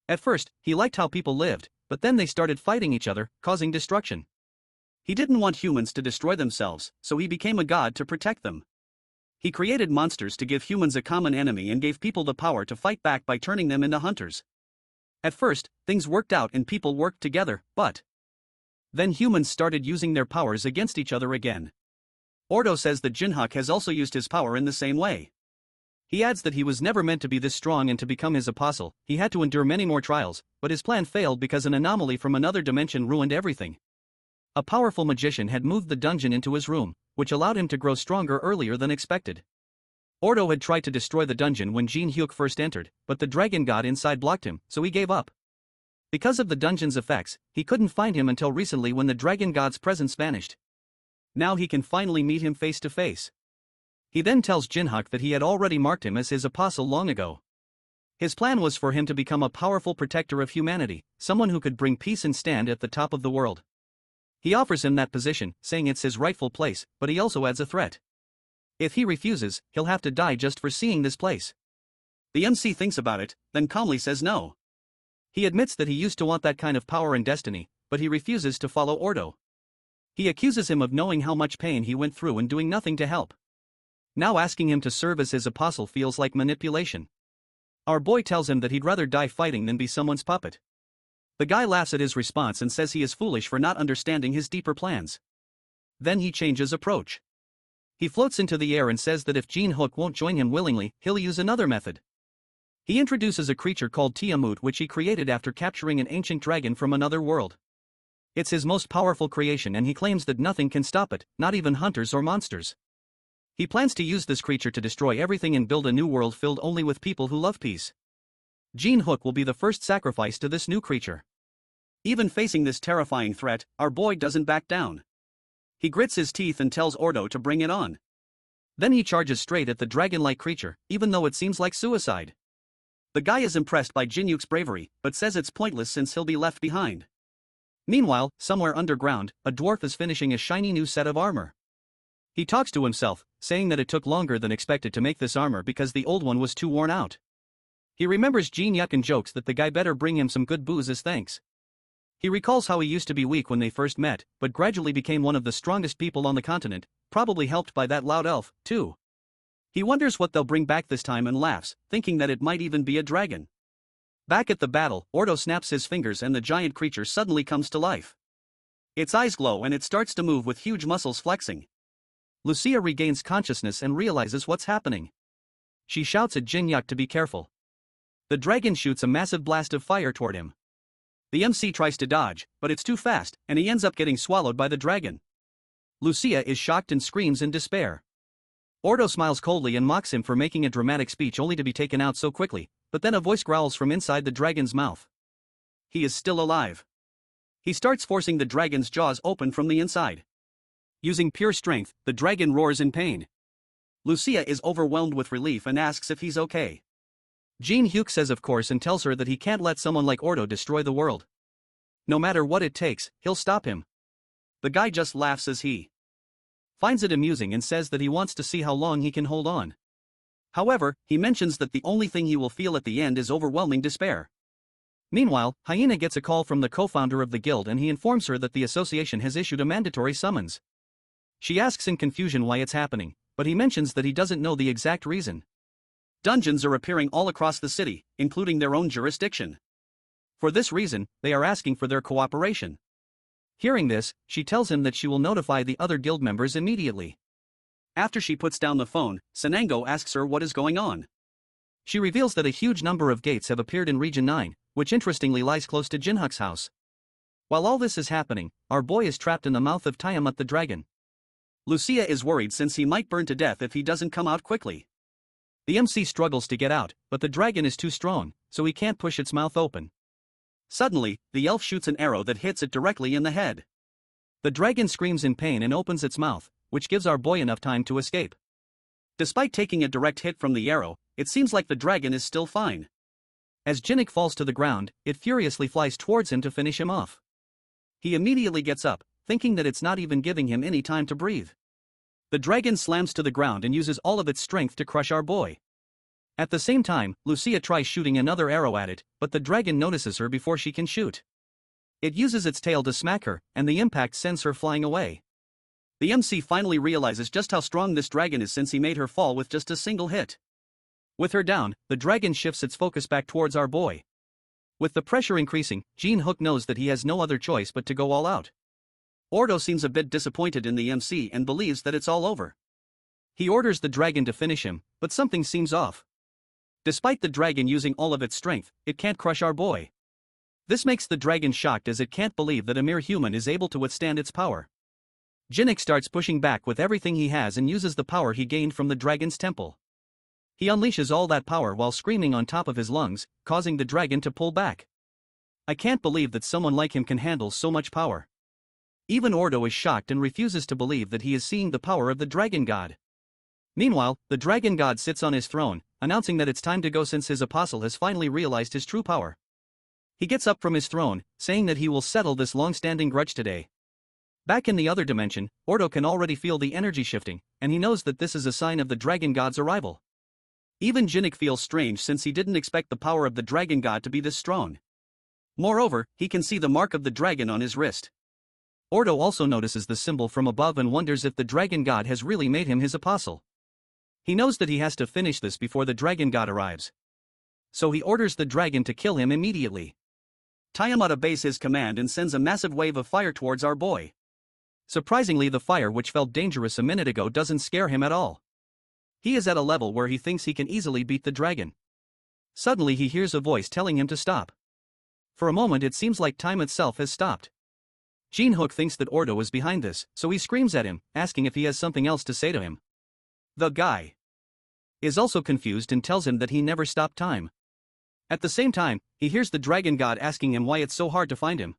At first, he liked how people lived, but then they started fighting each other, causing destruction. He didn't want humans to destroy themselves, so he became a god to protect them. He created monsters to give humans a common enemy and gave people the power to fight back by turning them into hunters. At first, things worked out and people worked together, but then humans started using their powers against each other again. Ordo says that Jin-hyeok has also used his power in the same way. He adds that he was never meant to be this strong and to become his apostle, he had to endure many more trials, but his plan failed because an anomaly from another dimension ruined everything. A powerful magician had moved the dungeon into his room, which allowed him to grow stronger earlier than expected. Ordo had tried to destroy the dungeon when Jin-hyeok first entered, but the dragon god inside blocked him, so he gave up. Because of the dungeon's effects, he couldn't find him until recently when the dragon god's presence vanished. Now he can finally meet him face to face. He then tells Jin-hyeok that he had already marked him as his apostle long ago. His plan was for him to become a powerful protector of humanity, someone who could bring peace and stand at the top of the world. He offers him that position, saying it's his rightful place, but he also adds a threat. If he refuses, he'll have to die just for seeing this place. The MC thinks about it, then calmly says no. He admits that he used to want that kind of power and destiny, but he refuses to follow Ordo. He accuses him of knowing how much pain he went through and doing nothing to help. Now asking him to serve as his apostle feels like manipulation. Our boy tells him that he'd rather die fighting than be someone's puppet. The guy laughs at his response and says he is foolish for not understanding his deeper plans. Then he changes approach. He floats into the air and says that if Jin-hyeok won't join him willingly, he'll use another method. He introduces a creature called Tiamut which he created after capturing an ancient dragon from another world. It's his most powerful creation and he claims that nothing can stop it, not even hunters or monsters. He plans to use this creature to destroy everything and build a new world filled only with people who love peace. Jin-hyeok will be the first sacrifice to this new creature. Even facing this terrifying threat, our boy doesn't back down. He grits his teeth and tells Ordo to bring it on. Then he charges straight at the dragon-like creature, even though it seems like suicide. The guy is impressed by Jin-hyuk's bravery, but says it's pointless since he'll be left behind. Meanwhile, somewhere underground, a dwarf is finishing a shiny new set of armor. He talks to himself, saying that it took longer than expected to make this armor because the old one was too worn out. He remembers Jin-hyuk and jokes that the guy better bring him some good booze as thanks. He recalls how he used to be weak when they first met, but gradually became one of the strongest people on the continent, probably helped by that loud elf, too. He wonders what they'll bring back this time and laughs, thinking that it might even be a dragon. Back at the battle, Ordo snaps his fingers and the giant creature suddenly comes to life. Its eyes glow and it starts to move with huge muscles flexing. Lucia regains consciousness and realizes what's happening. She shouts at Jin-hyuk to be careful. The dragon shoots a massive blast of fire toward him. The MC tries to dodge, but it's too fast, and he ends up getting swallowed by the dragon. Lucia is shocked and screams in despair. Ordo smiles coldly and mocks him for making a dramatic speech only to be taken out so quickly, but then a voice growls from inside the dragon's mouth. He is still alive. He starts forcing the dragon's jaws open from the inside. Using pure strength, the dragon roars in pain. Lucia is overwhelmed with relief and asks if he's okay. Jin-hyeok says of course and tells her that he can't let someone like Ordo destroy the world. No matter what it takes, he'll stop him. The guy just laughs as he finds it amusing and says that he wants to see how long he can hold on. However, he mentions that the only thing he will feel at the end is overwhelming despair. Meanwhile, Hyena gets a call from the co-founder of the guild and he informs her that the association has issued a mandatory summons. She asks in confusion why it's happening, but he mentions that he doesn't know the exact reason. Dungeons are appearing all across the city, including their own jurisdiction. For this reason, they are asking for their cooperation. Hearing this, she tells him that she will notify the other guild members immediately. After she puts down the phone, Sanango asks her what is going on. She reveals that a huge number of gates have appeared in Region 9, which interestingly lies close to Jin-hyuk's house. While all this is happening, our boy is trapped in the mouth of Tiamat the dragon. Lucia is worried since he might burn to death if he doesn't come out quickly. The MC struggles to get out, but the dragon is too strong, so he can't push its mouth open. Suddenly, the elf shoots an arrow that hits it directly in the head. The dragon screams in pain and opens its mouth, which gives our boy enough time to escape. Despite taking a direct hit from the arrow, it seems like the dragon is still fine. As Jin-hyuk falls to the ground, it furiously flies towards him to finish him off. He immediately gets up, thinking that it's not even giving him any time to breathe. The dragon slams to the ground and uses all of its strength to crush our boy. At the same time, Lucia tries shooting another arrow at it, but the dragon notices her before she can shoot. It uses its tail to smack her, and the impact sends her flying away. The MC finally realizes just how strong this dragon is since he made her fall with just a single hit. With her down, the dragon shifts its focus back towards our boy. With the pressure increasing, Jin-hyeok knows that he has no other choice but to go all out. Ordo seems a bit disappointed in the MC and believes that it's all over. He orders the dragon to finish him, but something seems off. Despite the dragon using all of its strength, it can't crush our boy. This makes the dragon shocked as it can't believe that a mere human is able to withstand its power. Jin-hyuk starts pushing back with everything he has and uses the power he gained from the dragon's temple. He unleashes all that power while screaming on top of his lungs, causing the dragon to pull back. I can't believe that someone like him can handle so much power. Even Ordo is shocked and refuses to believe that he is seeing the power of the dragon god. Meanwhile, the dragon god sits on his throne, announcing that it's time to go since his apostle has finally realized his true power. He gets up from his throne, saying that he will settle this long-standing grudge today. Back in the other dimension, Ordo can already feel the energy shifting, and he knows that this is a sign of the dragon god's arrival. Even Jin-hyeok feels strange since he didn't expect the power of the dragon god to be this strong. Moreover, he can see the mark of the dragon on his wrist. Ordo also notices the symbol from above and wonders if the dragon god has really made him his apostle. He knows that he has to finish this before the dragon god arrives. So he orders the dragon to kill him immediately. Tiamat obeys his command and sends a massive wave of fire towards our boy. Surprisingly, the fire which felt dangerous a minute ago doesn't scare him at all. He is at a level where he thinks he can easily beat the dragon. Suddenly he hears a voice telling him to stop. For a moment it seems like time itself has stopped. Jin-hyeok thinks that Ordo is behind this, so he screams at him, asking if he has something else to say to him. The guy is also confused and tells him that he never stopped time. At the same time, he hears the dragon god asking him why it's so hard to find him.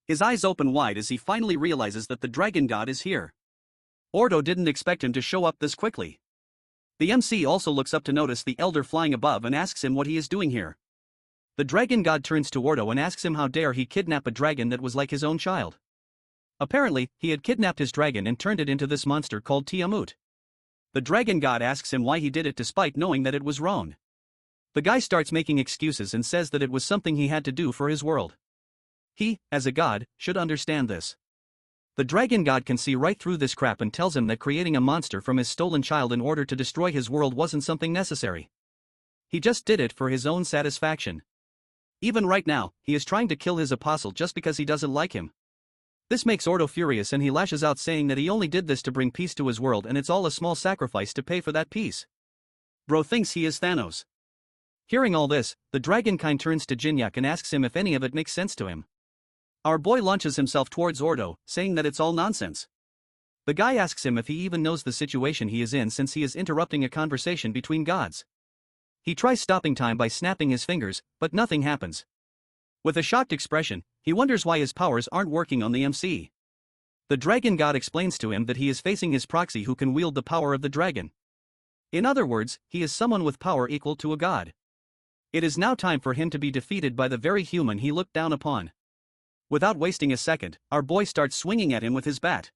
His eyes open wide as he finally realizes that the dragon god is here. Ordo didn't expect him to show up this quickly. The MC also looks up to notice the elder flying above and asks him what he is doing here. The dragon god turns to Ordo and asks him how dare he kidnap a dragon that was like his own child. Apparently, he had kidnapped his dragon and turned it into this monster called Tiamut. The dragon god asks him why he did it despite knowing that it was wrong. The guy starts making excuses and says that it was something he had to do for his world. He, as a god, should understand this. The dragon god can see right through this crap and tells him that creating a monster from his stolen child in order to destroy his world wasn't something necessary. He just did it for his own satisfaction. Even right now, he is trying to kill his apostle just because he doesn't like him. This makes Ordo furious and he lashes out saying that he only did this to bring peace to his world and it's all a small sacrifice to pay for that peace. Bro thinks he is Thanos. Hearing all this, the dragonkind turns to Jin-hyeok and asks him if any of it makes sense to him. Our boy launches himself towards Ordo, saying that it's all nonsense. The guy asks him if he even knows the situation he is in since he is interrupting a conversation between gods. He tries stopping time by snapping his fingers, but nothing happens. With a shocked expression, he wonders why his powers aren't working on the MC. The dragon god explains to him that he is facing his proxy who can wield the power of the dragon. In other words, he is someone with power equal to a god. It is now time for him to be defeated by the very human he looked down upon. Without wasting a second, our boy starts swinging at him with his bat.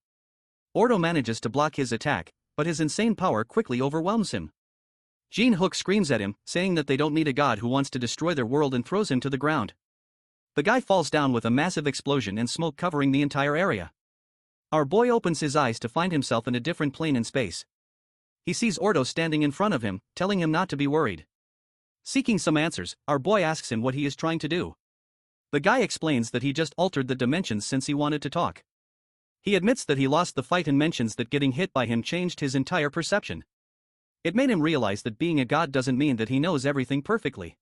Ordo manages to block his attack, but his insane power quickly overwhelms him. Jin-hyeok screams at him, saying that they don't need a god who wants to destroy their world and throws him to the ground. The guy falls down with a massive explosion and smoke covering the entire area. Our boy opens his eyes to find himself in a different plane in space. He sees Ordo standing in front of him, telling him not to be worried. Seeking some answers, our boy asks him what he is trying to do. The guy explains that he just altered the dimensions since he wanted to talk. He admits that he lost the fight and mentions that getting hit by him changed his entire perception. It made him realize that being a god doesn't mean that he knows everything perfectly.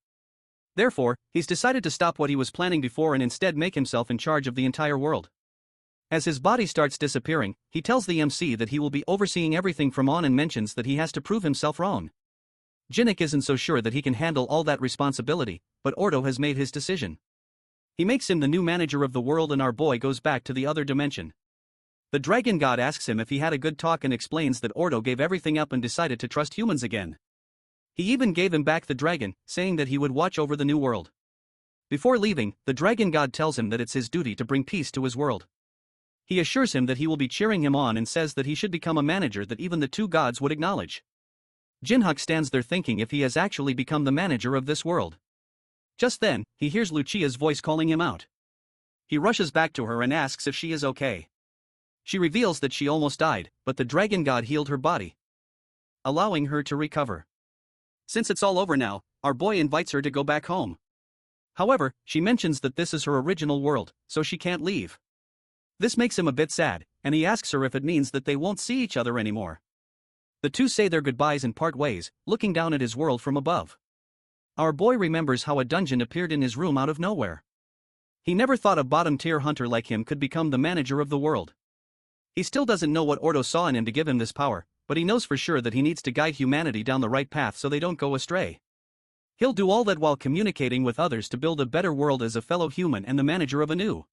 Therefore, he's decided to stop what he was planning before and instead make himself in charge of the entire world. As his body starts disappearing, he tells the MC that he will be overseeing everything from on and mentions that he has to prove himself wrong. Jin-hyeok isn't so sure that he can handle all that responsibility, but Ordo has made his decision. He makes him the new manager of the world and our boy goes back to the other dimension. The dragon god asks him if he had a good talk and explains that Ordo gave everything up and decided to trust humans again. He even gave him back the dragon, saying that he would watch over the new world. Before leaving, the dragon god tells him that it's his duty to bring peace to his world. He assures him that he will be cheering him on and says that he should become a manager that even the two gods would acknowledge. Jin-hyeok stands there thinking if he has actually become the manager of this world. Just then, he hears Lucia's voice calling him out. He rushes back to her and asks if she is okay. She reveals that she almost died, but the dragon god healed her body, allowing her to recover. Since it's all over now, our boy invites her to go back home. However, she mentions that this is her original world, so she can't leave. This makes him a bit sad, and he asks her if it means that they won't see each other anymore. The two say their goodbyes and part ways, looking down at his world from above. Our boy remembers how a dungeon appeared in his room out of nowhere. He never thought a bottom-tier hunter like him could become the manager of the world. He still doesn't know what Ordo saw in him to give him this power, but he knows for sure that he needs to guide humanity down the right path so they don't go astray. He'll do all that while communicating with others to build a better world as a fellow human and the manager of a new